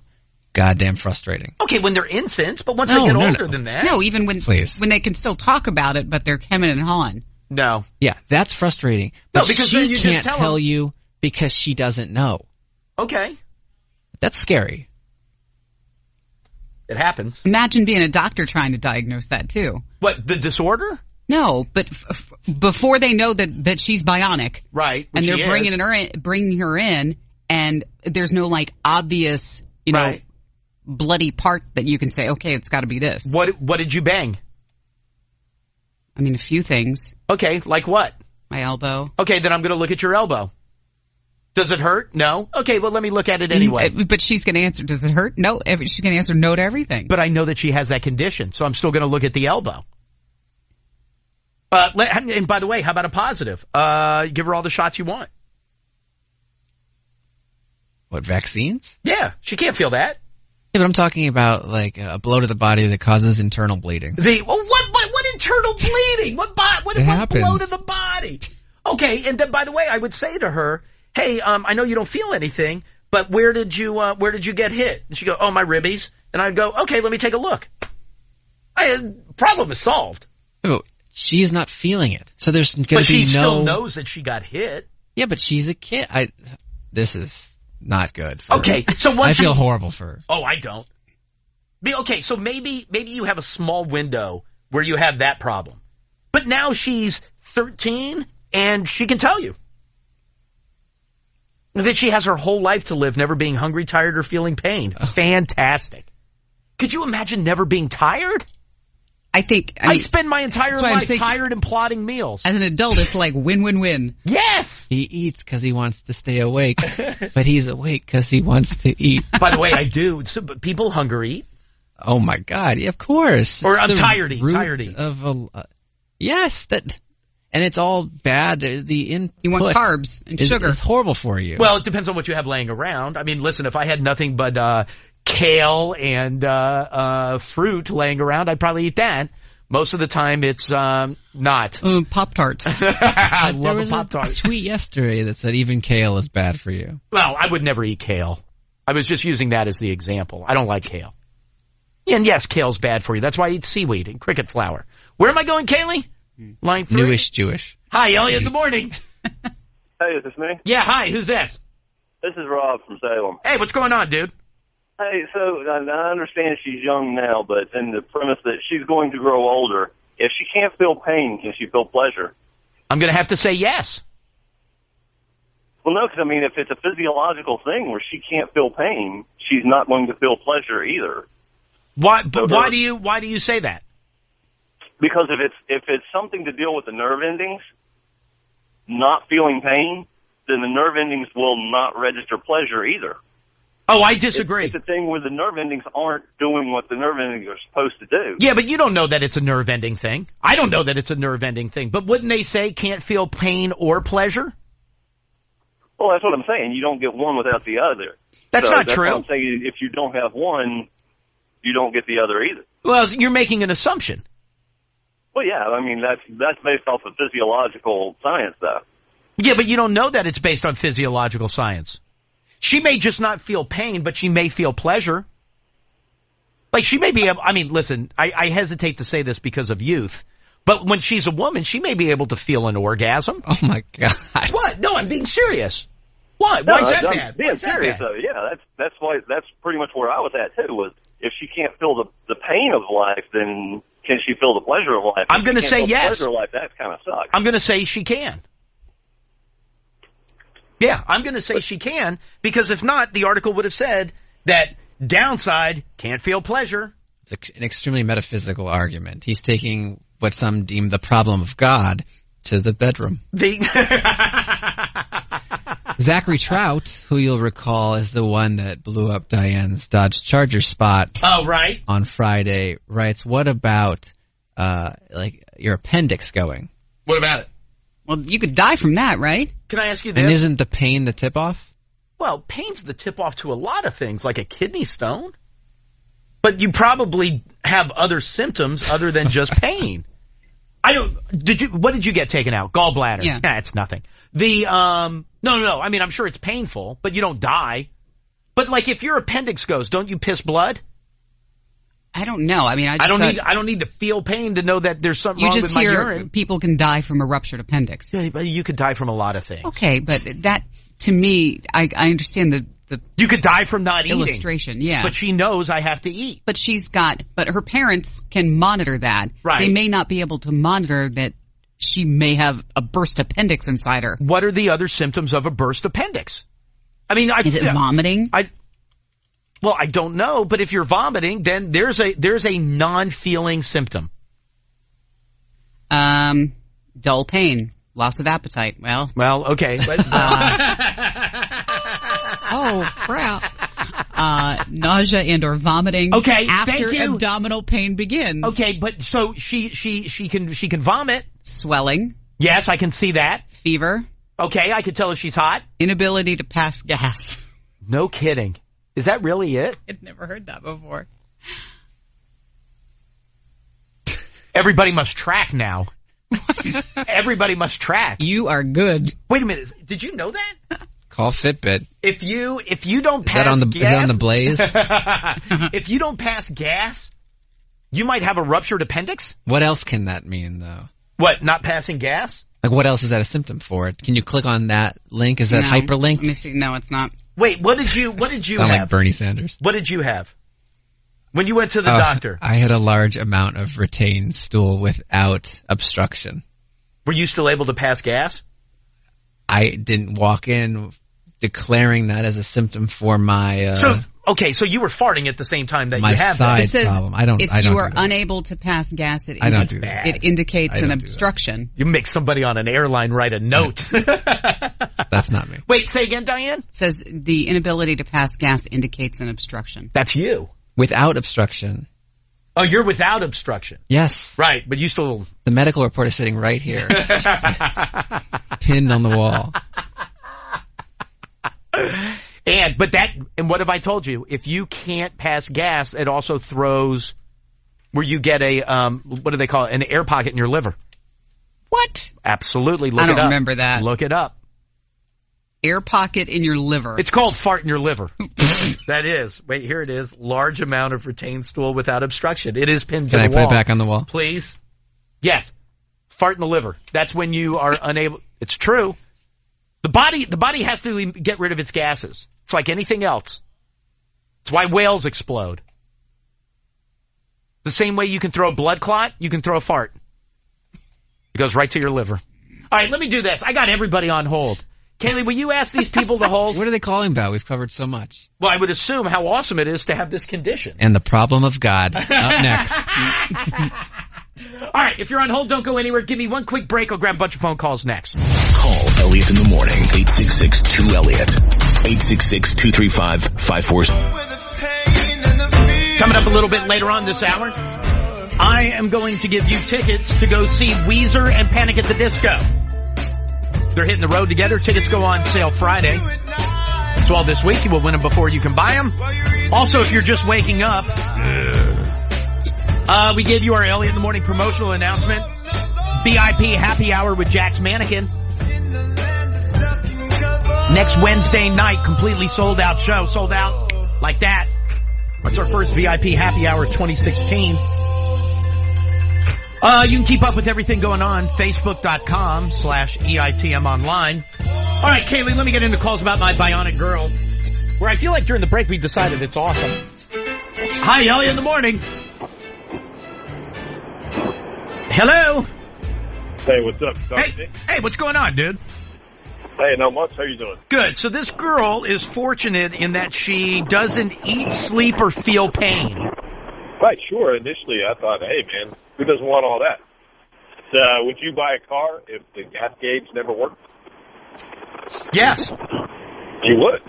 goddamn frustrating. Okay, when they're infants, but once they get older than that. No, even when they can still talk about it, but they're hemming and hawing. No. Yeah, that's frustrating. But because she then you can't just tell you because she doesn't know. Okay. That's scary. It happens. Imagine being a doctor trying to diagnose that too. What, the disorder? No, but before they know that she's bionic, right? And they're bringing her in, and there's no obvious, bloody part that you can say, okay, it's got to be this. What did you bang? I mean, a few things. Okay, like what? My elbow. Okay, then I'm going to look at your elbow. Does it hurt? No. Okay, well, let me look at it anyway. But she's going to answer, does it hurt? No. She's going to answer no to everything. But I know that she has that condition, so I'm still going to look at the elbow. And by the way, how about a positive? Give her all the shots you want. What, vaccines? Yeah, she can't feel that. Yeah, but I'm talking about a blow to the body that causes internal bleeding. What internal bleeding? What happens. Blow to the body? Okay, and then by the way, I would say to her, hey, I know you don't feel anything, but where did you get hit? And she'd go, oh, my ribbies. And I'd go, okay, let me take a look. Problem is solved. Oh, she's not feeling it. So there's going to be But she still knows that she got hit. Yeah, but she's a kid. This is not good. Okay, so once I feel horrible for her. Oh, I don't. Okay, so maybe you have a small window where you have that problem. But now she's 13 and she can tell you that she has her whole life to live never being hungry, tired, or feeling pain. Fantastic. Could you imagine never being tired? I spend my entire life tired and plotting meals. As an adult, it's like win-win-win. Yes! He eats because he wants to stay awake, but he's awake because he wants to eat. By the way, I do. So, people hunger eat. Oh, my God. Yeah, of course. Or I'm tired eat. Yes, and it's all bad. You want carbs and sugar. It's horrible for you. Well, it depends on what you have laying around. I mean, listen, if I had nothing but kale and fruit laying around, I'd probably eat that. Most of the time it's not. Pop-Tarts. I love there was a Pop-Tart. a tweet yesterday that said even kale is bad for you. Well, I would never eat kale. I was just using that as the example. I don't like kale. And yes, kale's bad for you. That's why I eat seaweed and cricket flour. Where am I going, Kaylee? Line 3? Newish Jewish. Hi, Elliot. Good morning. Hey, is this me? Yeah, hi. Who's this? This is Rob from Salem. Hey, what's going on, dude? Hey, so I understand she's young now, but in the premise that she's going to grow older, if she can't feel pain, can she feel pleasure? I'm going to have to say yes. Well, no, because, I mean, if it's a physiological thing where she can't feel pain, she's not going to feel pleasure either. Why do you say that? Because if it's something to deal with the nerve endings, not feeling pain, then the nerve endings will not register pleasure either. Oh, I disagree. It's a thing where the nerve endings aren't doing what the nerve endings are supposed to do. Yeah, but you don't know that it's a nerve ending thing. I don't know that it's a nerve ending thing. But wouldn't they say can't feel pain or pleasure? Well, that's what I'm saying. You don't get one without the other. That's not true. What I'm saying. If you don't have one, you don't get the other either. Well, you're making an assumption. Well, yeah, I mean, that's based off of physiological science, though. Yeah, but you don't know that it's based on physiological science. She may just not feel pain, but she may feel pleasure. Like she may be able, I mean, listen, I hesitate to say this because of youth, but when she's a woman, she may be able to feel an orgasm. Oh my God. What? No, I'm being serious. What? Why is that bad? Being serious, though, yeah, that's why, that's pretty much where I was at, too, was if she can't feel the pain of life, then can she feel the pleasure of life? I'm going to say yes. The pleasure of life, that kind of sucks. I'm going to say she can. Yeah, I'm going to say she can, because if not, the article would have said that downside, can't feel pleasure. It's an extremely metaphysical argument. He's taking what some deem the problem of God to the bedroom. Zachary Trout, who you'll recall is the one that blew up Diane's Dodge Charger spot on Friday, writes, what about like your appendix going? What about it? Well, you could die from that, right? Can I ask you this? And isn't the pain the tip-off? Well, pain's the tip-off to a lot of things, like a kidney stone. But you probably have other symptoms other than just pain. What did you get taken out? Gallbladder? Yeah. Nah, it's nothing. No. I mean, I'm sure it's painful, but you don't die. But like, if your appendix goes, don't you piss blood? I don't know. I mean, I don't need to feel pain to know that there's something wrong with my urine. You just hear people can die from a ruptured appendix. Yeah, but you could die from a lot of things. Okay, but that, to me, I understand the you could die from not illustration, eating. Yeah. But she knows I have to eat. But but her parents can monitor that. Right. They may not be able to monitor that she may have a burst appendix inside her. What are the other symptoms of a burst appendix? I mean, is it vomiting? Well, I don't know, but if you're vomiting, then there's a non-feeling symptom. Dull pain, loss of appetite. Well, okay. But, oh crap! Nausea and or vomiting. Okay, after abdominal pain begins. Okay, but so she can vomit. Swelling. Yes, I can see that. Fever. Okay, I can tell if she's hot. Inability to pass gas. No kidding. Is that really it? I've never heard that before. Everybody must track now. Everybody must track. You are good. Wait a minute. Did you know that? Call Fitbit. If you don't pass gas. Is that on the Blaze? If you don't pass gas, you might have a ruptured appendix? What else can that mean, though? What, not passing gas? Like, what else is that a symptom for? Can you click on that link? Is that hyperlinked? Let me see. No, it's not. Wait, what did you Sound have? Like Bernie Sanders. What did you have? When you went to the doctor? I had a large amount of retained stool without obstruction. Were you still able to pass gas? I didn't walk in declaring that as a symptom for my... So you were farting at the same time that you have that. It says problem. I don't if you are unable to pass gas, it indicates an obstruction. You make somebody on an airline write a note. That's not me. Wait, say again, Diane? It says the inability to pass gas indicates an obstruction. That's you. Without obstruction. Oh, you're without obstruction. Yes. Right, but you still... The medical report is sitting right here. Pinned on the wall. And what have I told you? If you can't pass gas, it also throws where you get a, what do they call it, an air pocket in your liver. What? Absolutely. Look it up. I don't remember that. Look it up. Air pocket in your liver. It's called fart in your liver. That is. Wait, here it is. Large amount of retained stool without obstruction. It is pinned to the wall. Can I put it back on the wall? Please. Yes. Fart in the liver. That's when you are unable. It's true. The body has to get rid of its gases. It's like anything else. It's why whales explode. The same way you can throw a blood clot, you can throw a fart. It goes right to your liver. All right, let me do this. I got everybody on hold. Kaylee, will you ask these people to hold? What are they calling about? We've covered so much. Well, I would assume how awesome it is to have this condition. And the problem of God. Up next. All right, if you're on hold, don't go anywhere. Give me one quick break. I'll grab a bunch of phone calls next. Call Elliot in the morning. 866-2-ELLIOT. 866-235-54. Coming up a little bit later on this hour, I am going to give you tickets to go see Weezer and Panic at the Disco. They're hitting the road together. Tickets go on sale Friday. So all this week, you will win them before you can buy them. Also, if you're just waking up, we gave you our Elliot in the Morning promotional announcement. VIP happy hour with Jack's Mannequin. Next Wednesday night, completely sold out show. Sold out like that. That's our first VIP happy hour 2016. You can keep up with everything going on. Facebook.com/EITM online. All right, Kaylee, let me get into calls about my bionic girl, where I feel like during the break we decided it's awesome. Hi, Elliot in the morning. Hello. Hey, what's up? Hey, what's going on, dude? Hey, not much. How you doing? Good. So this girl is fortunate in that she doesn't eat, sleep, or feel pain. Right, sure. Initially, I thought, hey, man, who doesn't want all that? Would you buy a car if the gas gauge never worked? Yes. You would.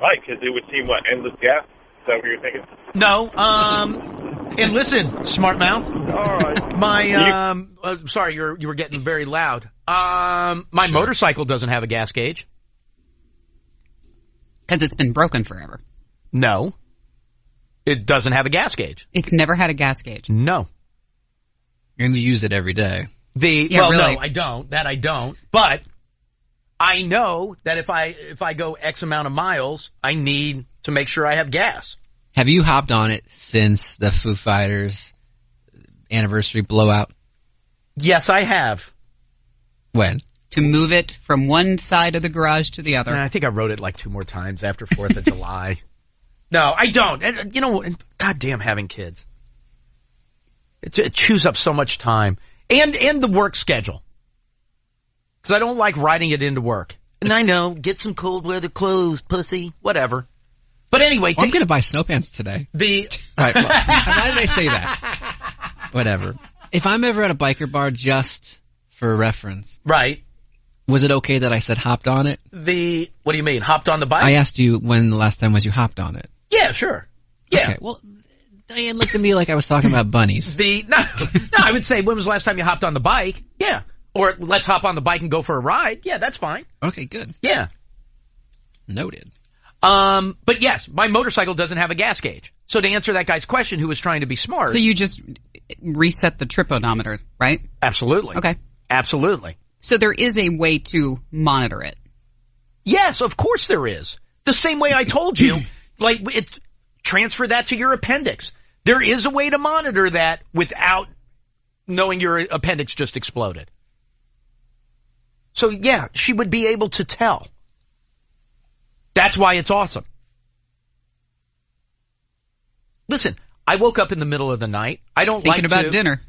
Right, because it would seem like endless gas. Is that what you're thinking? No. And listen, smart mouth. All right. My, sorry, you were getting very loud. My motorcycle doesn't have a gas gauge. Because it's been broken forever. No. It doesn't have a gas gauge. It's never had a gas gauge. No. You're going to use it every day. Really? No, I don't. That I don't. But I know that if I go X amount of miles, I need to make sure I have gas. Have you hopped on it since the Foo Fighters anniversary blowout? Yes, I have. When? To move it from one side of the garage to the other. I think I rode it like 2 more times after 4th of July. No, I don't. And, you know, goddamn having kids. It chews up so much time. And the work schedule. Because I don't like riding it into work. And I know, get some cold weather clothes, pussy, whatever. But anyway. I'm going to buy snow pants today. Right, well, why did I say that? Whatever. If I'm ever at a biker bar, just for reference. Right. Was it okay that I said hopped on it? What do you mean? Hopped on the bike? I asked you when the last time was you hopped on it. Yeah, sure. Yeah. Okay, well, Diane looked at me like I was talking about bunnies. No, I would say, when was the last time you hopped on the bike? Yeah. Or let's hop on the bike and go for a ride. Yeah, that's fine. Okay, good. Yeah. Noted. But yes, my motorcycle doesn't have a gas gauge. So to answer that guy's question, who was trying to be smart. So you just reset the trip odometer, right? Absolutely. Okay. Absolutely. So there is a way to monitor it. Yes, of course there is. The same way I told you, transfer that to your appendix. There is a way to monitor that without knowing your appendix just exploded. So yeah, she would be able to tell. That's why it's awesome. Listen, I woke up in the middle of the night. I don't Thinking about dinner.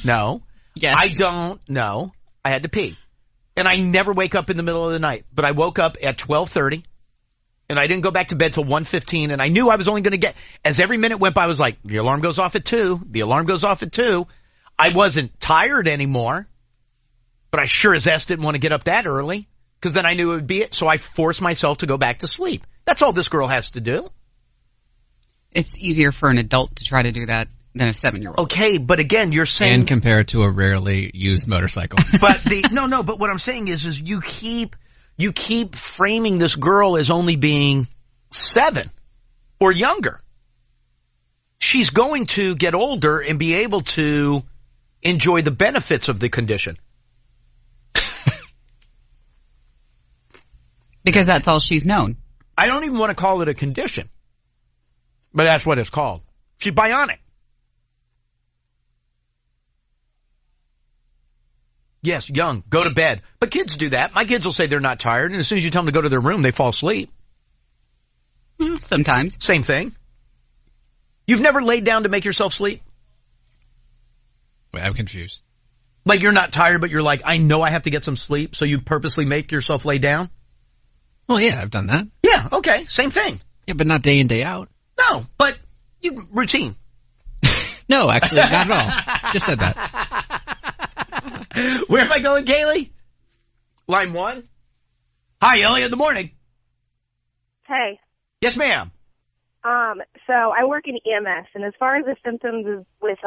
No. Yes. I don't know. I had to pee. And I never wake up in the middle of the night. But I woke up at 12:30. And I didn't go back to bed till 1:15. And I knew I was only going to as every minute went by, I was like, the alarm goes off at 2. The alarm goes off at 2. I wasn't tired anymore. But I sure as S didn't want to get up that early. Because then I knew it would be it. So I forced myself to go back to sleep. That's all this girl has to do. It's easier for an adult to try to do that than a 7-year-old. Okay, but again, you're saying... And compare it to a rarely used motorcycle. But but what I'm saying is you keep framing this girl as only being 7 or younger. she's going to get older and be able to enjoy the benefits of the condition. Because that's all she's known. I don't even want to call it a condition, but that's what it's called. She's bionic. Yes, young, go to bed. But kids do that. My kids will say they're not tired, and as soon as you tell them to go to their room, they fall asleep. Sometimes. Same thing. You've never laid down to make yourself sleep? Wait, I'm confused. Like you're not tired, but you're like, I know I have to get some sleep, so you purposely make yourself lay down? Well, yeah, I've done that. Yeah, okay, same thing. Yeah, but not day in, day out. No, but you routine. No, actually, not at all. Just said that. Where am I going, Kaylee? Line 1. Hi, Elliot, in the morning. Hey. Yes, ma'am. So I work in EMS, and as far as the symptoms is with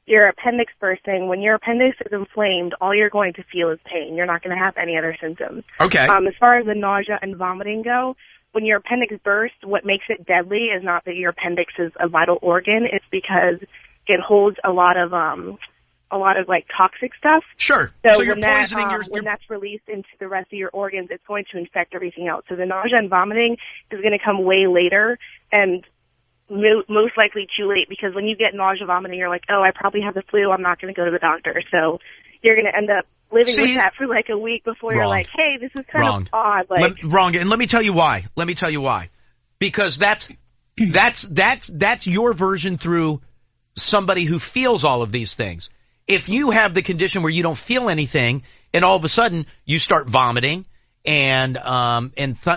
your appendix bursting, when your appendix is inflamed, all you're going to feel is pain. You're not going to have any other symptoms. Okay. As far as the nausea and vomiting go, when your appendix bursts, what makes it deadly is not that your appendix is a vital organ. It's because it holds a lot of like toxic stuff. Sure. So you're when that, poisoning when that's released into the rest of your organs, it's going to infect everything else. So the nausea and vomiting is going to come way later and most likely too late, because when you get nausea, vomiting, you're like, oh, I probably have the flu. I'm not going to go to the doctor. So you're going to end up living with that for like a week before you're like, hey, this is kind of odd. Like, wrong. And let me tell you why. Because that's your version through somebody who feels all of these things. If you have the condition where you don't feel anything and all of a sudden you start vomiting and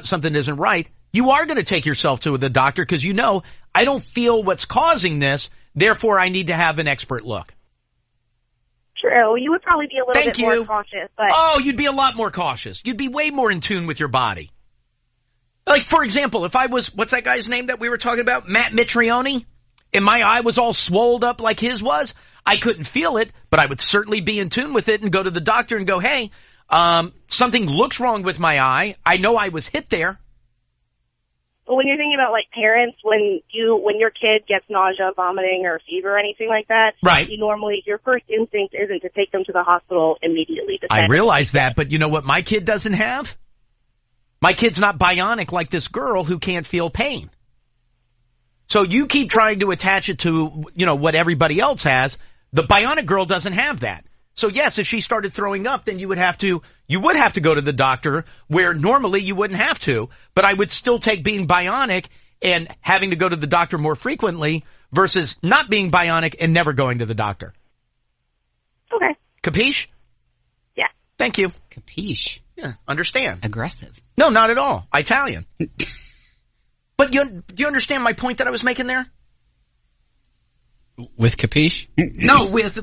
something isn't right, you are going to take yourself to the doctor because you know, I don't feel what's causing this, therefore I need to have an expert look. True. You would probably be a little bit more cautious. But Oh, you'd be a lot more cautious. You'd be way more in tune with your body. Like, for example, if I was, what's that guy's name that we were talking about? Matt Mitrione? And my eye was all swolled up like his was, I couldn't feel it, but I would certainly be in tune with it and go to the doctor and go, hey, something looks wrong with my eye. I know I was hit there. Well, when you're thinking about like parents, when your kid gets nausea, vomiting, or fever or anything like that, right? Your first instinct isn't to take them to the hospital immediately. I realize that, but you know what my kid doesn't have? My kid's not bionic like this girl who can't feel pain. So you keep trying to attach it to, you know, what everybody else has. The bionic girl doesn't have that. So yes, if she started throwing up, then you would have to go to the doctor where normally you wouldn't have to. But I would still take being bionic and having to go to the doctor more frequently versus not being bionic and never going to the doctor. Okay. Capiche? Yeah. Thank you. Capiche? Yeah, understand. Aggressive. No, not at all. Italian. But do you understand my point that I was making there? With capiche? No, with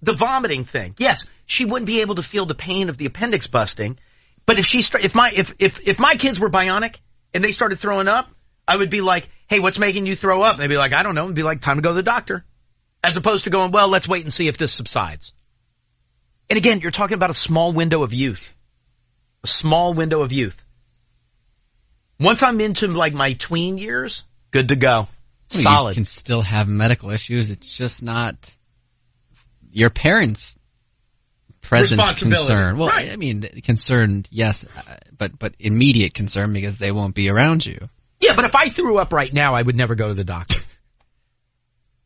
the vomiting thing. Yes, she wouldn't be able to feel the pain of the appendix busting. But if my kids were bionic and they started throwing up, I would be like, hey, what's making you throw up? And they'd be like, I don't know. It'd be like, time to go to the doctor. As opposed to going, well, let's wait and see if this subsides. And again, you're talking about a small window of youth. A small window of youth. Once I'm into like my tween years, good to go. Solid. You can still have medical issues. It's just not your parents' present concern. Well, right. I mean, concern, yes, but immediate concern because they won't be around you. Yeah, but if I threw up right now, I would never go to the doctor.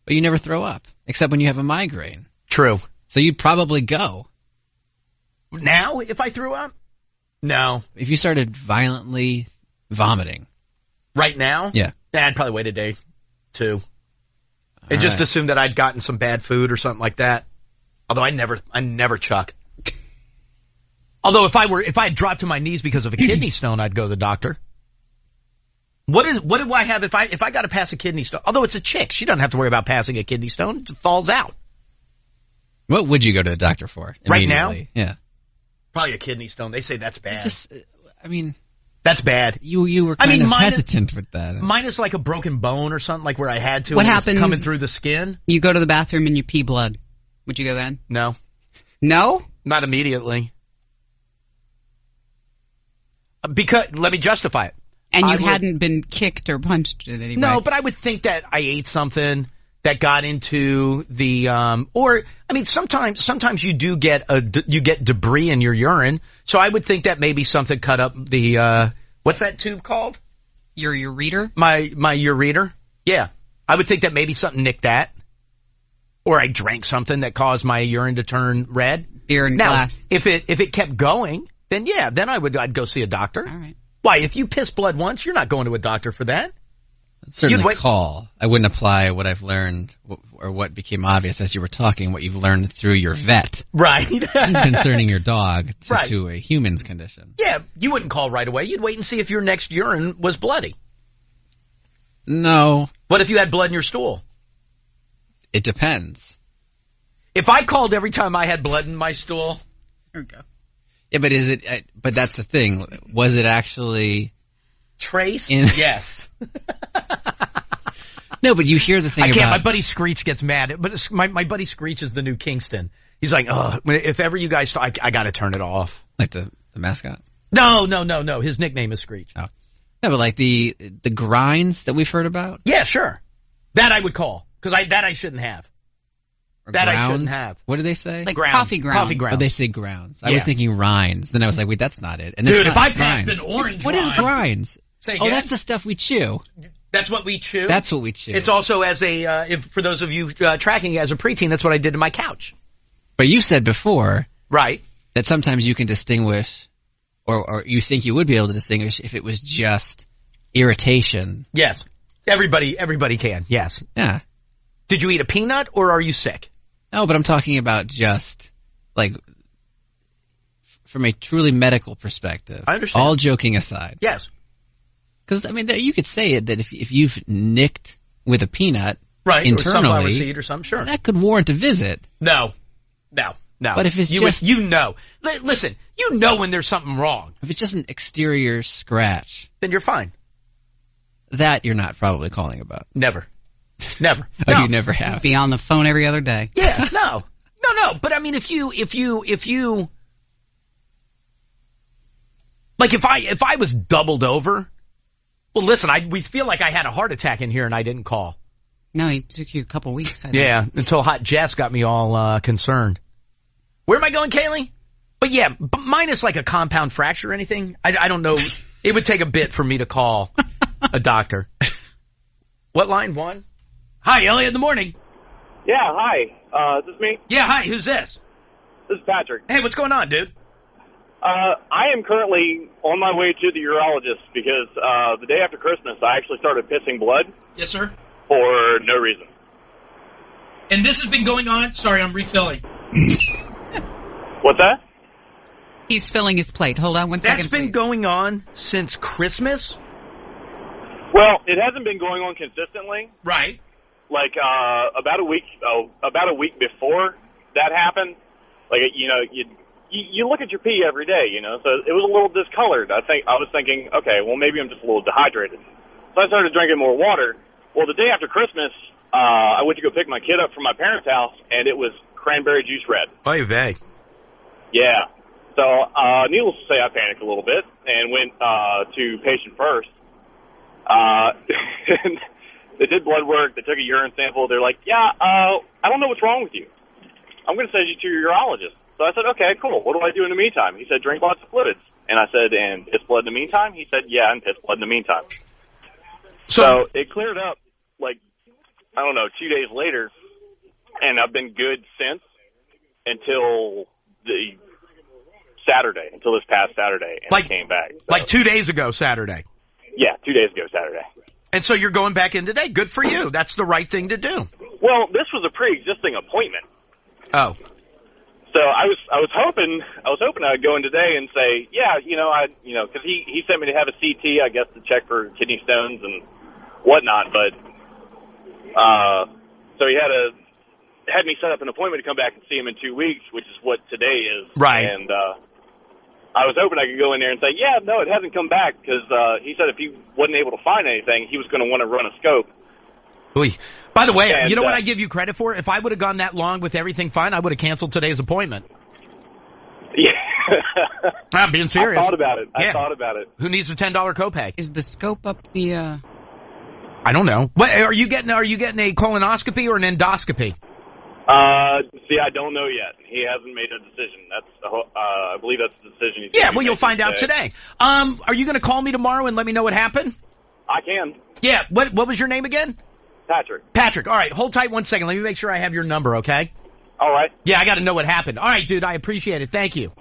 But you never throw up, except when you have a migraine. True. So you'd probably go. Now, if I threw up? No. If you started violently vomiting. Right now? Yeah. I'd probably wait a day, too. And just assume that I'd gotten some bad food or something like that. Although I never chuck. Although if I had dropped to my knees because of a kidney stone, I'd go to the doctor. What do I have if I got to pass a kidney stone? Although it's a chick, she doesn't have to worry about passing a kidney stone. It falls out. What would you go to the doctor for? Right now? Yeah. Probably a kidney stone. They say that's bad. That's bad. You were kind of hesitant with that. Mine is like a broken bone or something, like where I had to. What and happens? It was coming through the skin. You go to the bathroom and you pee blood. Would you go then? No. No? Not immediately. Because let me justify it. And you hadn't been kicked or punched in any way? No, but I would think that I ate something that got into the, sometimes you do get you get debris in your urine. So I would think that maybe something cut up the, what's that tube called? Your ureter? My ureter? Yeah. I would think that maybe something nicked that. Or I drank something that caused my urine to turn red. Beer and glass. If it kept going, then yeah, then I'd go see a doctor. All right. Why? If you piss blood once, you're not going to a doctor for that. Certainly call. I wouldn't apply what I've learned or what became obvious as you were talking, what you've learned through your vet. Right. Concerning your dog to a human's condition. Yeah, you wouldn't call right away. You'd wait and see if your next urine was bloody. No. What if you had blood in your stool? It depends. If I called every time I had blood in my stool. There we go. Yeah, but but that's the thing. Was it actually trace? Yes. No, but you hear the thing I can't. about... My buddy Screech gets mad. But my buddy Screech is the new Kingston. He's like, oh, if ever you guys talk, I got to turn it off. Like the mascot? No. His nickname is Screech. Oh. Yeah, but like the grinds that we've heard about? Yeah, sure. That I would call. Because I shouldn't have. Or that grounds? I shouldn't have. What do they say? Like coffee grounds. Coffee grounds. Oh, they say grounds. Yeah. I was thinking rinds. Then I was like, wait, that's not it. And dude, it's if not I passed grinds. an orange What is grinds? Say again? Oh, that's the stuff we chew. That's what we chew? That's what we chew. It's also as for those of you tracking as a preteen, that's what I did to my couch. But you said before. Right. That sometimes you can distinguish, or you think you would be able to distinguish if it was just irritation. Yes. Everybody can, yes. Yeah. Did you eat a peanut or are you sick? No, but I'm talking about just, like, from a truly medical perspective. I understand. All joking aside. Yes. Because, I mean, you could say it that if you've nicked with a peanut right, internally, or sunflower seed or something, sure. That could warrant a visit. No. But if it's just... You know. Listen, you know when there's something wrong. If it's just an exterior scratch... Then you're fine. That you're not probably calling about. Never. Oh, No. you never have. Be on the phone every other day. Yeah, no. But I mean, if you, like if I was doubled over, well, listen, we feel like I had a heart attack in here and I didn't call. No, it took you a couple weeks. I think. Yeah, until Hot Jess got me all concerned. Where am I going, Kaylee? But yeah, minus like a compound fracture or anything, I don't know. It would take a bit for me to call a doctor. What line? 1? Hi, Elliot in the morning. Yeah, hi. Is this me? Yeah, hi. Who's this? This is Patrick. Hey, what's going on, dude? I am currently on my way to the urologist because the day after Christmas, I actually started pissing blood. Yes, sir. For no reason. And this has been going on? Sorry, I'm refilling. What's that? He's filling his plate. Hold on one second. That's been going on since Christmas? Well, it hasn't been going on consistently. Right. Like about a week before that happened, like you look at your pee every day, so it was a little discolored. I was thinking, okay, well maybe I'm just a little dehydrated. So I started drinking more water. Well, the day after Christmas, I went to go pick my kid up from my parents' house, and it was cranberry juice red. Oy vey. Yeah. So needless to say, I panicked a little bit and went to patient first. And they did blood work. They took a urine sample. They're like, yeah, I don't know what's wrong with you. I'm going to send you to your urologist. So I said, okay, cool. What do I do in the meantime? He said, drink lots of fluids. And I said, and piss blood in the meantime? He said, yeah, and piss blood in the meantime. So it cleared up, like, I don't know, 2 days later. And I've been good since until until this past Saturday. And I came back. So. Like 2 days ago Saturday. Yeah, 2 days ago Saturday. And so you're going back in today. Good for you. That's the right thing to do. Well, this was a pre-existing appointment. Oh. So I was hoping I'd go in today and say, yeah, because he sent me to have a CT, I guess, to check for kidney stones and whatnot. But so he had me set up an appointment to come back and see him in 2 weeks, which is what today is. Right. And I was hoping I could go in there and say, yeah, no, it hasn't come back, because he said if he wasn't able to find anything, he was going to want to run a scope. Oy. By the way, And, you know what I give you credit for? If I would have gone that long with everything fine, I would have canceled today's appointment. Yeah. I'm being serious. I thought about it. Yeah. I thought about it. Who needs a $10 copay? Is the scope up the? I don't know. What are you getting? Are you getting a colonoscopy or an endoscopy? See, I don't know yet. He hasn't made a decision. I believe that's the decision he's Yeah, well, you'll find out today. Are you going to call me tomorrow and let me know what happened? I can. Yeah. What was your name again? Patrick. Patrick. All right. Hold tight 1 second. Let me make sure I have your number, okay? All right. Yeah, I got to know what happened. All right, dude. I appreciate it. Thank you.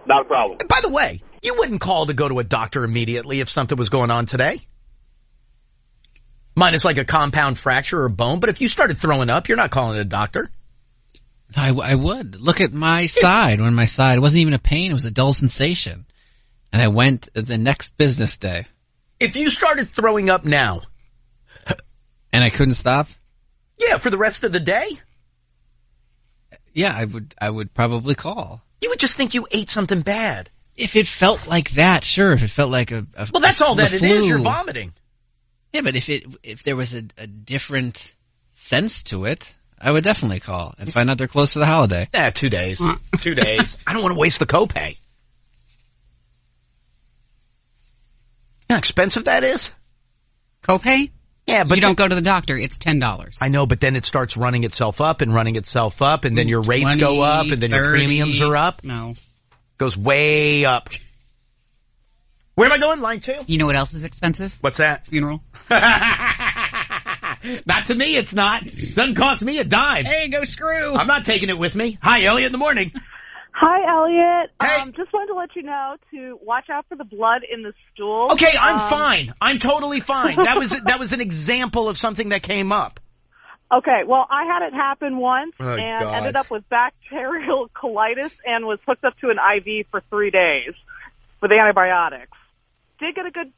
Not a problem. And by the way, you wouldn't call to go to a doctor immediately if something was going on today. Minus like a compound fracture or bone. But if you started throwing up, you're not calling a doctor. I would. Look at my side. When my side, it wasn't even a pain, it was a dull sensation. And I went the next business day. If you started throwing up now. And I couldn't stop? Yeah, for the rest of the day? Yeah, I would probably call. You would just think you ate something bad. If it felt like that, sure. If it felt like a well, that's all that it is. You're vomiting. Yeah, but if there was a different sense to it, I would definitely call and find out they're closed for the holiday. Yeah, 2 days. 2 days. I don't want to waste the copay. How expensive that is? Copay? Yeah, but you don't go to the doctor. It's $10. I know, but then it starts running itself up, and then your rates go up, and then 30, your premiums are up. No. Goes way up. Where am I going? Line 2? You know what else is expensive? What's that? Funeral. Not to me, it's not. Doesn't cost me a dime. Hey, go screw. I'm not taking it with me. Hi, Elliot in the morning. Hi, Elliot. Hey. Just wanted to let you know to watch out for the blood in the stool. Okay, I'm fine. I'm totally fine. That was an example of something that came up. Okay, well, I had it happen once Oh, and God. ended up with bacterial colitis and was hooked up to an IV for 3 days with antibiotics. Did get a good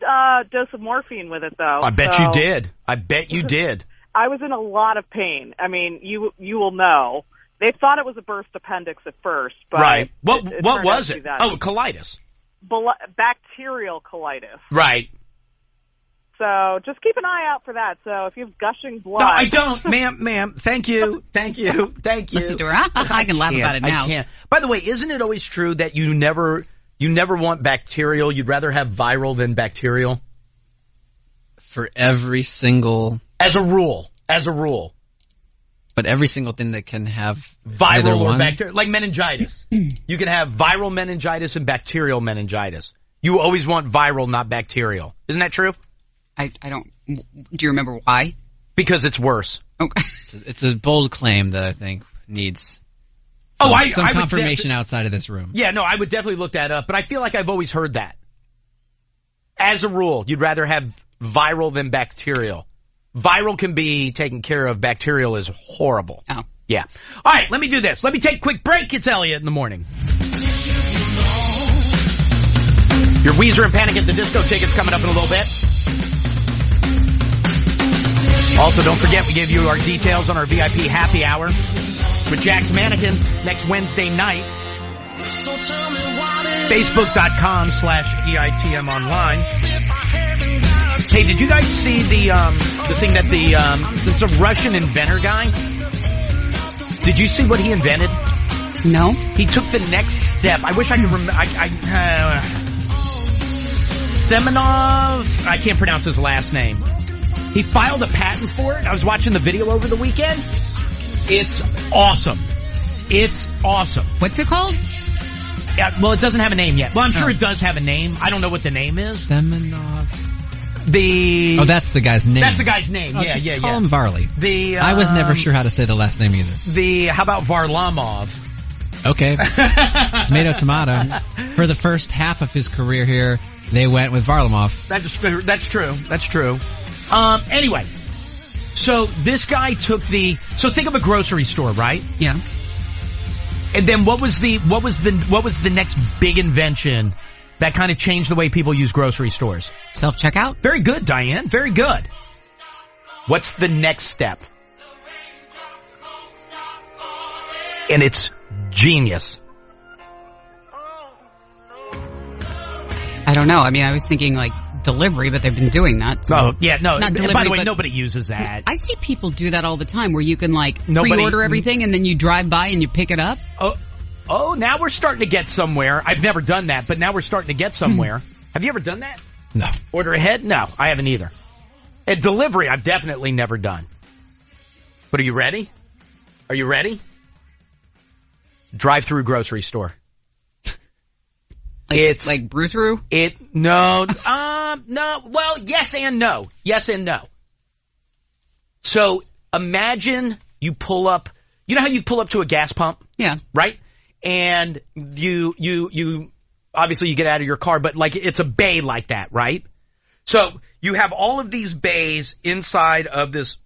dose of morphine with it, though. I bet you did. I bet you did. I was in a lot of pain. I mean, you will know. They thought it was a burst appendix at first, but right. What turned was out to it? be that. Oh, colitis. Bacterial colitis. Right. So just keep an eye out for that. So if you have gushing blood. No, I don't, ma'am. Thank you. Listen to her. I can laugh about it now. I can't. By the way, isn't it always true that you never want bacterial? You'd rather have viral than bacterial? For every single... As a rule. But every single thing that can have viral or bacterial, like meningitis. You can have viral meningitis and bacterial meningitis. You always want viral, not bacterial. Isn't that true? I don't. Do you remember why? Because it's worse. Okay. It's a bold claim that I think needs some confirmation outside of this room. Yeah, no, I would definitely look that up, but I feel like I've always heard that. As a rule, you'd rather have viral than bacterial. Viral can be taken care of. Bacterial is horrible. Oh. Yeah. All right, let me do this. Let me take a quick break. It's Elliot in the morning. Your Weezer and Panic at the Disco tickets coming up in a little bit. Also, don't forget, we gave you our details on our VIP happy hour with Jack's Mannequin next Wednesday night. Facebook.com/EITM online. Hey, did you guys see the thing that it's a Russian inventor guy? Did you see what he invented? No. He took the next step. I wish I could remember. Semenov. I can't pronounce his last name. He filed a patent for it. I was watching the video over the weekend. It's awesome. What's it called? Yeah, well, it doesn't have a name yet. Well, I'm sure it does have a name. I don't know what the name is. Semenov. Oh, that's the guy's name. That's the guy's name. Yeah. Call him Varley. I was never sure how to say the last name either. How about Varlamov? Okay. Tomato. For the first half of his career here, they went with Varlamov. That's true. Anyway, so this guy took so think of a grocery store, right? Yeah. And then what was the next big invention that kind of changed the way people use grocery stores? Self-checkout? Very good, Diane. Very good. What's the next step? And it's genius. I don't know. I mean, I was thinking like delivery, but they've been doing that. So. Oh, yeah, no. Not delivery, by the way, but nobody uses that. I see people do that all the time where you can pre-order everything and then you drive by and you pick it up. Oh, Oh, now we're starting to get somewhere. I've never done that, but now we're starting to get somewhere. Have you ever done that? No. Order ahead? No, I haven't either. And delivery, I've definitely never done. But are you ready? Are you ready? Drive-through grocery store. It's like brew-through? No. Well, yes and no. Yes and no. So imagine you pull up. You know how you pull up to a gas pump? Yeah. Right? And you obviously you get out of your car, but like it's a bay like that, right? So you have all of these bays inside of this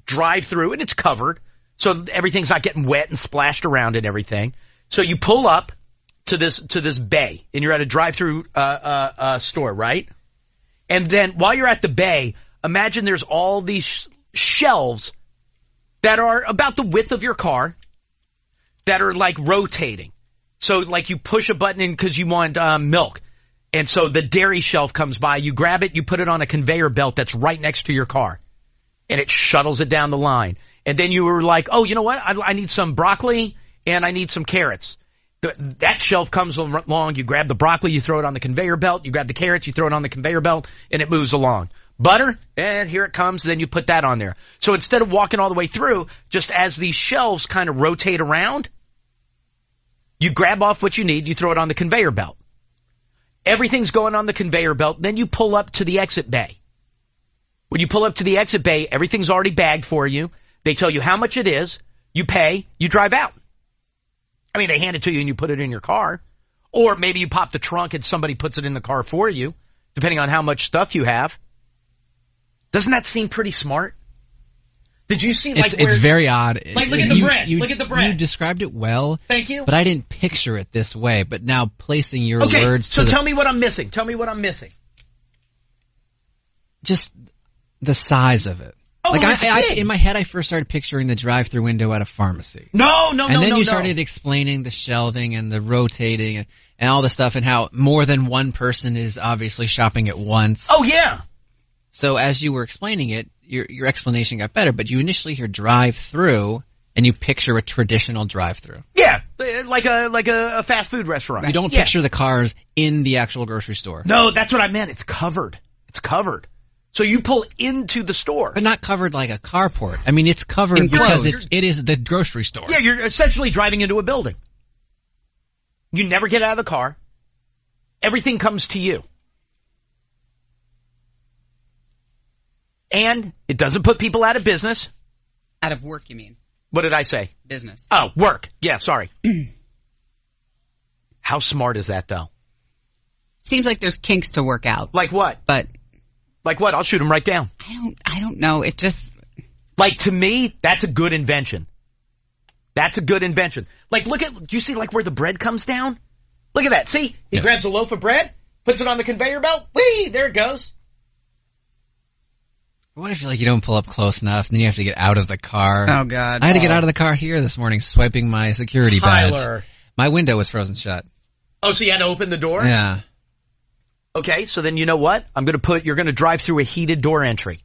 drive-through, and it's covered, so everything's not getting wet and splashed around and everything. So you pull up to this bay, and you're at a drive-through store, right? And then while you're at the bay, imagine there's all these shelves that are about the width of your car that are like rotating. So like you push a button in because you want milk. And so the dairy shelf comes by, you grab it, you put it on a conveyor belt that's right next to your car. And it shuttles it down the line. And then you were like, oh, you know what? I need some broccoli and I need some carrots. That shelf comes along, you grab the broccoli, you throw it on the conveyor belt, you grab the carrots, you throw it on the conveyor belt, and it moves along. Butter, and here it comes, then you put that on there. So instead of walking all the way through, just as these shelves kind of rotate around, you grab off what you need, you throw it on the conveyor belt. Everything's going on the conveyor belt, then you pull up to the exit bay. When you pull up to the exit bay, everything's already bagged for you. They tell you how much it is, you pay, you drive out. I mean, they hand it to you and you put it in your car. Or maybe you pop the trunk and somebody puts it in the car for you, depending on how much stuff you have. Doesn't that seem pretty smart? Did you see, like, it's very odd. Like, look at the bread. Look at the bread. You described it well. Thank you. But I didn't picture it this way. But now placing your words to tell me what I'm missing. Tell me what I'm missing. Just the size of it. Oh, like it's big. in my head, I first started picturing the drive-through window at a pharmacy. And then you started explaining the shelving and the rotating and all the stuff and how more than one person is obviously shopping at once. Oh, yeah. So as you were explaining it, your explanation got better, but you initially hear drive-through and you picture a traditional drive-through. Yeah, like a fast food restaurant. You don't picture the cars in the actual grocery store. No, that's what I meant. It's covered. It's covered. So you pull into the store. But not covered like a carport. I mean, it's covered because it is the grocery store. Yeah, you're essentially driving into a building. You never get out of the car. Everything comes to you. And it doesn't put people out of business. Out of work, you mean? What did I say? Business. Oh, work. Yeah, sorry. How smart is that, though? Seems like there's kinks to work out. Like what? Like what? I'll shoot them right down. I don't know. It just... Like, to me, that's a good invention. That's a good invention. Like, do you see, like, where the bread comes down? Look at that. See? He grabs a loaf of bread, puts it on the conveyor belt. Whee! There it goes. What if, like, you don't pull up close enough, and then you have to get out of the car? Oh, God. I had to get out of the car here this morning, swiping my security badge. My window was frozen shut. Oh, so you had to open the door? Yeah. Okay, so then you know what? You're going to drive through a heated door entry.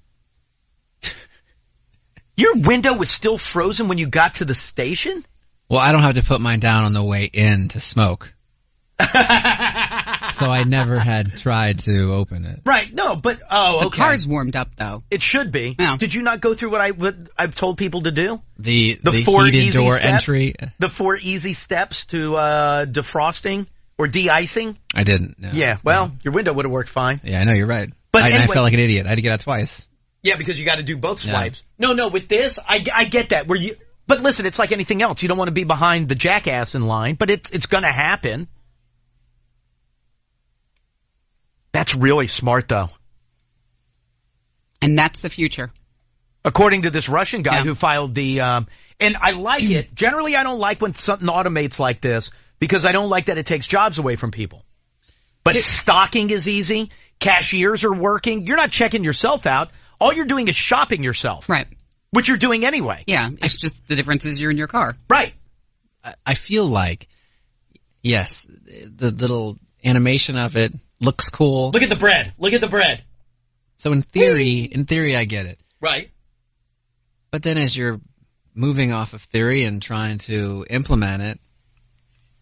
Your window was still frozen when you got to the station? Well, I don't have to put mine down on the way in to smoke. So I never had tried to open it. Right, no, but, the car's warmed up, though. It should be. Yeah. Did you not go through what I've told people to do? The four heated easy door steps, entry? The 4 easy steps to defrosting or de-icing? I didn't, no. Yeah, well, your window would have worked fine. Yeah, I know, you're right. But anyway, I felt like an idiot. I had to get out twice. Yeah, because you got to do both swipes. Yeah. No, with this, I get that. But listen, it's like anything else. You don't want to be behind the jackass in line, but it's going to happen. That's really smart, though. And that's the future. According to this Russian guy who filed the, and I like it. Generally, I don't like when something automates like this because I don't like that it takes jobs away from people. But stocking is easy. Cashiers are working. You're not checking yourself out. All you're doing is shopping yourself. Right. Which you're doing anyway. Yeah, it's just the difference is you're in your car. Right. I feel like, yes, the little animation of it looks cool. Look at the bread. Look at the bread. So in theory, I get it. Right. But then as you're moving off of theory and trying to implement it,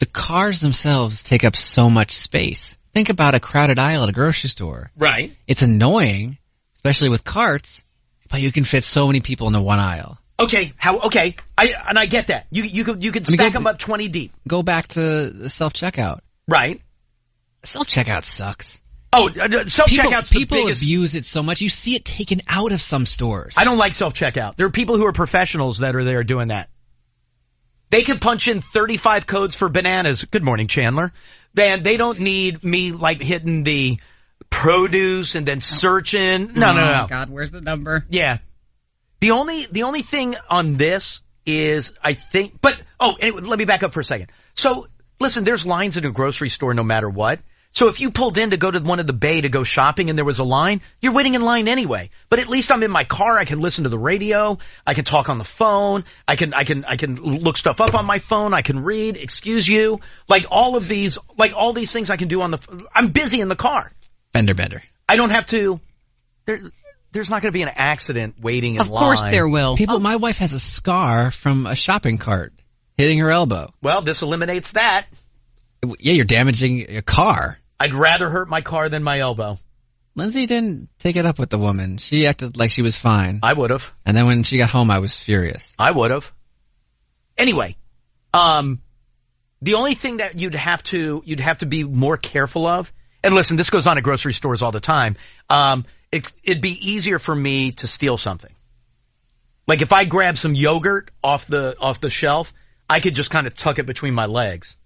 the cars themselves take up so much space. Think about a crowded aisle at a grocery store. Right. It's annoying, especially with carts, but you can fit so many people into one aisle. Okay, I get that. You could stack them up 20 deep. Go back to the self-checkout. Right. Self-checkout sucks. Oh, self-checkout's the people biggest... abuse it so much. You see it taken out of some stores. I don't like self-checkout. There are people who are professionals that are there doing that. They can punch in 35 codes for bananas. Good morning, Chandler. Then they don't need me like hitting the produce and then searching. No. Oh, God, where's the number? Yeah. The only thing on this is, I think, anyway, let me back up for a second. So, listen, there's lines in a grocery store no matter what. So if you pulled in to go to one of the bay to go shopping and there was a line, you're waiting in line anyway. But at least I'm in my car. I can listen to the radio. I can talk on the phone. I can look stuff up on my phone. I can read. Excuse you. All these things I can do on I'm busy in the car. Bender. I don't have to. There's not going to be an accident waiting in line. Of course there will. My wife has a scar from a shopping cart hitting her elbow. Well, this eliminates that. Yeah, you're damaging a car. I'd rather hurt my car than my elbow. Lindsay didn't take it up with the woman. She acted like she was fine. I would have. And then when she got home, I was furious. I would have. Anyway, the only thing that you'd have to be more careful of, and listen, this goes on at grocery stores all the time. It'd be easier for me to steal something. Like if I grab some yogurt off the shelf, I could just kind of tuck it between my legs.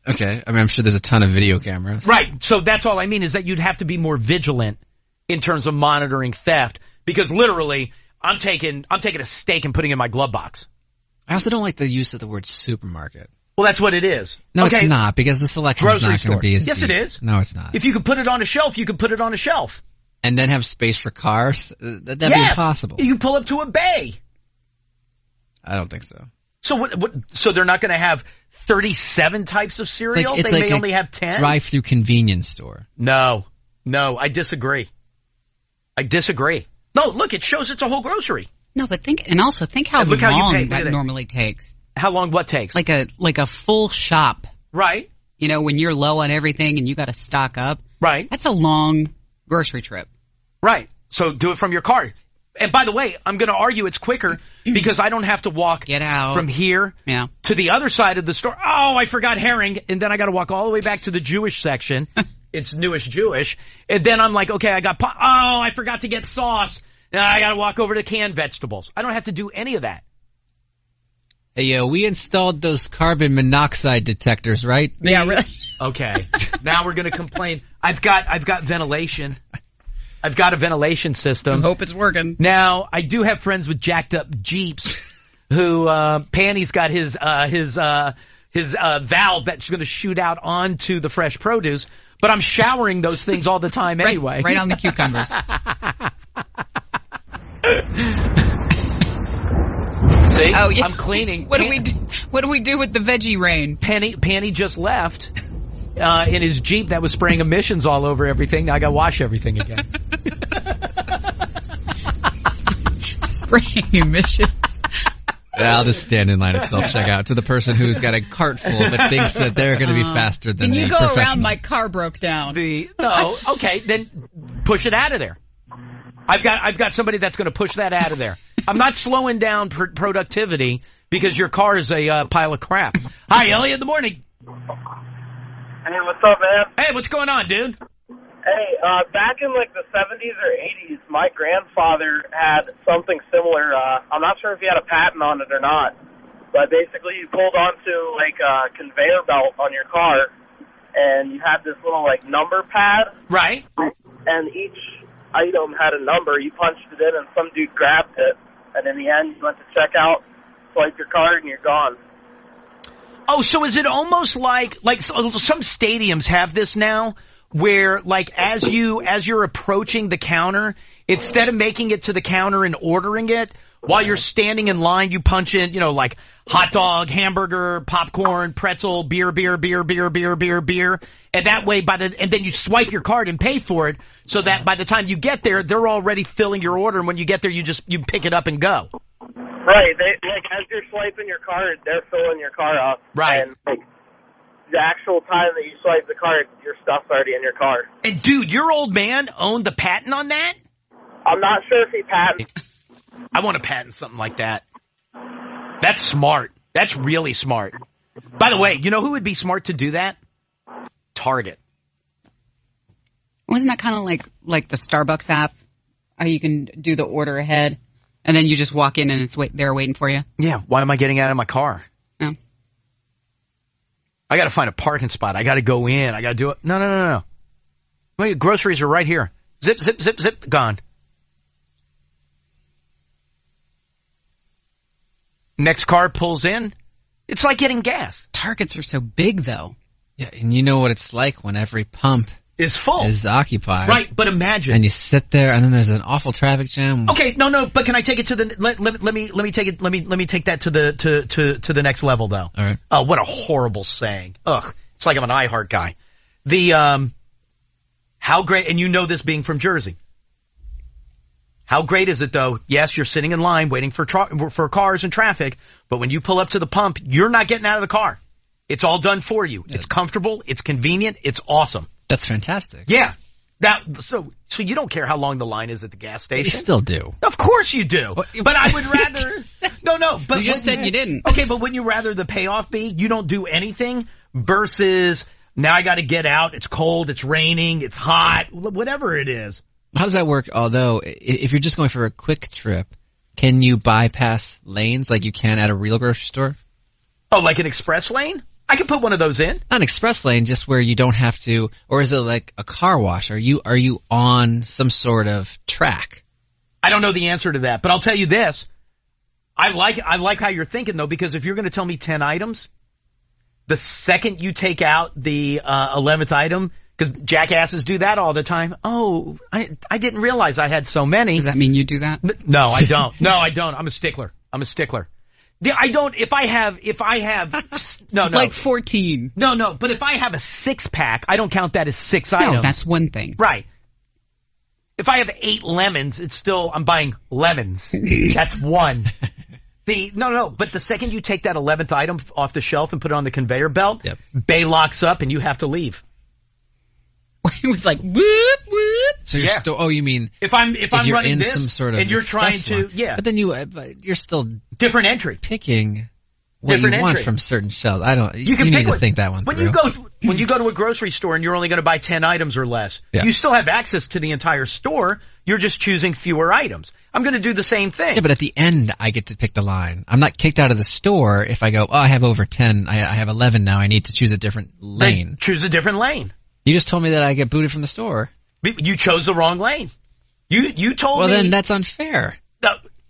Okay, I'm sure there's a ton of video cameras. Right, so that's all I mean is that you'd have to be more vigilant in terms of monitoring theft because literally I'm taking a steak and putting it in my glove box. I also don't like the use of the word supermarket. Well, that's what it is. No, okay. It's not because the selection's not going to be as Yes, deep. it is. No, it's not. If you could put it on a shelf, you could put it on a shelf. And then have space for cars? That'd be impossible. You pull up to a bay. I don't think so. So so they're not going to have 37 types of cereal? They may only have 10? Drive-thru convenience store. No, I disagree. No, look, it shows it's a whole grocery. No, but think how long that normally takes. How long what takes? Like a full shop. Right. You know, when you're low on everything and you got to stock up. Right. That's a long grocery trip. Right. So do it from your car. And by the way, I'm going to argue it's quicker because I don't have to walk from here to the other side of the store. Oh, I forgot herring. And then I got to walk all the way back to the Jewish section. It's newish Jewish. And then I'm like, okay, I forgot to get sauce. Now I got to walk over to canned vegetables. I don't have to do any of that. Hey, we installed those carbon monoxide detectors, right? Yeah, really. Okay. Now we're going to complain. I've got ventilation. I've got a ventilation system. I hope it's working. Now, I do have friends with jacked up Jeeps who, Panny's got his valve that's going to shoot out onto the fresh produce, but I'm showering those things all the time anyway. Right on the cucumbers. See? Oh, yeah. I'm cleaning. What do we do with the veggie rain? Panny just left. In his Jeep that was spraying emissions all over everything. Now I got to wash everything again. Spraying emissions. I'll just stand in line at self-checkout to the person who's got a cart full but thinks that they're going to be faster than the professional. Can you go around my car broke down? Okay, then push it out of there. I've got somebody that's going to push that out of there. I'm not slowing down productivity because your car is a pile of crap. Hi, Elliot, in the morning. Hey, what's up, man? Hey, what's going on, dude? Hey, back in the 70s or 80s, my grandfather had something similar. I'm not sure if he had a patent on it or not, but basically you pulled onto a conveyor belt on your car, and you had this little number pad. Right. And each item had a number. You punched it in, and some dude grabbed it, and in the end, you went to check out, swipe your card, and you're gone. Oh, so is it almost like some stadiums have this now where as you're approaching the counter, instead of making it to the counter and ordering it, while you're standing in line, you punch in, hot dog, hamburger, popcorn, pretzel, beer. And that way and then you swipe your card and pay for it so that by the time you get there, they're already filling your order. And when you get there, you pick it up and go. Right. They like as you're swiping your card, they're filling your car up. Right. And like the actual time that you swipe the card, your stuff's already in your car. And dude, your old man owned the patent on that? I'm not sure if he patented. I want to patent something like that. That's smart. That's really smart. By the way, you know who would be smart to do that? Target. Wasn't that kind of like the Starbucks app? How you can do the order ahead, and then you just walk in and it's there waiting for you? Yeah, why am I getting out of my car? Oh. I got to find a parking spot. I got to go in. I got to do it. No. Wait, groceries are right here. Zip, zip, zip, zip, gone. Next car pulls in. It's like getting gas. Targets are so big, though. Yeah, and you know what it's like when every pump is full, is occupied. Right, but imagine. And you sit there, and then there's an awful traffic jam. Okay, no, but can I take it to the? Let me take it. Let me take that to the next level, though. All right. Oh, what a horrible saying. Ugh, it's like I'm an iHeart guy. How great, and you know this being from Jersey. How great is it, though? Yes, you're sitting in line waiting for cars and traffic, but when you pull up to the pump, you're not getting out of the car. It's all done for you. It's comfortable. It's convenient. It's awesome. That's fantastic. Yeah. So you don't care how long the line is at the gas station? You still do. Of course you do. But I would rather... No. But you just said you didn't. Okay, but wouldn't you rather the payoff be you don't do anything versus now I got to get out, it's cold, it's raining, it's hot, whatever it is. How does that work? Although, if you're just going for a quick trip, can you bypass lanes like you can at a real grocery store? Oh, like an express lane? I can put one of those in. Not an express lane, just where you don't have to, or is it like a car wash? Are you on some sort of track? I don't know the answer to that, but I'll tell you this. I like how you're thinking, though, because if you're going to tell me 10 items, the second you take out the 11th item, because jackasses do that all the time. Oh, I didn't realize I had so many. Does that mean you do that? No, I don't. No, I don't. I'm a stickler. I don't, if I have, no. Like 14. No, but if I have a 6-pack, I don't count that as 6 items. No, that's one thing. Right. If I have 8 lemons, it's still, I'm buying lemons. That's one. But the second you take that 11th item off the shelf and put it on the conveyor belt, Bay locks up and you have to leave. It was like whoop whoop. So you're still. You mean if I'm you're running in this some sort of and you're trying to line. But then you're still different entry picking what you want from certain shelves. I don't. You need to think that one when through. When you go to a grocery store and you're only going to buy 10 items or less, you still have access to the entire store. You're just choosing fewer items. I'm going to do the same thing. Yeah, but at the end I get to pick the line. I'm not kicked out of the store if I go. Oh, I have over 10. I have 11 now. I need to choose a different lane. Then choose a different lane. You just told me that I get booted from the store. You chose the wrong lane. You told me. Well, then that's unfair.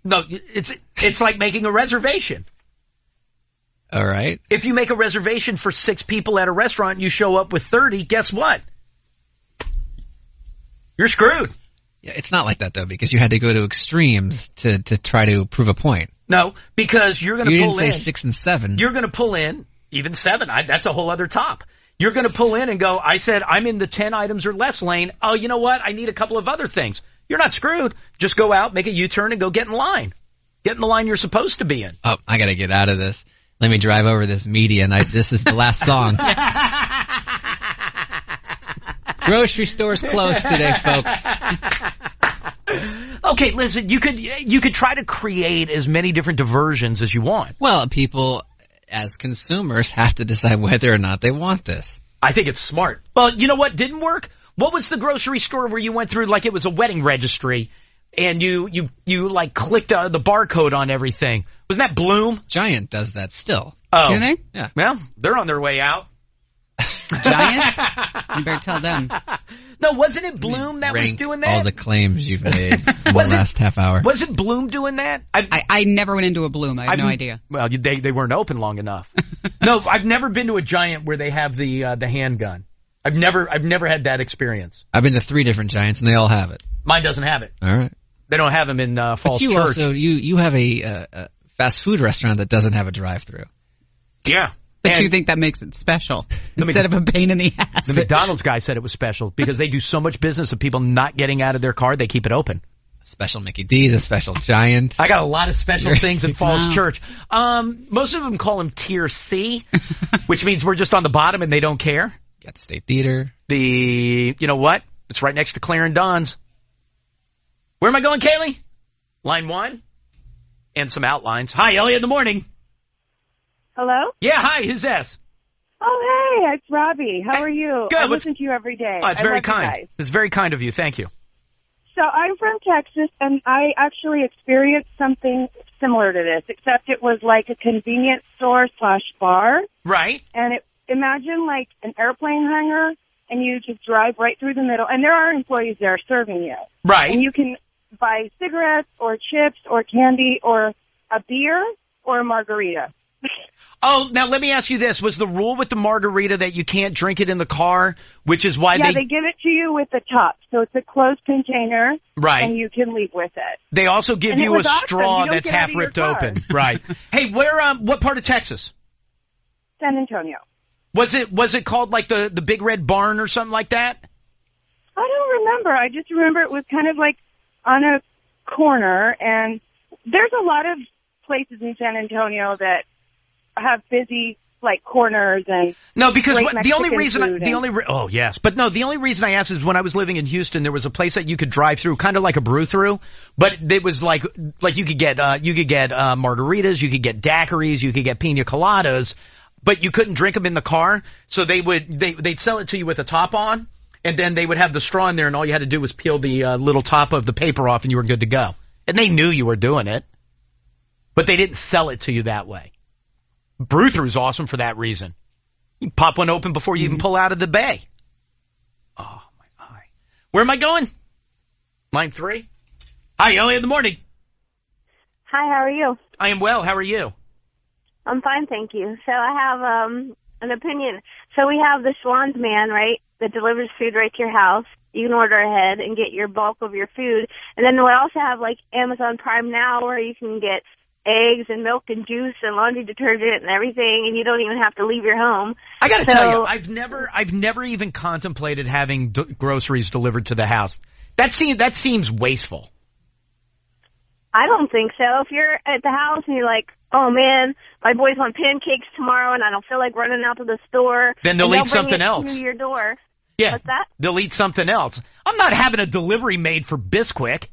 No, it's like making a reservation. All right. If you make a reservation for 6 people at a restaurant and you show up with 30, guess what? You're screwed. Yeah, it's not like that, though, because you had to go to extremes to try to prove a point. No, because you're going to pull in. You didn't say 6 and 7. You're going to pull in, even 7. That's a whole other top. You're going to pull in and go, I said I'm in the 10 items or less lane. Oh, you know what? I need a couple of other things. You're not screwed. Just go out, make a U-turn, and go get in line. Get in the line you're supposed to be in. Oh, I got to get out of this. Let me drive over this median. This is the last song. Grocery store's closed today, folks. Okay, listen, you could try to create as many different diversions as you want. Well, people, as consumers, have to decide whether or not they want this. I think it's smart. Well, you know what didn't work? What was the grocery store where you went through like it was a wedding registry and you like clicked the barcode on everything? Wasn't that Bloom? Giant does that still. Oh. Do they? Yeah. Well, they're on their way out. Giant? You better tell them. No, wasn't it Bloom that was doing that? All the claims you've made in the last half hour. Wasn't Bloom doing that? I never went into a Bloom. I have no idea. Well, they weren't open long enough. No, I've never been to a Giant where they have the handgun. I've never had that experience. I've been to 3 different Giants and they all have it. Mine doesn't have it. All right. They don't have them in Falls Church. But you have a fast food restaurant that doesn't have a drive-thru. Yeah. But you think that makes it special instead of a pain in the ass. The McDonald's guy said it was special because they do so much business of people not getting out of their car, they keep it open. Special Mickey D's, a special Giant. I got a lot of special things in Falls Church. Most of them call them Tier C, which means we're just on the bottom and they don't care. Got the State Theater. You know what? It's right next to Claire and Don's. Where am I going, Kaylee? Line 1. And some outlines. Hi, Elliot in the morning. Hello? Yeah, hi, who's this? Oh, hey, it's Robbie. How are you? Good. I listen to you every day. Oh, it's very kind. It's very kind of you. Thank you. So I'm from Texas, and I actually experienced something similar to this, except it was like a convenience store / bar. Right. And imagine like an airplane hangar, and you just drive right through the middle, and there are employees there serving you. Right. And you can buy cigarettes or chips or candy or a beer or a margarita. Oh, now let me ask you this. Was the rule with the margarita that you can't drink it in the car, which is why they give it to you with the top. So it's a closed container. Right. And you can leave with it. They also give you a straw that's half ripped open. Right. Hey, what part of Texas? San Antonio. Was it called like the Big Red Barn or something like that? I don't remember. I just remember it was kind of like on a corner, and there's a lot of places in San Antonio that have busy like corners and no, because the only reason I asked is when I was living in Houston, there was a place that you could drive through, kind of like a brew-through, but it was like you could get margaritas, you could get daiquiris, you could get pina coladas, but you couldn't drink them in the car. So they'd sell it to you with the top on, and then they would have the straw in there, and all you had to do was peel the little top of the paper off, and you were good to go. And they knew you were doing it, but they didn't sell it to you that way. Brew-through is awesome for that reason. You pop one open before you even pull out of the bay. Oh, my eye. Where am I going? Line 3. Hi, Elliot in the morning. Hi, how are you? I am well. How are you? I'm fine, thank you. So I have an opinion. So we have the Schwann's man, right, that delivers food right to your house. You can order ahead and get your bulk of your food. And then we also have, like, Amazon Prime Now where you can get eggs and milk and juice and laundry detergent and everything, and you don't even have to leave your home. I got to tell you, I've never even contemplated having groceries delivered to the house. That seems wasteful. I don't think so. If you're at the house and you're like, oh man, my boys want pancakes tomorrow and I don't feel like running out to the store, then they'll eat something else to your door. Yeah, what's that? They'll eat something else. I'm not having a delivery made for Bisquick.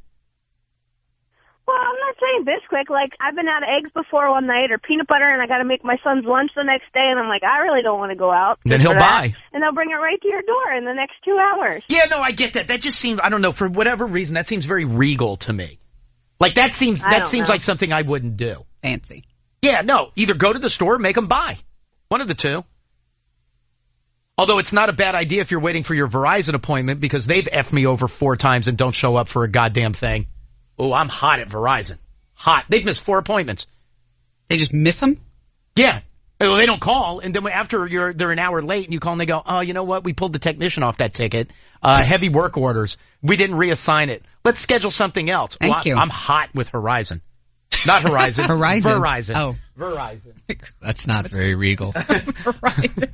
Well, I'm not saying Bisquick. Like, I've been out of eggs before one night or peanut butter, and I got to make my son's lunch the next day, and I'm like, I really don't want to go out. Then he'll buy. And they'll bring it right to your door in the next 2 hours. Yeah, no, I get that. That just seems, I don't know, for whatever reason, that seems very regal to me. Like, that seems like something I wouldn't do. Fancy. Yeah, no, either go to the store or make them buy. One of the two. Although it's not a bad idea if you're waiting for your Verizon appointment, because they've F'd me over 4 times and don't show up for a goddamn thing. Oh, I'm hot at Verizon. Hot. They've missed 4 appointments. They just miss them? Yeah. Well, they don't call, and then after they're an hour late, and you call and they go, oh, you know what? We pulled the technician off that ticket. Heavy work orders. We didn't reassign it. Let's schedule something else. Thank you. I'm hot with Horizon. Not Horizon. Verizon. Oh. Verizon. That's not very regal. Verizon.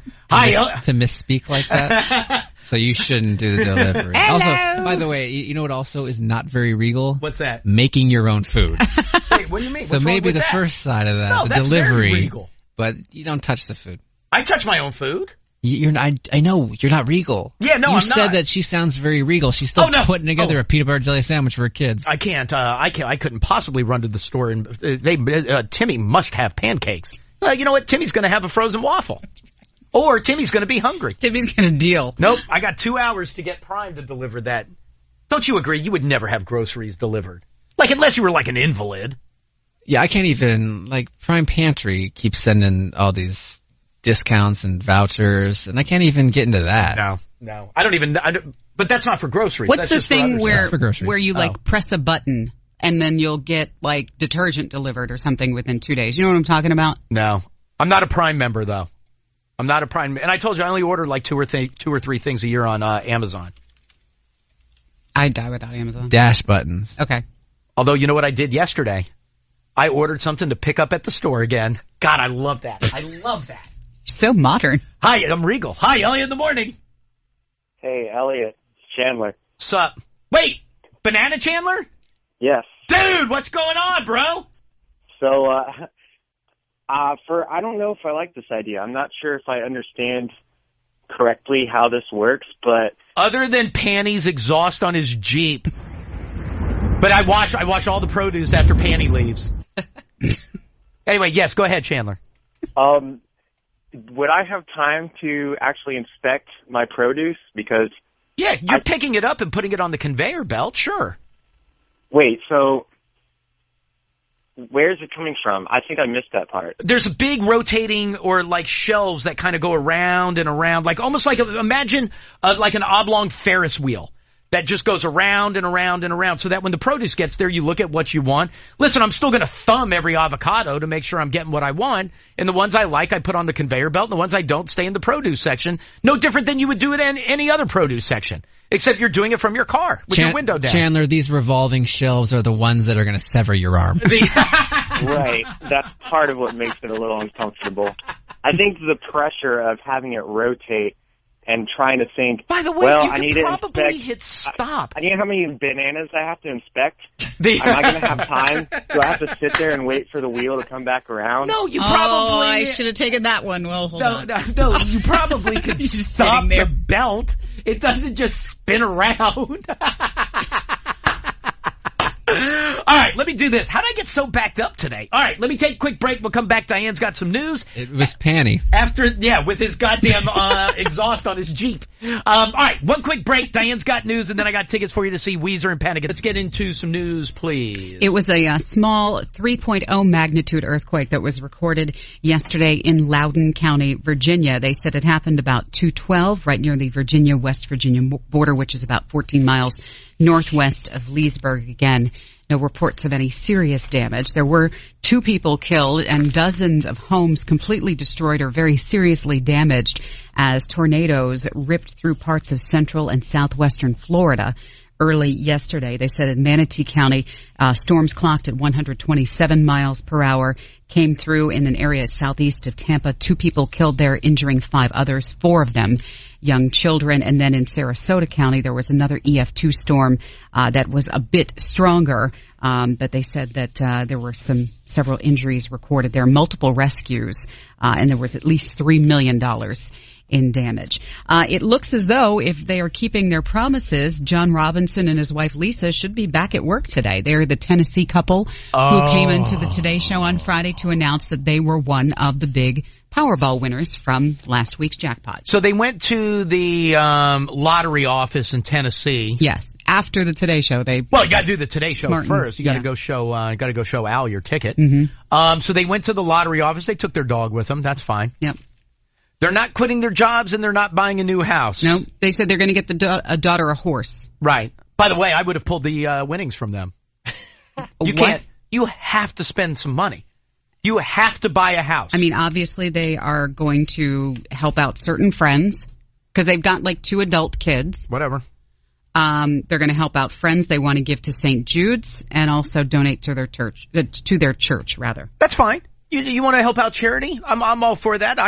To misspeak like that. So you shouldn't do the delivery. Hello. Also, by the way, you know what also is not very regal? What's that? Making your own food. Wait, what do you mean? So maybe the first side of that, the delivery. Very regal. But you don't touch the food. I touch my own food. I know you're not regal. Yeah, no, I'm not. You said that she sounds very regal. She's still putting together a peanut butter jelly sandwich for her kids. I can't. I couldn't possibly run to the store and Timmy must have pancakes. You know what? Timmy's going to have a frozen waffle, or Timmy's going to be hungry. Timmy's going to deal. Nope. I got 2 hours to get Prime to deliver that. Don't you agree? You would never have groceries delivered, like unless you were like an invalid. Yeah, I can't even, like, Prime Pantry keeps sending all these discounts and vouchers, and I can't even get into that. No. But that's not for groceries. What's that's the thing where you, like, press a button, and then you'll get, like, detergent delivered or something within 2 days? You know what I'm talking about? No. I'm not a Prime member, though. I'm not a Prime, and I told you I only order, like, 2 or 3 things a year on Amazon. I die without Amazon. Dash buttons. Okay. Although, you know what I did yesterday? I ordered something to pick up at the store again. God, I love that. I love that. You're so modern. Hi, I'm Regal. Hi, Elliot in the morning. Hey, Elliot. It's Chandler. Sup? Wait, Banana Chandler? Yes. Dude, what's going on, bro? So, I don't know if I like this idea. I'm not sure if I understand correctly how this works, but other than Panty's exhaust on his Jeep. But I wash all the produce after Panty leaves. Anyway, yes, go ahead, Chandler. Would I have time to actually inspect my produce? Because yeah, you're picking it up and putting it on the conveyor belt, sure. Wait, so where is it coming from? I think I missed that part. There's a big rotating or like shelves that kind of go around and around, like almost like imagine like an oblong Ferris wheel that just goes around and around and around, so that when the produce gets there, you look at what you want. Listen, I'm still going to thumb every avocado to make sure I'm getting what I want, and the ones I like I put on the conveyor belt, and the ones I don't stay in the produce section. No different than you would do it in any other produce section, except you're doing it from your car with your window down. Chandler, these revolving shelves are the ones that are going to sever your arm. Right. That's part of what makes it a little uncomfortable. I think the pressure of having it rotate and trying to think, by the way, well, you I need can to probably inspect, hit stop. I need how many bananas I have to inspect. Am I going to have time? Do I have to sit there and wait for the wheel to come back around? No, you probably... Oh, I should have taken that one. Well, hold on. No, you probably could stop the belt. It doesn't just spin around. All right, let me do this. How did I get so backed up today? All right, let me take a quick break. We'll come back. Diane's got some news. It was Panty. With his goddamn exhaust on his Jeep. All right, one quick break. Diane's got news, and then I got tickets for you to see Weezer and Panic. Let's get into some news, please. It was a small 3.0 magnitude earthquake that was recorded yesterday in Loudoun County, Virginia. They said it happened about 2:12, right near the Virginia-West Virginia border, which is about 14 miles northwest of Leesburg. Again, no reports of any serious damage. There were 2 people killed and dozens of homes completely destroyed or very seriously damaged as tornadoes ripped through parts of central and southwestern Florida early yesterday. They said in Manatee County, storms clocked at 127 miles per hour, came through in an area southeast of Tampa. 2 people killed there, injuring 5 others, 4 of them young children. And then in Sarasota County, there was another EF2 storm that was a bit stronger, but they said that there were several injuries recorded there, multiple rescues, and there was at least $3 million in damage. It looks as though if they are keeping their promises, John Robinson and his wife Lisa should be back at work today. They're the Tennessee couple who came into the Today Show on Friday to announce that they were one of the big Powerball winners from last week's jackpot. So they went to the lottery office in Tennessee. Yes, after the Today Show, you got to do the Today Show first. You got to go show Al your ticket. Mm-hmm. So they went to the lottery office. They took their dog with them. That's fine. Yep. They're not quitting their jobs and they're not buying a new house. No, they said they're going to get a daughter a horse. Right. By the way, I would have pulled the winnings from them. You can't. You have to spend some money. You have to buy a house. I mean, obviously they are going to help out certain friends because they've got like 2 adult kids. Whatever. They're going to help out friends they want to give to St. Jude's and also donate to their church, rather. That's fine. You want to help out charity? I'm all for that.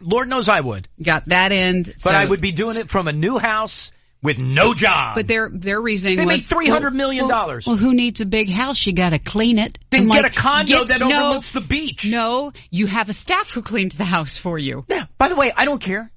Lord knows I would. Got that end. But I would be doing it from a new house with no job. But their reasoning they was... They made $300 million. Well, who needs a big house? You got to clean it. Then get a condo that overlooks the beach. No, you have a staff who cleans the house for you. Yeah. By the way, I don't care.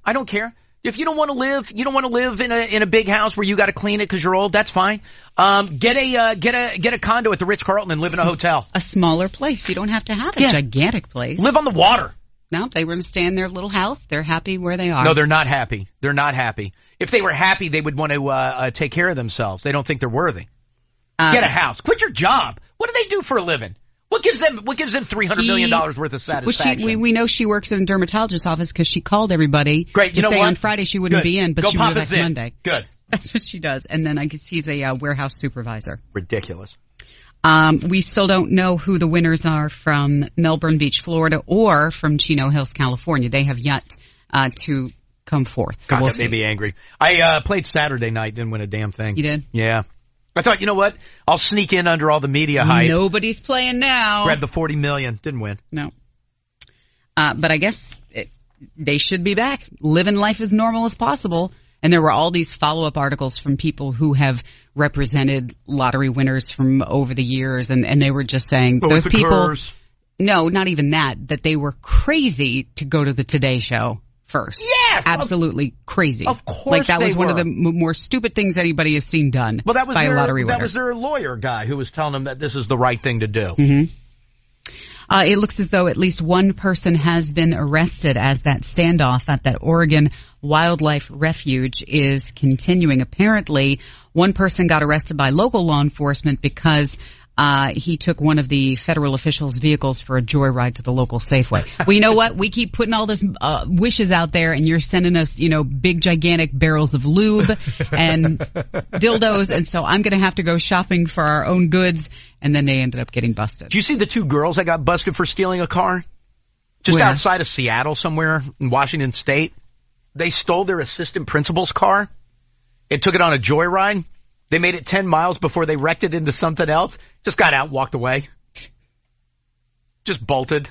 If you don't want to live in a big house where you got to clean it because you're old, that's fine. Get a condo at the Ritz-Carlton and live in a hotel. A smaller place. You don't have to have a gigantic place. Live on the water. No, they were going to stay in their little house. They're happy where they are. No, they're not happy. They're not happy. If they were happy, they would want to take care of themselves. They don't think they're worthy. Get a house. Quit your job. What do they do for a living? What gives them $300 million worth of satisfaction? We know she works in a dermatologist's office because she called everybody to say on Friday she wouldn't be in, but she would be back Monday. Good. That's what she does. And then I guess he's a warehouse supervisor. Ridiculous. We still don't know who the winners are from Melbourne Beach, Florida, or from Chino Hills, California. They have yet to come forth. So that made me angry. I played Saturday night, didn't win a damn thing. You did? Yeah. I thought, you know what? I'll sneak in under all the media hype. Nobody's playing now. Grab the $40 million. Didn't win. No. But I guess they should be back, living life as normal as possible. And there were all these follow-up articles from people who have represented lottery winners from over the years, and they were just saying those people. Curse. No, not even that they were crazy to go to the Today Show first. Yes! Absolutely crazy. Of course Like, that was they one were. of the more stupid things anybody has seen done by a lottery winner. That was their lawyer guy who was telling them that this is the right thing to do. Mm-hmm. It looks as though at least one person has been arrested as that standoff at that Oregon Wildlife Refuge is continuing. Apparently, one person got arrested by local law enforcement because he took one of the federal officials' vehicles for a joyride to the local Safeway. Well, you know what? We keep putting all this wishes out there, and you're sending us, big, gigantic barrels of lube and dildos, and so I'm going to have to go shopping for our own goods, and then they ended up getting busted. Do you see the 2 girls that got busted for stealing a car? Just Where? outside of Seattle somewhere in Washington State. They stole their assistant principal's car and took it on a joyride. They made it 10 miles before they wrecked it into something else. Just got out and walked away. Just bolted.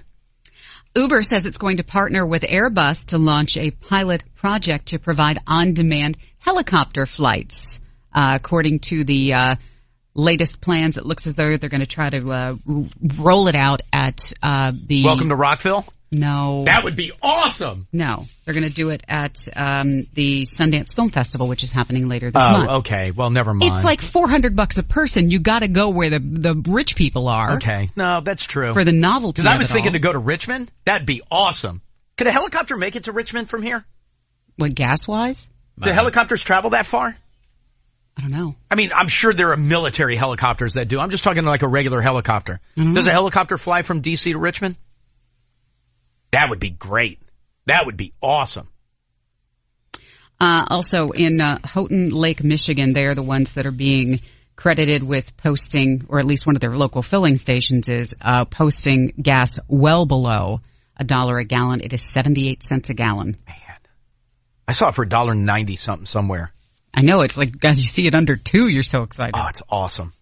Uber says it's going to partner with Airbus to launch a pilot project to provide on-demand helicopter flights. According to the latest plans, it looks as though they're going to try to roll it out at the... Welcome to Rockville? No. That would be awesome. No. They're going to do it at the Sundance Film Festival, which is happening later this month. Oh, okay. Well, never mind. It's like $400 a person. You got to go where the rich people are. Okay. No, that's true. For the novelty. Because I was thinking to go to Richmond. That'd be awesome. Could a helicopter make it to Richmond from here? What, gas-wise? Do helicopters travel that far? I don't know. I mean, I'm sure there are military helicopters that do. I'm just talking like a regular helicopter. Mm-hmm. Does a helicopter fly from D.C. to Richmond? That would be great. That would be awesome. Also in Houghton Lake, Michigan, they are the ones that are being credited with posting, or at least one of their local filling stations is posting gas well below $1 a gallon. It is 78 cents a gallon. Man, I saw it for $1.90 something somewhere. I know, it's like, God, you see it under $2, you're so excited. Oh, it's awesome.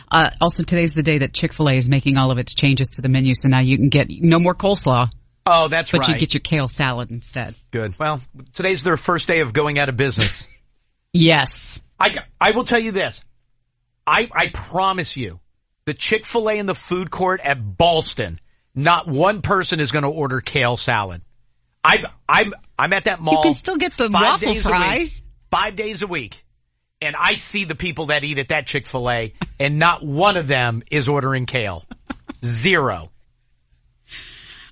Also, today's the day that Chick-fil-A is making all of its changes to the menu, so now you can get no more coleslaw. Oh, that's but right. But you get your kale salad instead. Good. Well, today's their first day of going out of business. Yes. I will tell you this. I promise you, the Chick-fil-A in the food court at Ballston, not one person is going to order kale salad. I'm at that mall. You can still get the waffle fries. 5 days a week. And I see the people that eat at that Chick-fil-A, and not one of them is ordering kale. Zero.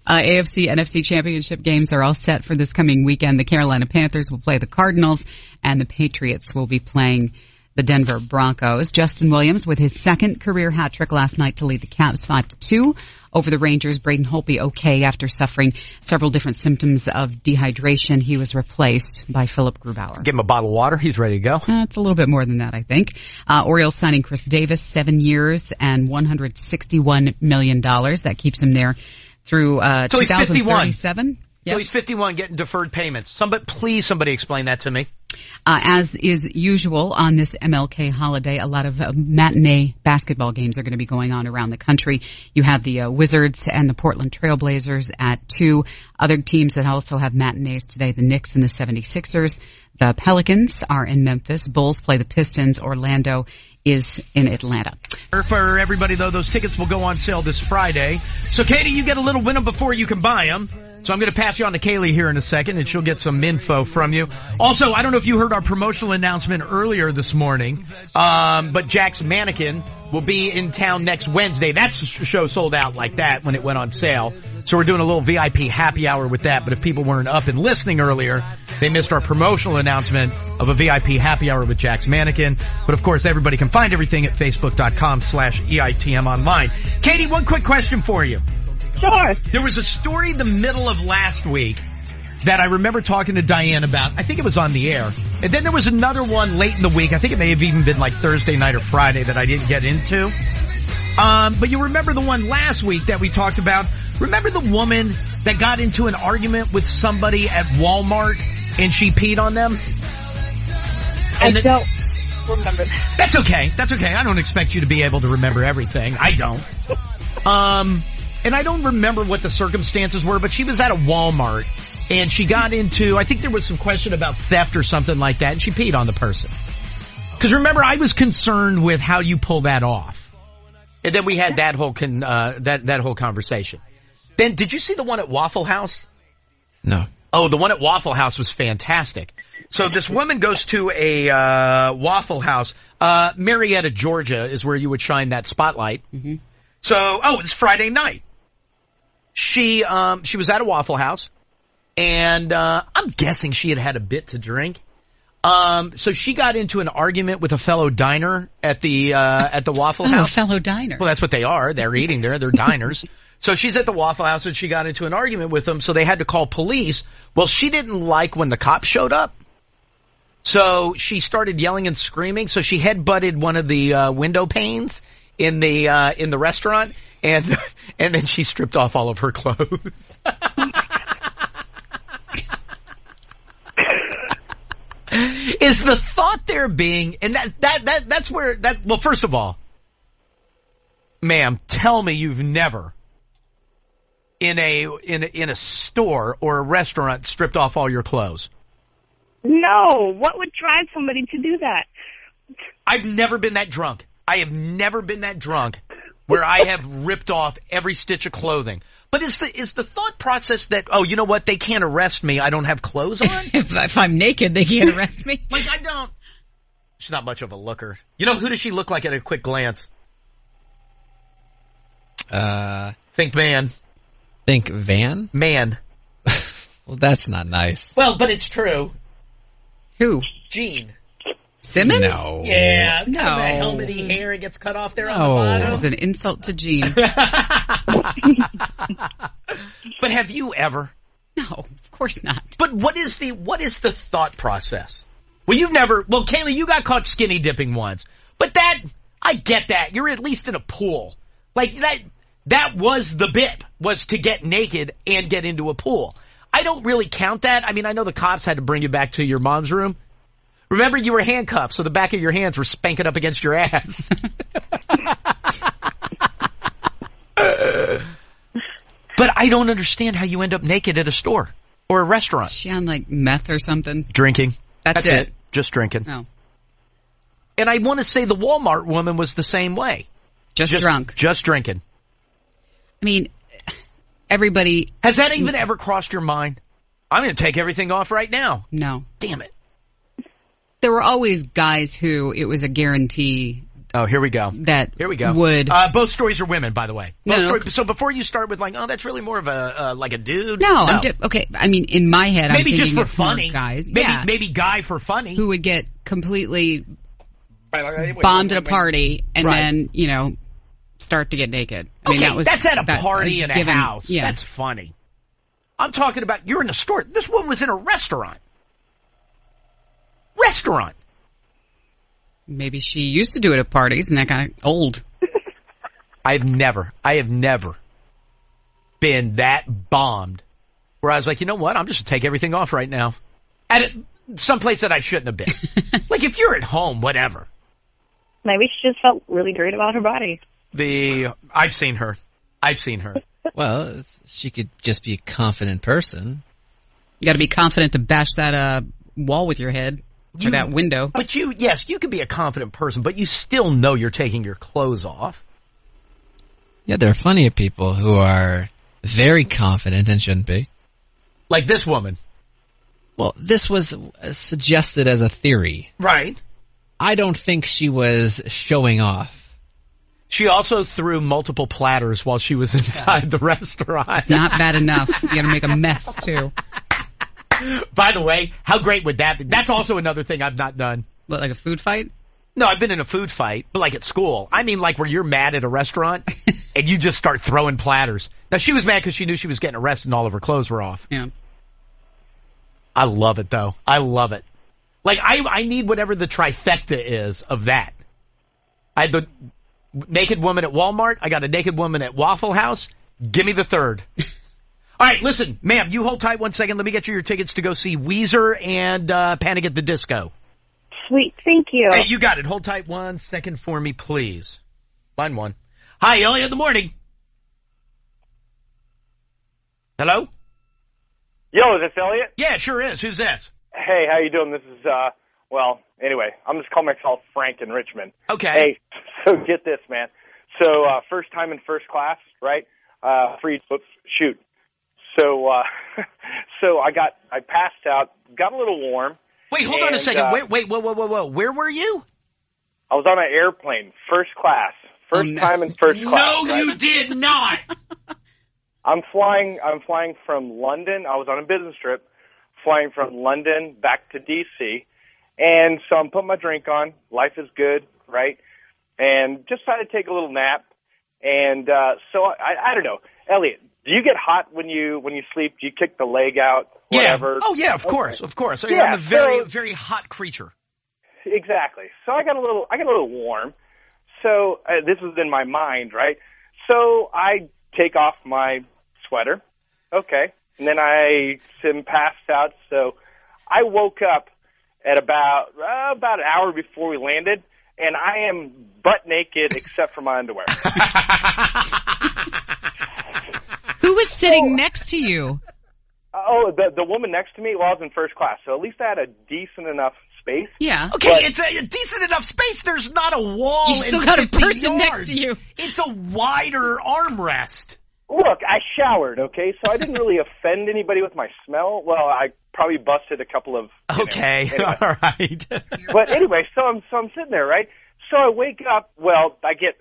AFC, NFC championship games are all set for this coming weekend. The Carolina Panthers will play the Cardinals, and the Patriots will be playing the Denver Broncos. Justin Williams with his second career hat trick last night to lead the Caps 5-2 over the Rangers. Braden Holtby okay after suffering several different symptoms of dehydration. He was replaced by Philip Grubauer. Give him a bottle of water. He's ready to go. It's a little bit more than that, I think. Orioles signing Chris Davis, 7 years and $161 million. That keeps him there through 2037. So he's 51 getting deferred payments. Somebody explain that to me. As is usual on this MLK holiday, a lot of matinee basketball games are going to be going on around the country. You have the Wizards and the Portland Trailblazers at 2. Other teams that also have matinees today, the Knicks and the 76ers. The Pelicans are in Memphis. Bulls play the Pistons. Orlando is in Atlanta. For everybody, though, those tickets will go on sale this Friday. So, Katie, you get a little win them before you can buy them. So I'm going to pass you on to Kaylee here in a second, and she'll get some info from you. Also, I don't know if you heard our promotional announcement earlier this morning, but Jack's Mannequin will be in town next Wednesday. That show sold out like that when it went on sale. So we're doing a little VIP happy hour with that. But if people weren't up and listening earlier, they missed our promotional announcement of a VIP happy hour with Jack's Mannequin. But of course, everybody can find everything at facebook.com/EITM online. Katie, one quick question for you. Sure. There was a story the middle of last week that I remember talking to Diane about. I think it was on the air. And then there was another one late in the week. I think it may have even been like Thursday night or Friday that I didn't get into. But you remember the one last week that we talked about? Remember the woman that got into an argument with somebody at Walmart and she peed on them? And I don't remember. That's okay. That's okay. I don't expect you to be able to remember everything. I don't. And I don't remember what the circumstances were, but she was at a Walmart And she got into, I think there was some question about theft or something like that, and she peed on the person. Because remember, I was concerned with how you pull that off. And then we had that whole that whole conversation. Then, did you see the one at Waffle House? No. Oh, the one at Waffle House was fantastic. So this woman goes to a Waffle House. Marietta, Georgia is where you would shine that spotlight. Mm-hmm. So, it's Friday night. She was at a Waffle House, and I'm guessing she had a bit to drink. So she got into an argument with a fellow diner at the Waffle House. A fellow diner. Well, that's what they are. They're eating there. They're diners. So she's at the Waffle House, and she got into an argument with them, so they had to call police. Well, she didn't like when the cops showed up. So she started yelling and screaming. So she headbutted one of the window panes in the restaurant, and then she stripped off all of her clothes. Is the thought there being, and that's where that, well, first of all, ma'am, tell me you've never in a store or a restaurant stripped off all your clothes. No, what would drive somebody to do that? I've never been that drunk. I have never been that drunk where I have ripped off every stitch of clothing. But is the thought process that, oh, you know what, they can't arrest me, I don't have clothes on? if I'm naked, they can't arrest me. Like, I don't. She's not much of a looker. You know, who does she look like at a quick glance? Think man. Think van? Man. Well, that's not nice. Well, but it's true. Who? Gene. Simmons? No. Yeah. No. Kind of that helmety hair gets cut off there on the No. bottom. That was an insult to Gene. But have you ever? No, of course not. But what is the thought process? Well, Kaylee, you got caught skinny dipping once. But I get that. You're at least in a pool. Like, that was the bit, was to get naked and get into a pool. I don't really count that. I mean, I know the cops had to bring you back to your mom's room. Remember, you were handcuffed, so the back of your hands were spanking up against your ass. But I don't understand how you end up naked at a store or a restaurant. Is she on, like, meth or something? Drinking. That's it. Just drinking. No. And I want to say the Walmart woman was the same way. Just drunk. Just drinking. I mean, everybody... Has that even ever crossed your mind? I'm going to take everything off right now. No. Damn it. There were always guys who it was a guarantee. Oh, here we go. Here we go. Would both stories are women, by the way. No. So before you start with like, oh, that's really more of a like a dude. No. Okay. I mean, in my head, maybe I'm thinking just for it's funny. more guys. Maybe guy for funny who would get completely bombed at a party and then start to get naked. I mean, that's at a party in a house. Yeah. That's funny. I'm talking about you're in a store. This woman was in a restaurant. Maybe she used to do it at parties and that got old. I have never been that bombed where I was like, you know what? I'm just going to take everything off right now. At someplace that I shouldn't have been. Like if you're at home, whatever. Maybe she just felt really great about her body. I've seen her. Well, she could just be a confident person. You got to be confident to bash that wall with your head. Or that window. But you could be a confident person, but you still know you're taking your clothes off. Yeah, there are plenty of people who are very confident and shouldn't be. Like this woman. Well, this was suggested as a theory. Right. I don't think she was showing off. She also threw multiple platters while she was inside the restaurant. It's not bad enough. You got to make a mess, too. By the way, how great would that be? That's also another thing I've not done. What, like a food fight? No, I've been in a food fight, but like at school. I mean like where you're mad at a restaurant and you just start throwing platters. Now, she was mad because she knew she was getting arrested and all of her clothes were off. Yeah. I love it, though. I love it. Like, I need whatever the trifecta is of that. I had the naked woman at Walmart. I got a naked woman at Waffle House. Give me the third. All right, listen, ma'am, you hold tight 1 second. Let me get you your tickets to go see Weezer and Panic at the Disco. Sweet, thank you. Hey, you got it. Hold tight 1 second for me, please. Line 1. Hi, Elliot in the morning. Hello? Yo, is this Elliot? Yeah, it sure is. Who's this? Hey, how you doing? This is, anyway, I'm just calling myself Frank in Richmond. Okay. Hey, so get this, man. So, first time in first class, right? Shoot. So, I passed out, got a little warm. Wait, hold on a second. Whoa. Where were you? I was on an airplane, first class. First time in first class. No, you did not. I'm flying from London. I was on a business trip, flying from London back to D.C., and so I'm putting my drink on. Life is good, right? And just decided to take a little nap. And so I don't know. Elliot, do you get hot when you sleep? Do you kick the leg out, whatever? Yeah. Oh, yeah, of course. Yeah, I'm a very, very hot creature. Exactly. So I got a little warm. So this was in my mind, right? So I take off my sweater, okay, and then I am passed out. So I woke up at about an hour before we landed, and I am butt naked except for my underwear. Who was sitting next to you? Oh, the woman next to me. Well, I was in first class, so at least I had a decent enough space. Yeah. Okay, it's a decent enough space. There's not a wall. You still got a person next to you. It's a wider armrest. Look, I showered, okay, so I didn't really offend anybody with my smell. Well, I probably busted a couple of. Okay, anyway. All right. But anyway, so I'm sitting there, right? So I wake up. Well, I get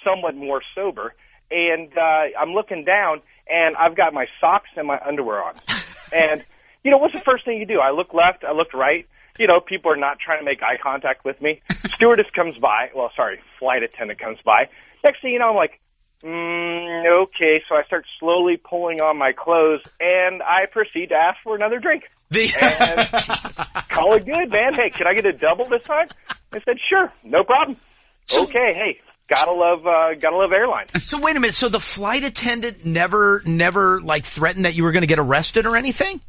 somewhat more sober, and I'm looking down, and I've got my socks and my underwear on. And what's the first thing you do? I look left, I look right. People are not trying to make eye contact with me. Stewardess comes by. Well, sorry, flight attendant comes by. Next thing you know, I'm like, okay. So I start slowly pulling on my clothes, and I proceed to ask for another drink. And call it good, man. Hey, can I get a double this time? I said, sure, no problem. Okay, hey, gotta love airlines. So wait a minute. So the flight attendant never like threatened that you were going to get arrested or anything?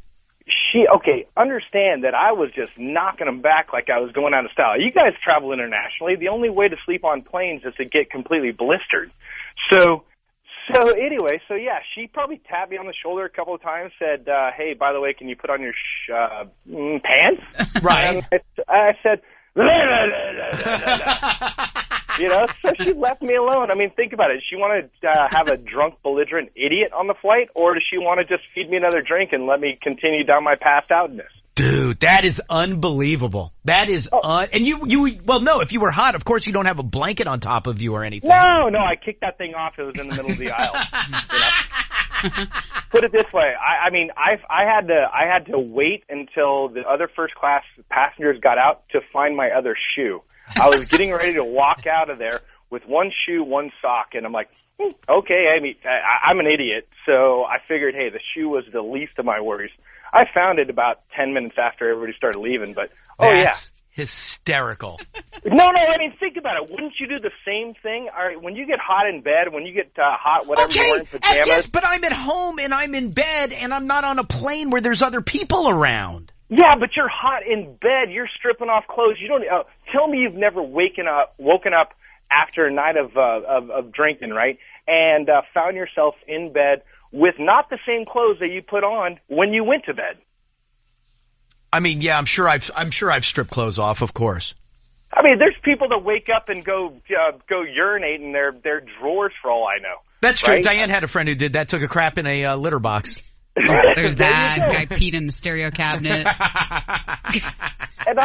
Understand that I was just knocking them back like I was going out of style. You guys travel internationally. The only way to sleep on planes is to get completely blistered. So anyway, yeah, she probably tapped me on the shoulder a couple of times, said, hey, by the way, can you put on your pants? Right. And I said, so she left me alone. I mean, think about it. Does she want to have a drunk, belligerent idiot on the flight, or does she want to just feed me another drink and let me continue down my passed outness? Dude, that is unbelievable. That is and no, if you were hot, of course you don't have a blanket on top of you or anything. No, I kicked that thing off. It was in the middle of the aisle. Put it this way. I had to wait until the other first class passengers got out to find my other shoe. I was getting ready to walk out of there with one shoe, one sock, and I'm like, okay, I'm an idiot, so I figured, hey, the shoe was the least of my worries. I found it about 10 minutes after everybody started leaving, but, That's hysterical. No, think about it. Wouldn't you do the same thing? All right, when you get hot in bed, when you get hot, whatever you're wearing, pajamas. Yes, but I'm at home and I'm in bed and I'm not on a plane where there's other people around. Yeah, but you're hot in bed. You're stripping off clothes. You don't tell me you've never woken up after a night of drinking, right? And found yourself in bed with not the same clothes that you put on when you went to bed. I mean, yeah, I'm sure I've stripped clothes off, of course. I mean, there's people that wake up and go urinate in their drawers for all I know. That's true. Right? Diane had a friend who did that. Took a crap in a litter box. There's that guy peed in the stereo cabinet. And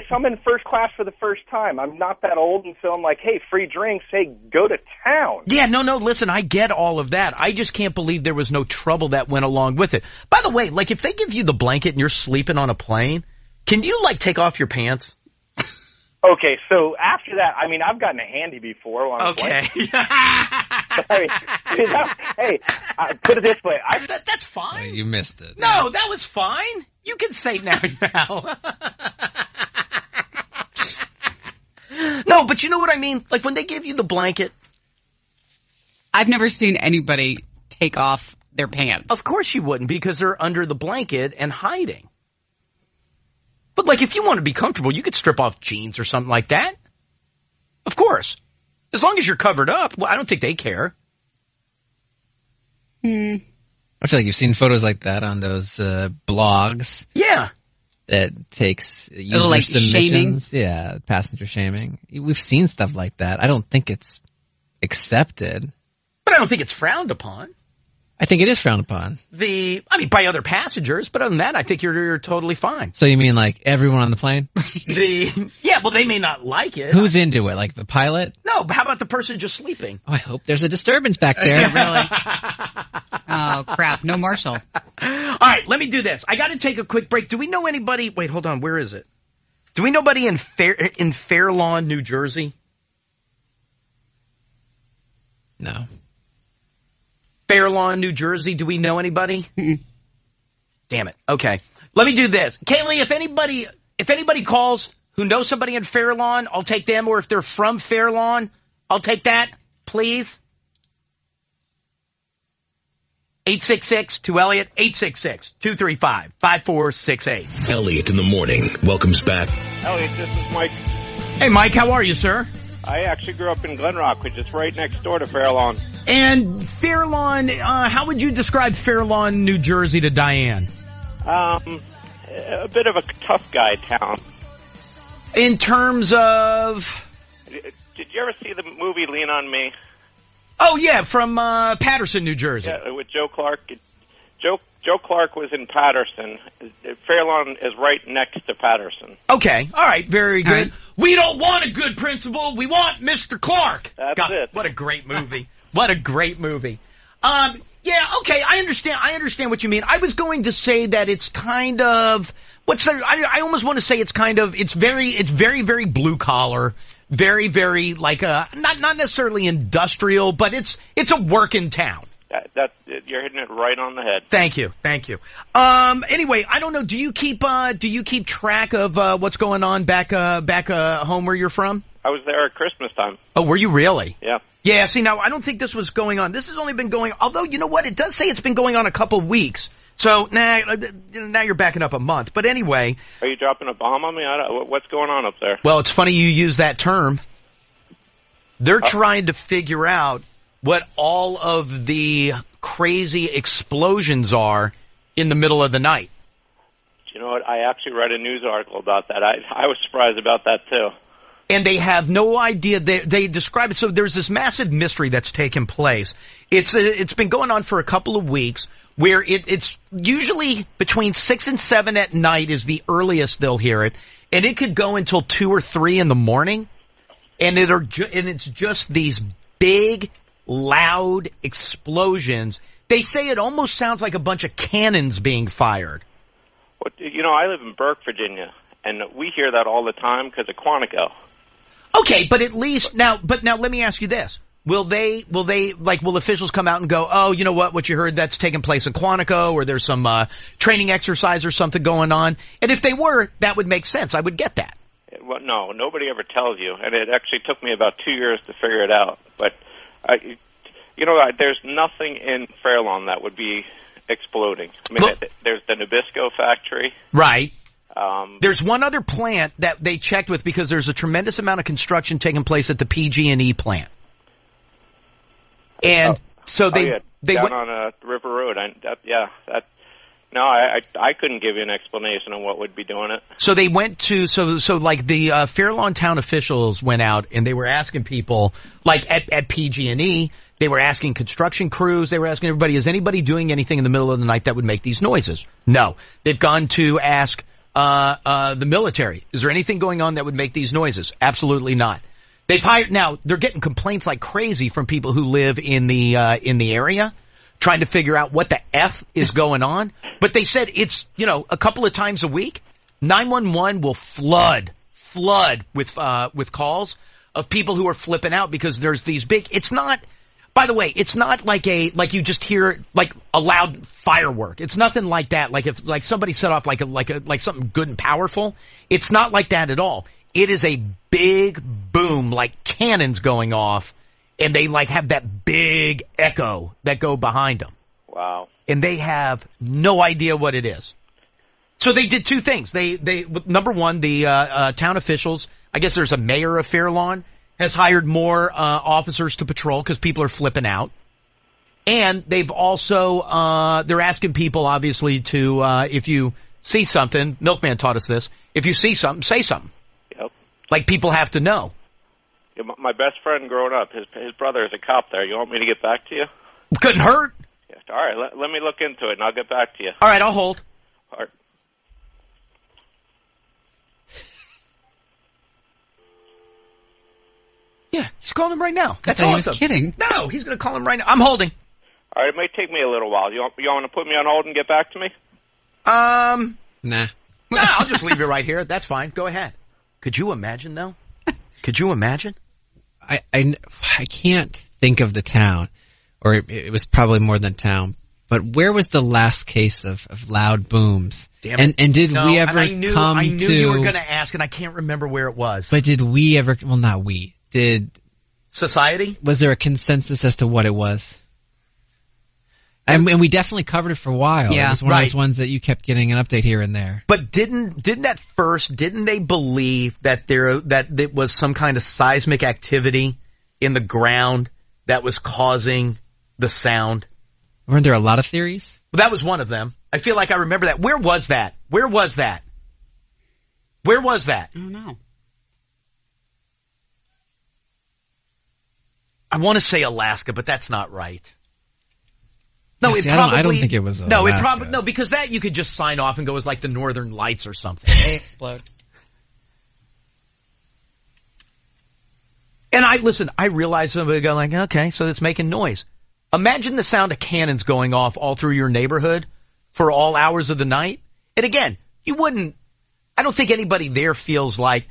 so I'm in first class for the first time. I'm not that old, and so I'm like, hey, free drinks. Hey, go to town. Yeah, no, listen, I get all of that. I just can't believe there was no trouble that went along with it. By the way, like if they give you the blanket and you're sleeping on a plane, can you like take off your pants? Okay, so after that, I've gotten a handy before. Okay. Put it this way. That's fine. You missed it. No, that was fine. You can say now. No, but you know what I mean? Like when they give you the blanket. I've never seen anybody take off their pants. Of course you wouldn't, because they're under the blanket and hiding. But like if you want to be comfortable, you could strip off jeans or something like that. Of course. As long as you're covered up, well, I don't think they care. I I feel like you've seen photos like that on those blogs. Yeah. That takes user like submissions. Shaming? Yeah, passenger shaming. We've seen stuff like that. I don't think it's accepted. But I don't think it's frowned upon. I think it is frowned upon. By other passengers, but other than that, I think you're totally fine. So you mean like everyone on the plane? Yeah, well, they may not like it. Who's into it? Like the pilot? No, but how about the person just sleeping? Oh, I hope there's a disturbance back there. Really? Oh, crap. No Marshall. All right, let me do this. I got to take a quick break. Do we know anybody? Wait, hold on. Where is it? Do we know anybody in Fair Lawn, New Jersey? No. Fair Lawn, New Jersey. Do we know anybody? Damn it. Okay. Let me do this. Kaylee, if anybody calls who knows somebody in Fair Lawn, I'll take them. Or if they're from Fair Lawn, I'll take that. Please. 866-2-ELLIOT, 866-235-5468. Elliot in the morning welcomes back. Elliot, this is Mike. Hey, Mike, how are you, sir? I actually grew up in Glen Rock, which is right next door to Fair Lawn. And Fair Lawn, how would you describe Fair Lawn, New Jersey to Diane? A bit of a tough guy town. In terms of... Did you ever see the movie Lean on Me? Oh, yeah, from Patterson, New Jersey. Yeah, with Joe Clark. Joe Clark was in Patterson. Fair Lawn is right next to Patterson. Okay, all right, very good. Right. We don't want a good principal. We want Mr. Clark. That's it. What a great movie. What a great movie. Yeah, okay, I understand what you mean. I was going to say that it's kind of I almost want to say it's very, very blue collar. Very, very like not necessarily industrial, but it's a working town. You're hitting it right on the head. Thank you. Anyway, I don't know. Do you keep track of what's going on back home where you're from? I was there at Christmas time. Oh, were you really? Yeah. Yeah. See, now I don't think this was going on. This has only been going. Although you know what, it does say it's been going on a couple weeks. So now you're backing up a month. But anyway. Are you dropping a bomb on me? What's going on up there? Well, it's funny you use that term. They're trying to figure out what all of the crazy explosions are in the middle of the night. You know what? I actually read a news article about that. I was surprised about that, too. And they have no idea. They describe it. So there's this massive mystery that's taken place. It's been going on for a couple of weeks. Where it's usually between 6 and 7 at night is the earliest they'll hear it, and it could go until 2 or 3 in the morning, and it's just these big, loud explosions. They say it almost sounds like a bunch of cannons being fired. Well, you know, I live in Burke, Virginia, and we hear that all the time because of Quantico. Okay, but at least now let me ask you this. Will officials come out and go, oh, you know what you heard, that's taking place in Quantico, or there's some training exercise or something going on? And if they were, that would make sense. I would get that. Well, no, nobody ever tells you, and it actually took me about 2 years to figure it out. But, there's nothing in Fair Lawn that would be exploding. I mean, there's the Nabisco factory. Right. There's one other plant that they checked with because there's a tremendous amount of construction taking place at the PG&E plant. And so they down on River Road. I couldn't give you an explanation on what would be doing it. So they went to the Fair Lawn town officials went out and they were asking people like at PG&E. They were asking construction crews. They were asking everybody, is anybody doing anything in the middle of the night that would make these noises? No. They've gone to ask the military. Is there anything going on that would make these noises? Absolutely not. They've hired now. They're getting complaints like crazy from people who live in the area, trying to figure out what the F is going on. But they said it's a couple of times a week. 911 will flood with calls of people who are flipping out because there's these big. It's not. By the way, it's not like you just hear like a loud firework. It's nothing like that. Like if somebody set off like something good and powerful. It's not like that at all. It is a big boom, like cannons going off, and they have that big echo that go behind them. Wow. And they have no idea what it is. So they did two things. They number one, the town officials, I guess there's a mayor of Fair Lawn, has hired more officers to patrol because people are flipping out. And they've also, they're asking people, obviously, to, if you see something, Milkman taught us this, if you see something, say something. Yep. Like people have to know. Yeah, my best friend growing up, his brother is a cop there. You want me to get back to you? Couldn't hurt. Yes. All right, let me look into it, and I'll get back to you. All right, I'll hold. All right. Yeah, he's calling him right now. That's awesome. He was kidding. No, he's going to call him right now. I'm holding. All right, it may take me a little while. You want to put me on hold and get back to me? Nah. No, I'll just leave it right here. That's fine. Go ahead. Could you imagine, though? Could you imagine? I can't think of the town, or it was probably more than town. But where was the last case of loud booms? Damn it. And did we ever I knew you were going to ask, and I can't remember where it was. But did we ever? Well, not we. Did society? Was there a consensus as to what it was? And we definitely covered it for a while. Yeah, it was one of those ones that you kept getting an update here and there. But didn't they believe that it was some kind of seismic activity in the ground that was causing the sound? Weren't there a lot of theories? Well, that was one of them. I feel like I remember that. Where was that? I don't know. I want to say Alaska, but that's not right. No, yeah, see, I don't think it was Alaska. No, it probably no, because that you could just sign off and go as like the Northern Lights or something. They explode. And I realize somebody go like, okay, so it's making noise. Imagine the sound of cannons going off all through your neighborhood for all hours of the night. And again, I don't think anybody there feels like,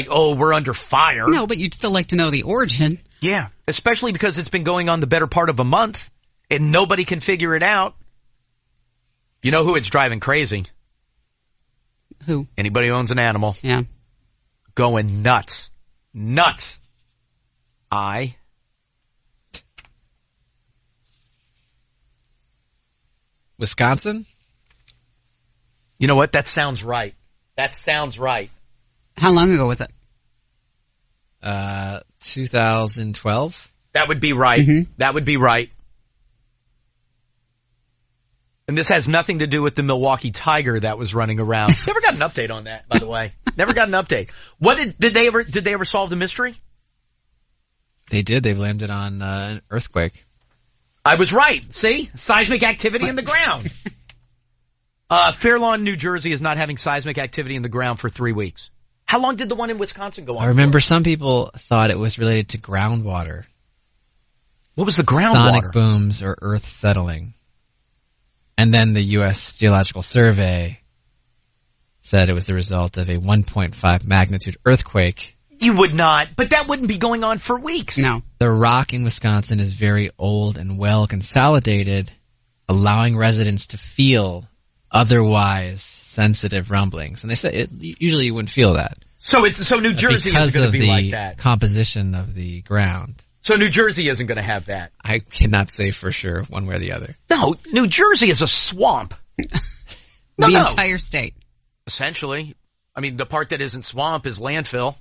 oh, we're under fire. No, but you'd still like to know the origin. Yeah, especially because it's been going on the better part of a month and nobody can figure it out. You know who it's driving crazy? Who? Anybody who owns an animal. Yeah. Going nuts. Wisconsin? You know what? That sounds right. How long ago was it? 2012. That would be right. Mm-hmm. That would be right. And this has nothing to do with the Milwaukee Tiger that was running around. Never got an update on that, by the way. Never got an update. What did they ever solve the mystery? They did. They blamed it on an earthquake. I was right. See? Seismic activity in the ground. Fair Lawn, New Jersey is not having seismic activity in the ground for 3 weeks. How long did the one in Wisconsin go on? I remember some people thought it was related to groundwater. What was the groundwater? Sonic booms or earth settling. And then the U.S. Geological Survey said it was the result of a 1.5 magnitude earthquake. You would not, but that wouldn't be going on for weeks. No. The rock in Wisconsin is very old and well consolidated, allowing residents to feel otherwise sensitive rumblings. And they say usually you wouldn't feel that. So New Jersey is going to be like that. Because of the composition of the ground. So New Jersey isn't going to have that. I cannot say for sure one way or the other. No, New Jersey is a swamp. The entire state. Essentially. I mean, the part that isn't swamp is landfill.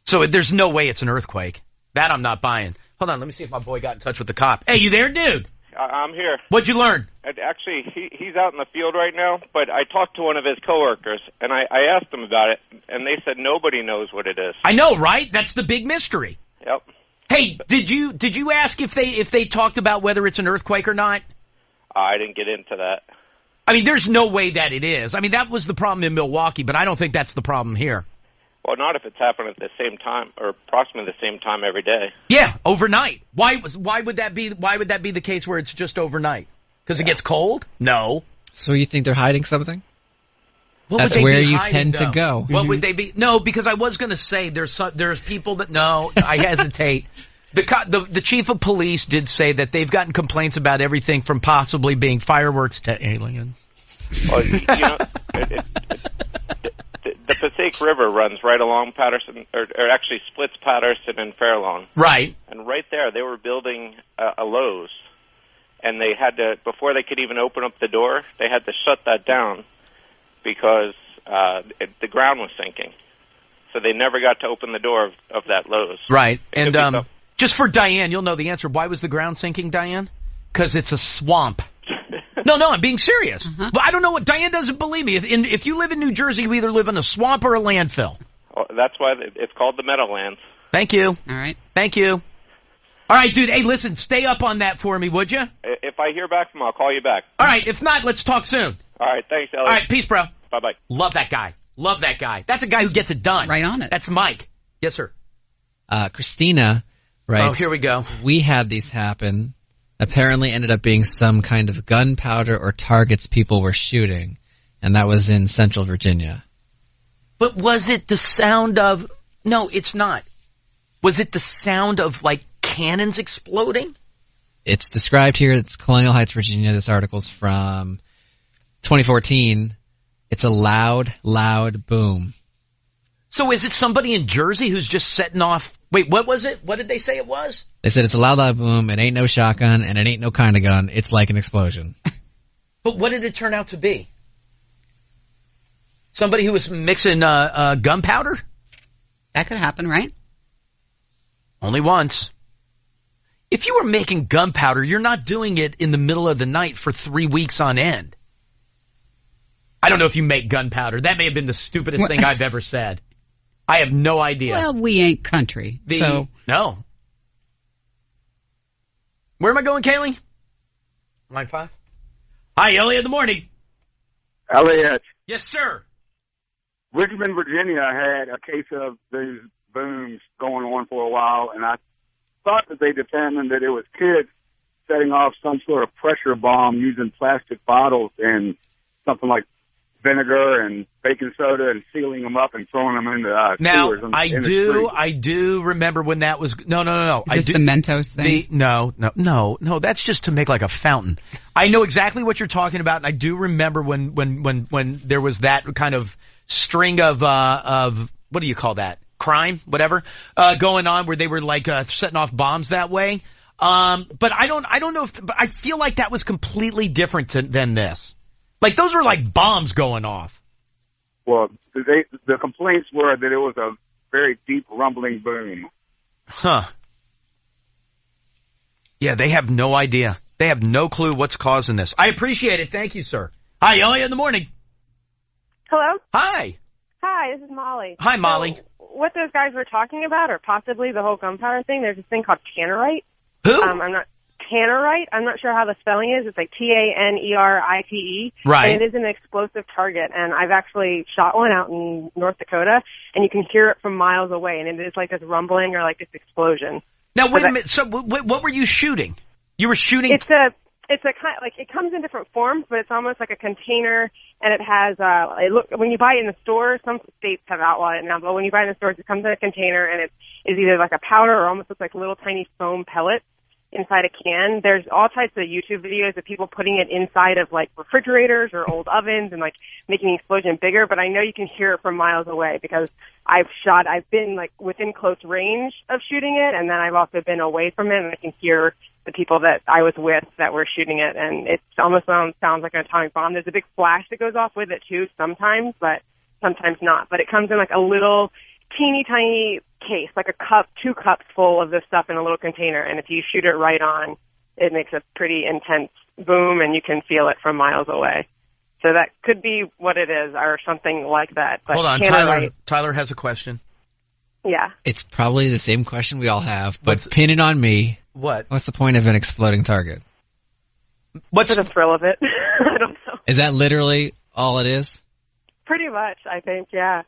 So there's no way it's an earthquake. That I'm not buying. Hold on, let me see if my boy got in touch with the cop. Hey, you there, dude? I'm here. What'd you learn? Actually, he's out in the field right now, but I talked to one of his coworkers, and I asked him about it, and they said nobody knows what it is. I know, right? That's the big mystery. Yep. Hey, did you ask if they talked about whether it's an earthquake or not? I didn't get into that. I mean, there's no way that it is. I mean, that was the problem in Milwaukee, but I don't think that's the problem here. Well, not if it's happening at the same time or approximately the same time every day. Yeah, overnight. Why would that be? Why would that be the case where it's just overnight? Because it gets cold? No. So you think they're hiding something? That's where you tend to go. What would they be? No, because I was going to say there's people that no. I hesitate. The chief of police did say that they've gotten complaints about everything from possibly being fireworks to aliens. Well, you know, the Passaic River runs right along Patterson, or actually splits Patterson and Fair Lawn. Right. And right there, they were building a Lowe's, and they had to, before they could even open up the door, they had to shut that down because the ground was sinking. so they never got to open the door of that Lowe's. Right. And just for Diane, you'll know the answer. Why was the ground sinking, Diane? Because it's a swamp. No, I'm being serious. But I don't know what Diane doesn't believe me. If you live in New Jersey, you either live in a swamp or a landfill. Oh, that's why it's called the Meadowlands. Thank you. All right. Thank you. All right, dude. Hey, listen, stay up on that for me, would you? If I hear back from him, I'll call you back. All right. If not, let's talk soon. All right. Thanks, Elliot. All right. Peace, bro. Bye-bye. Love that guy. Love that guy. That's a guy who gets it done. Right on it. That's Mike. Yes, sir. Christina writes, Oh, here we go. We had these happen. Apparently ended up being some kind of gunpowder or targets people were shooting. And that was in Central Virginia. But was it the sound of... No, it's not. Was it the sound of, like, cannons exploding? It's described here. It's Colonial Heights, Virginia. This article's from 2014. It's a loud, loud boom. So is it somebody in Jersey who's just setting off... Wait, what was it? What did they say it was? They said it's a loud, loud boom. It ain't no shotgun, and it ain't no kind of gun. It's like an explosion. But what did it turn out to be? Somebody who was mixing gunpowder? That could happen, right? Only once. If you were making gunpowder, you're not doing it in the middle of the night for 3 weeks on end. I don't know if you make gunpowder. That may have been the stupidest thing I've ever said. I have no idea. Well, we ain't country, so... No. Where am I going, Kaylee? Line 5. Hi, Elliot in the morning. Elliot. Yes, sir. Richmond, Virginia had a case of these booms going on for a while, and I thought that they determined that it was kids setting off some sort of pressure bomb using plastic bottles and something like vinegar and baking soda and sealing them up and throwing them into sewers. Now, I do remember when that was... No. Is this the Mentos thing? No. That's just to make like a fountain. I know exactly what you're talking about, and I do remember when there was that kind of string of what do you call that? Crime, whatever, going on where they were like setting off bombs that way. But I don't know if... But I feel like that was completely different than this. Like, those were like bombs going off. Well, the complaints were that it was a very deep rumbling boom. Huh. Yeah, they have no idea. They have no clue what's causing this. I appreciate it. Thank you, sir. Hi, Elliot in the morning. Hello? Hi. Hi, this is Molly. Hi, Molly. So, what those guys were talking about, or possibly the whole gunpowder thing, there's this thing called tannerite. Who? Tannerite. I'm not sure how the spelling is. It's like Tanerite. Right. And it is an explosive target. And I've actually shot one out in North Dakota, and you can hear it from miles away. And it is like this rumbling or like this explosion. Now, wait a minute. So what were you shooting? You were shooting... It's a kind of, like, it comes in different forms, but it's almost like a container, and it has when you buy it in the store, some states have outlawed it now, but when you buy it in the stores, it comes in a container, and it is either like a powder or almost looks like little tiny foam pellets inside a can. There's all types of YouTube videos of people putting it inside of like refrigerators or old ovens and like making the explosion bigger, but I know you can hear it from miles away because I've been like within close range of shooting it, and then I've also been away from it, and I can hear the people that I was with that were shooting it, and it almost sounds like an atomic bomb. There's a big flash that goes off with it too sometimes, but sometimes not. But it comes in like a little teeny tiny case, like a cup, 2 cups full of this stuff in a little container, and if you shoot it right on, it makes a pretty intense boom, and you can feel it from miles away. So that could be what it is, or something like that. But hold on, Tyler has a question. Yeah. It's probably the same question we all have, but pin it on me. What? What's the point of an exploding target? What's the thrill of it? I don't know. Is that literally all it is? Pretty much, I think, yeah.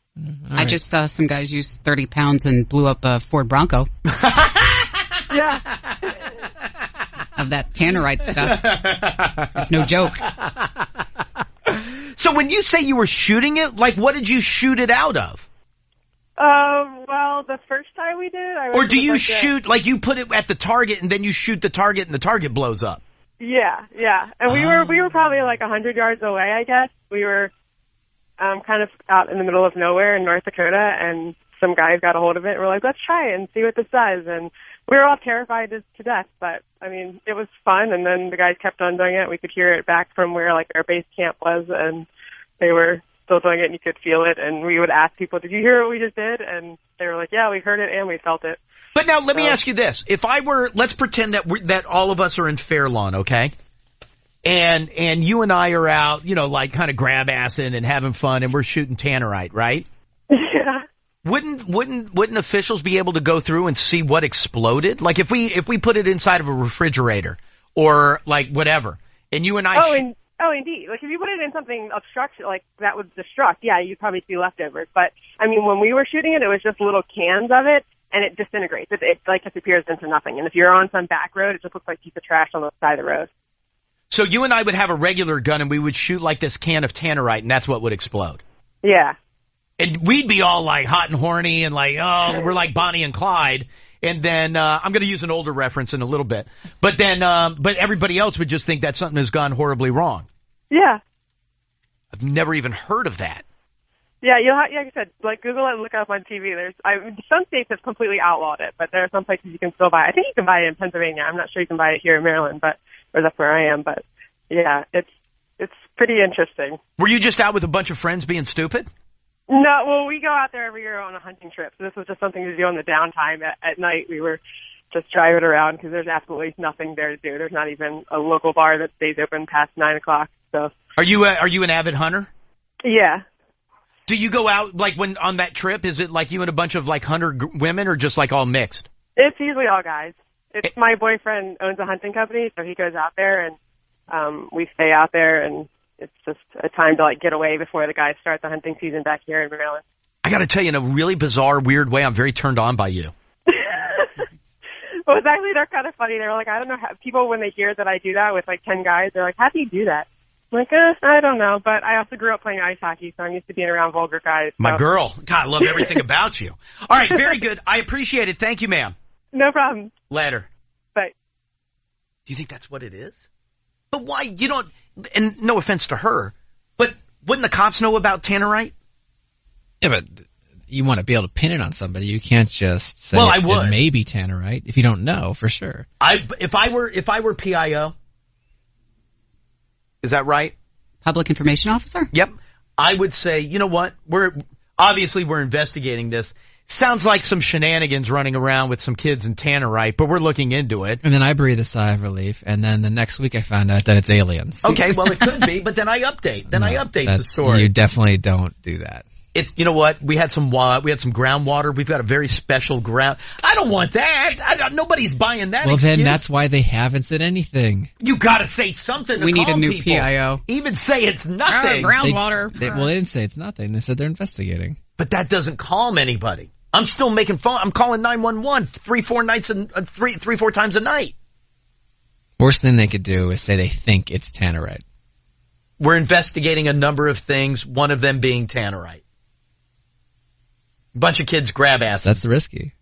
I just saw some guys use 30 pounds and blew up a Ford Bronco. Yeah. Of that tannerite stuff. It's no joke. So when you say you were shooting it, like what did you shoot it out of? Well, the first time we did, or do you shoot, like you put it at the target and then you shoot the target and the target blows up? Yeah. And we were probably like 100 yards away, I guess. We were kind of out in the middle of nowhere in North Dakota, and some guys got a hold of it and were like, let's try it and see what this does. And we were all terrified to death, but I mean, it was fun. And then the guys kept on doing it. We could hear it back from where like our base camp was, and they were still doing it and you could feel it. And we would ask people, did you hear what we just did? And they were like, yeah, we heard it and we felt it. But now let me ask you this. If I were, let's pretend that all of us are in Fairlawn, okay? And you and I are out, you know, like kind of grab-assing and having fun and we're shooting tannerite, right? Yeah. Wouldn't officials be able to go through and see what exploded? Like if we put it inside of a refrigerator or like whatever, and you and I indeed. Like if you put it in something obstruction, like that would destruct, yeah, you'd probably see leftovers. But I mean, when we were shooting it, it was just little cans of it, and it disintegrates. It like disappears into nothing. And if you're on some back road, it just looks like a piece of trash on the side of the road. So you and I would have a regular gun, and we would shoot like this can of tannerite, and that's what would explode. Yeah. And we'd be all like hot and horny, and like, oh, we're like Bonnie and Clyde. And then I'm going to use an older reference in a little bit. But then, but everybody else would just think that something has gone horribly wrong. Yeah. I've never even heard of that. Yeah, like I said, like Google it and look it up on TV. Some states have completely outlawed it, but there are some places you can still buy it. I think you can buy it in Pennsylvania. I'm not sure you can buy it here in Maryland, or that's where I am. But yeah, it's pretty interesting. Were you just out with a bunch of friends being stupid? No, well, we go out there every year on a hunting trip. So this was just something to do on the downtime at night. We were just driving around because there's absolutely nothing there to do. There's not even a local bar that stays open past 9 o'clock. So. Are you an avid hunter? Yeah. Do you go out, like, when on that trip, is it like you and a bunch of, like, hunter women or just, like, all mixed? It's usually all guys. It's my boyfriend owns a hunting company, so he goes out there, and we stay out there, and it's just a time to, like, get away before the guys start the hunting season back here in Maryland. I got to tell you, in a really bizarre, weird way, I'm very turned on by you. Well, it's actually, they're kind of funny. They're like, I don't know how, people, when they hear that I do that with, like, 10 guys, they're like, how do you do that? I'm like, I don't know, but I also grew up playing ice hockey, so I'm used to being around vulgar guys. So. My girl. God, I love everything about you. All right, very good. I appreciate it. Thank you, ma'am. No problem. Later. Bye. Do you think that's what it is? But why? You don't, and no offense to her, but wouldn't the cops know about tannerite? Yeah, but you want to be able to pin it on somebody. You can't just say I would. It may be tannerite if you don't know for sure. If I were PIO, is that right? Public Information Officer? Yep. I would say, you know what? We're investigating this. Sounds like some shenanigans running around with some kids in tannerite, but we're looking into it. And then I breathe a sigh of relief, and then the next week I found out that it's aliens. Okay, well, it could be, but then I update. The story. You definitely don't do that. It's, you know what? We had some groundwater. We've got a very special ground. I don't want that. Nobody's buying that. Well, excuse. then that's why they haven't said anything. You got to say something. We need a new people. PIO. Even say it's nothing. Groundwater. They didn't say it's nothing. They said they're investigating. But that doesn't calm anybody. I'm still making phone. I'm calling 911 3-4 times a night. Worst thing they could do is say they think it's tannerite. We're investigating a number of things. One of them being tannerite. Bunch of kids grab ass. That's risky.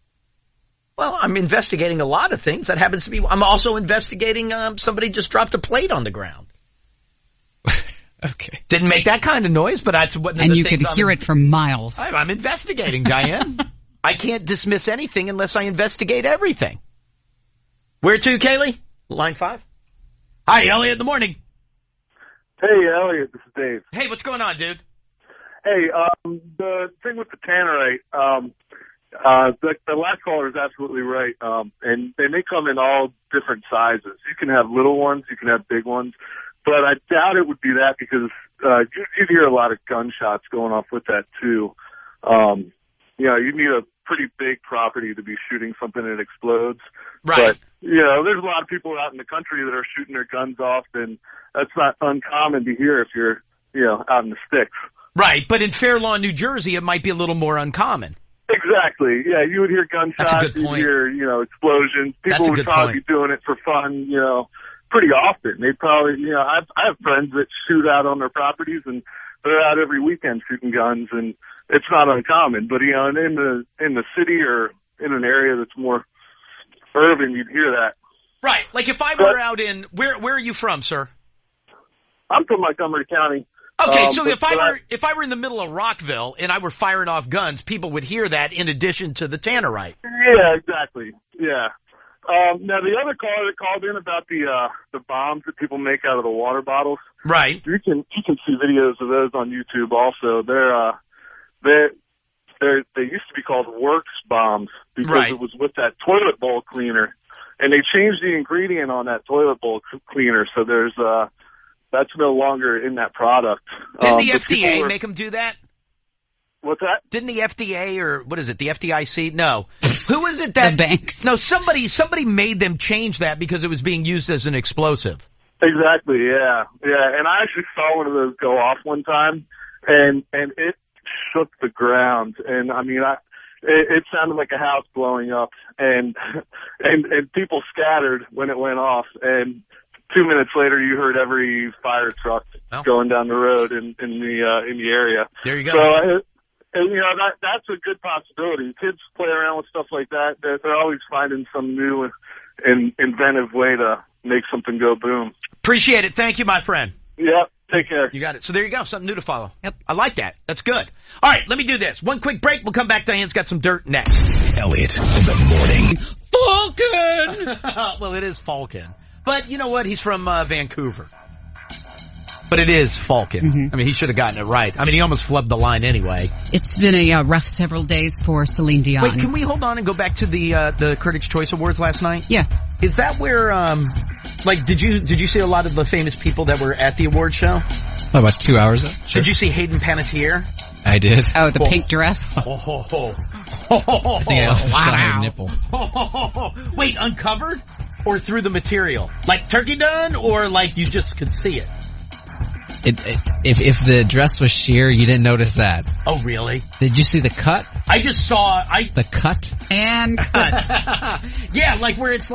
Well, I'm investigating a lot of things. That happens to be. I'm also investigating. Somebody just dropped a plate on the ground. Okay. Didn't make that kind of noise, but that's what. And you could hear it for miles. I'm investigating, Diane. I can't dismiss anything unless I investigate everything. Where to, Kaylee? Line 5. Hi, Elliot. In the morning. Hey, Elliot. This is Dave. Hey, what's going on, dude? Hey, the thing with the tannerite, the last caller is absolutely right. And they may come in all different sizes. You can have little ones, you can have big ones, but I doubt it would be that because, you'd hear a lot of gunshots going off with that too. You need a pretty big property to be shooting something that explodes. Right. But, there's a lot of people out in the country that are shooting their guns off, and that's not uncommon to hear if you're, out in the sticks. Right, but in Fairlawn, New Jersey, it might be a little more uncommon. Exactly. Yeah, you would hear gunshots, That's a good point. You'd hear, explosions. People would probably be doing it for fun, pretty often. They probably, I have friends that shoot out on their properties, and they're out every weekend shooting guns, and it's not uncommon. But, in the city or in an area that's more urban, you'd hear that. Right. Like if I were out in, where are you from, sir? I'm from Montgomery County. Okay, so if I were in the middle of Rockville and I were firing off guns, people would hear that in addition to the tannerite. Yeah, exactly. Yeah. Now Yeah, the other caller that called in about the bombs that people make out of the water bottles. Right. You can see videos of those on YouTube also. They used to be called Works bombs because it was with that toilet bowl cleaner. And they changed the ingredient on that toilet bowl cleaner, so there's that's no longer in that product. Didn't the FDA make them do that? What's that? Didn't the FDA or what is it? The FDIC? No. Who is it that? The banks. No, somebody made them change that because it was being used as an explosive. Exactly. Yeah. And I actually saw one of those go off one time, and it shook the ground. And I mean, it sounded like a house blowing up, and people scattered when it went off. And 2 minutes later, you heard every fire truck going down the road in the area. There you go. So, that's a good possibility. Kids play around with stuff like that. They're always finding some new and inventive way to make something go boom. Appreciate it. Thank you, my friend. Yep. Take care. You got it. So there you go. Something new to follow. Yep. I like that. That's good. All right. Let me do this. One quick break. We'll come back. Diane's got some dirt next. Elliot in the morning. Falcon! Well, it is Falcon. But you know what? He's from Vancouver. But it is Falcon. Mm-hmm. I mean, he should have gotten it right. I mean, he almost flubbed the line anyway. It's been a rough several days for Celine Dion. Wait, can we hold on and go back to the Critics' Choice Awards last night? Yeah. Is that where, did you see a lot of the famous people that were at the award show? About 2 hours ago. Sure. Did you see Hayden Panettiere? I did. Oh, the pink dress? I think I also saw her nipple. Wait, uncovered? Or through the material? Like turkey done, or like you just could see it? If the dress was sheer, you didn't notice that. Oh, really? Did you see the cut? I just saw the cut and cuts. Yeah, like where it's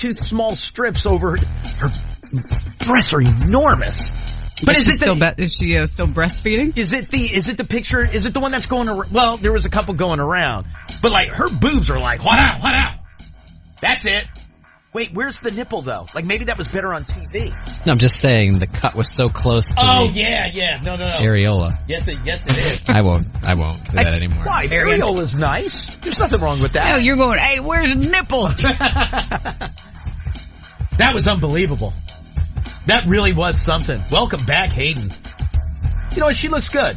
two small strips over her breasts are enormous. But is she still breastfeeding? Is it the picture? Is it the one that's going around? Well, there was a couple going around, but like her boobs are like what out. That's it. Wait, where's the nipple though? Like maybe that was better on TV. No, I'm just saying the cut was so close to yeah. No. areola. Yes, it is. I won't say that anymore. Why? Areola's nice. There's nothing wrong with that. No, you're going, hey, where's the nipple? That was unbelievable. That really was something. Welcome back, Hayden. You know what? She looks good.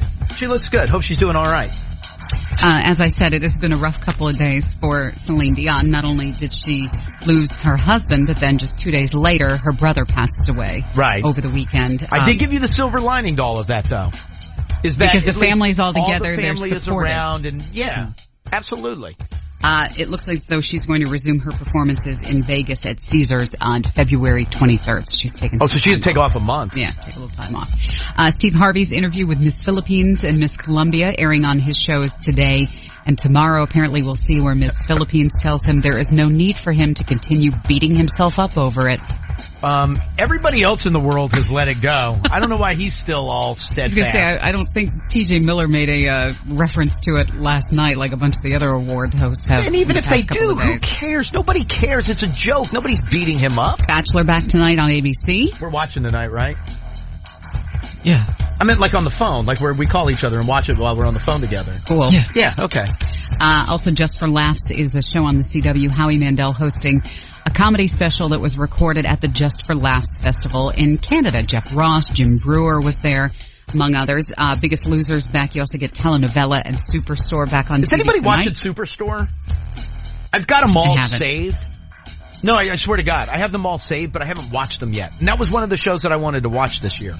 Hope she's doing all right. As I said, it has been a rough couple of days for Celine Dion. Not only did she lose her husband, but then just 2 days later, her brother passed away. Right. Over the weekend. I did give you the silver lining to all of that, though. Is that because the family's all together, the family they're supportive. Is around, and absolutely. It looks like though she's going to resume her performances in Vegas at Caesars on February 23rd. So she's taking. So she had to take off a month. Yeah, take a little time off. Steve Harvey's interview with Miss Philippines and Miss Colombia airing on his shows today and tomorrow. Apparently, we'll see where Miss Philippines tells him there is no need for him to continue beating himself up over it. Everybody else in the world has let it go. I don't know why he's still all steadfast. I was going to say, I don't think T.J. Miller made a reference to it last night like a bunch of the other award hosts have. And even if they do, who cares? Nobody cares. It's a joke. Nobody's beating him up. Bachelor back tonight on ABC. We're watching tonight, right? Yeah. I meant like on the phone, like where we call each other and watch it while we're on the phone together. Cool. Yeah, okay. Also, Just for Laughs is a show on the CW. Howie Mandel hosting a comedy special that was recorded at the Just for Laughs Festival in Canada. Jeff Ross, Jim Brewer was there, among others. Biggest Losers back. You also get Telenovela and Superstore back on TV Is anybody tonight. watching Superstore? I've got them all saved. No, I swear to God, I have them all saved, but I haven't watched them yet. And that was one of the shows that I wanted to watch this year.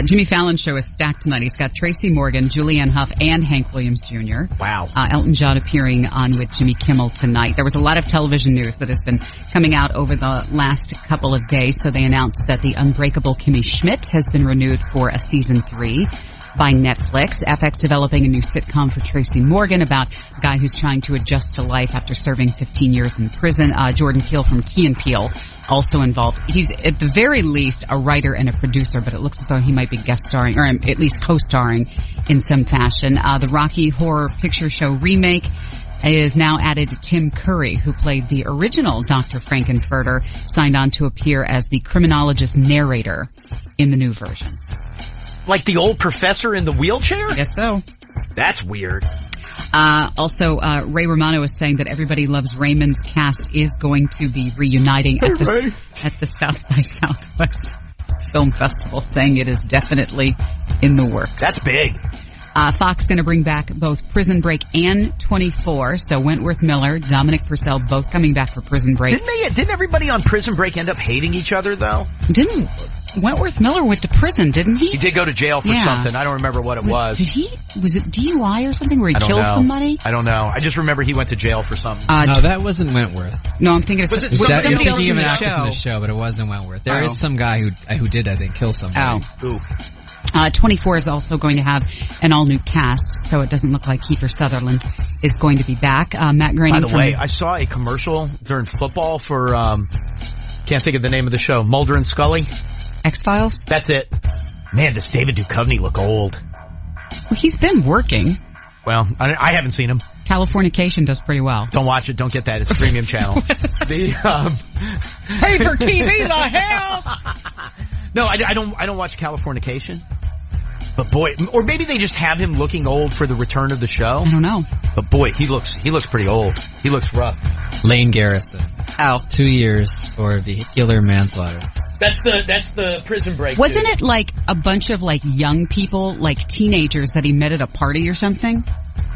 Jimmy Fallon's show is stacked tonight. He's got Tracy Morgan, Julianne Hough, and Hank Williams Jr. Wow. Elton John appearing on with Jimmy Kimmel tonight. There was a lot of television news that has been coming out over the last couple of days. So they announced that The Unbreakable Kimmy Schmidt has been renewed for a season 3 by Netflix. FX developing a new sitcom for Tracy Morgan about a guy who's trying to adjust to life after serving 15 years in prison. Jordan Peele from Key & Peele also involved. He's at the very least a writer and a producer, but it looks as though he might be guest starring, or at least co-starring in some fashion. The Rocky Horror Picture Show remake is now added Tim Curry, who played the original Dr. Frankenfurter, signed on to appear as the criminologist narrator in the new version. Like the old professor in the wheelchair? I guess so. That's weird. Also, Ray Romano is saying that Everybody Loves Raymond's cast is going to be reuniting at the South by Southwest Film Festival, saying it is definitely in the works. That's big. Fox going to bring back both Prison Break and 24. So Wentworth Miller, Dominic Purcell, both coming back for Prison Break. Didn't everybody on Prison Break end up hating each other, though? Wentworth Miller went to prison, didn't he? He did go to jail for something. I don't remember what it was. Was it DUI or something where he killed somebody? I don't know. I just remember he went to jail for something. No, that wasn't Wentworth. No, I'm thinking of somebody else from the show, but it wasn't Wentworth. There is some guy who did, I think, kill somebody. Ooh. 24 is also going to have an all-new cast, so it doesn't look like Kiefer Sutherland is going to be back. Matt Groening. By the way, I saw a commercial during football for, can't think of the name of the show, Mulder and Scully. X-Files? That's it. Man, does David Duchovny look old? Well, he's been working. Well, I haven't seen him. Californication does pretty well. Don't watch it. Don't get that. It's a premium channel. Pay for TV, the hell! No, I don't watch Californication. But boy, or maybe they just have him looking old for the return of the show. I don't know. But boy, he looks pretty old. He looks rough. Lane Garrison. 2 years for vehicular manslaughter. That's the Prison Break. Wasn't it like a bunch of like young people, like teenagers that he met at a party or something?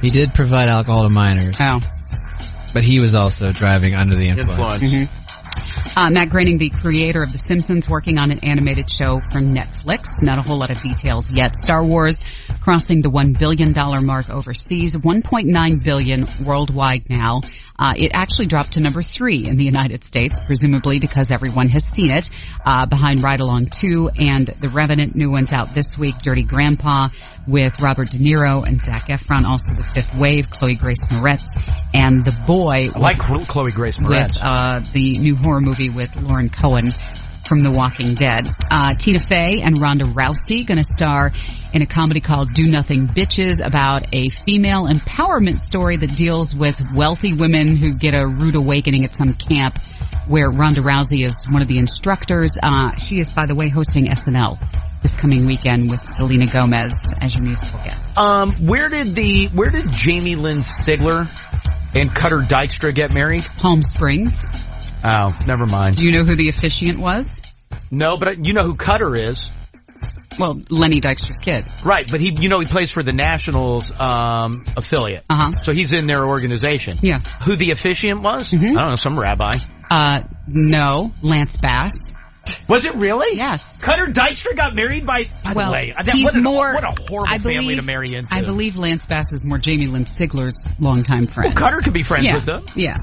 He did provide alcohol to minors. But he was also driving under the influence. Mm-hmm. Matt Groening, the creator of The Simpsons, working on an animated show for Netflix. Not a whole lot of details yet. Star Wars crossing the $1 billion mark overseas, $1.9 billion worldwide now. It actually dropped to number 3 in the United States, presumably because everyone has seen it, behind Ride Along 2 and The Revenant. New ones out this week, Dirty Grandpa with Robert De Niro and Zac Efron, also The Fifth Wave, Chloe Grace Moretz, and The Boy. I like Chloe Grace Moretz. With the new horror movie with Lauren Cohen from The Walking Dead. Tina Fey and Ronda Rousey going to star in a comedy called Do Nothing Bitches about a female empowerment story that deals with wealthy women who get a rude awakening at some camp where Ronda Rousey is one of the instructors. She is, by the way, hosting SNL this coming weekend with Selena Gomez as your musical guest. Where did Jamie Lynn Sigler and Cutter Dykstra get married? Palm Springs. Oh, never mind. Do you know who the officiant was? No, but you know who Cutter is. Well, Lenny Dykstra's kid. Right, but he plays for the Nationals affiliate. So he's in their organization. Yeah. Who the officiant was? Mm-hmm. I don't know, some rabbi. No, Lance Bass. Was it really? Yes. Cutter Dykstra got married by the way. He's what a horrible family to marry into. I believe Lance Bass is more Jamie Lynn Sigler's longtime friend. Well, Cutter could be friends with them. Yeah.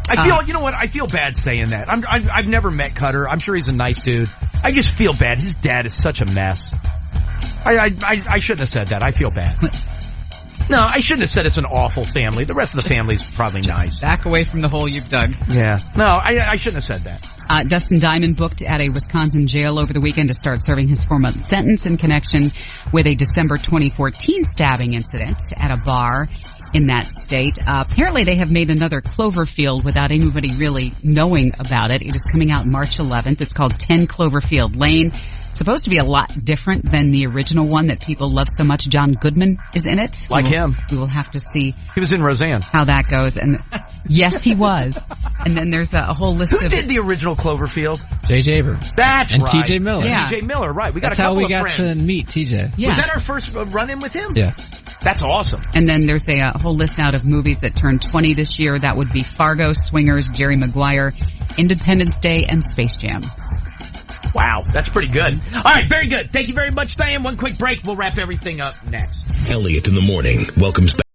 I feel, you know what? I feel bad saying that. I've never met Cutter. I'm sure he's a nice dude. I just feel bad. His dad is such a mess. I shouldn't have said that. I feel bad. No, I shouldn't have said it's an awful family. The rest of the family's probably nice. Back away from the hole you've dug. Yeah. No, I shouldn't have said that. Dustin Diamond booked at a Wisconsin jail over the weekend to start serving his 4-month sentence in connection with a December 2014 stabbing incident at a bar in that state. Apparently they have made another Cloverfield without anybody really knowing about it. It is coming out March 11th. It's called 10 Cloverfield Lane. It's supposed to be a lot different than the original one that people love so much. John Goodman is in it. Like him. We will have to see. He was in Roseanne. How that goes. And yes, he was. And then there's a whole list Who did the original Cloverfield? J.J. Abrams. That's and right. And T.J. Miller. Yeah. T.J. Miller, right. That's how we got to meet T.J. Yeah. Was that our first run-in with him? Yeah. That's awesome. And then there's a whole list out of movies that turned 20 this year. That would be Fargo, Swingers, Jerry Maguire, Independence Day, and Space Jam. Wow, that's pretty good. All right, very good. Thank you very much, Diane. One quick break. We'll wrap everything up next. Elliot in the morning welcomes back.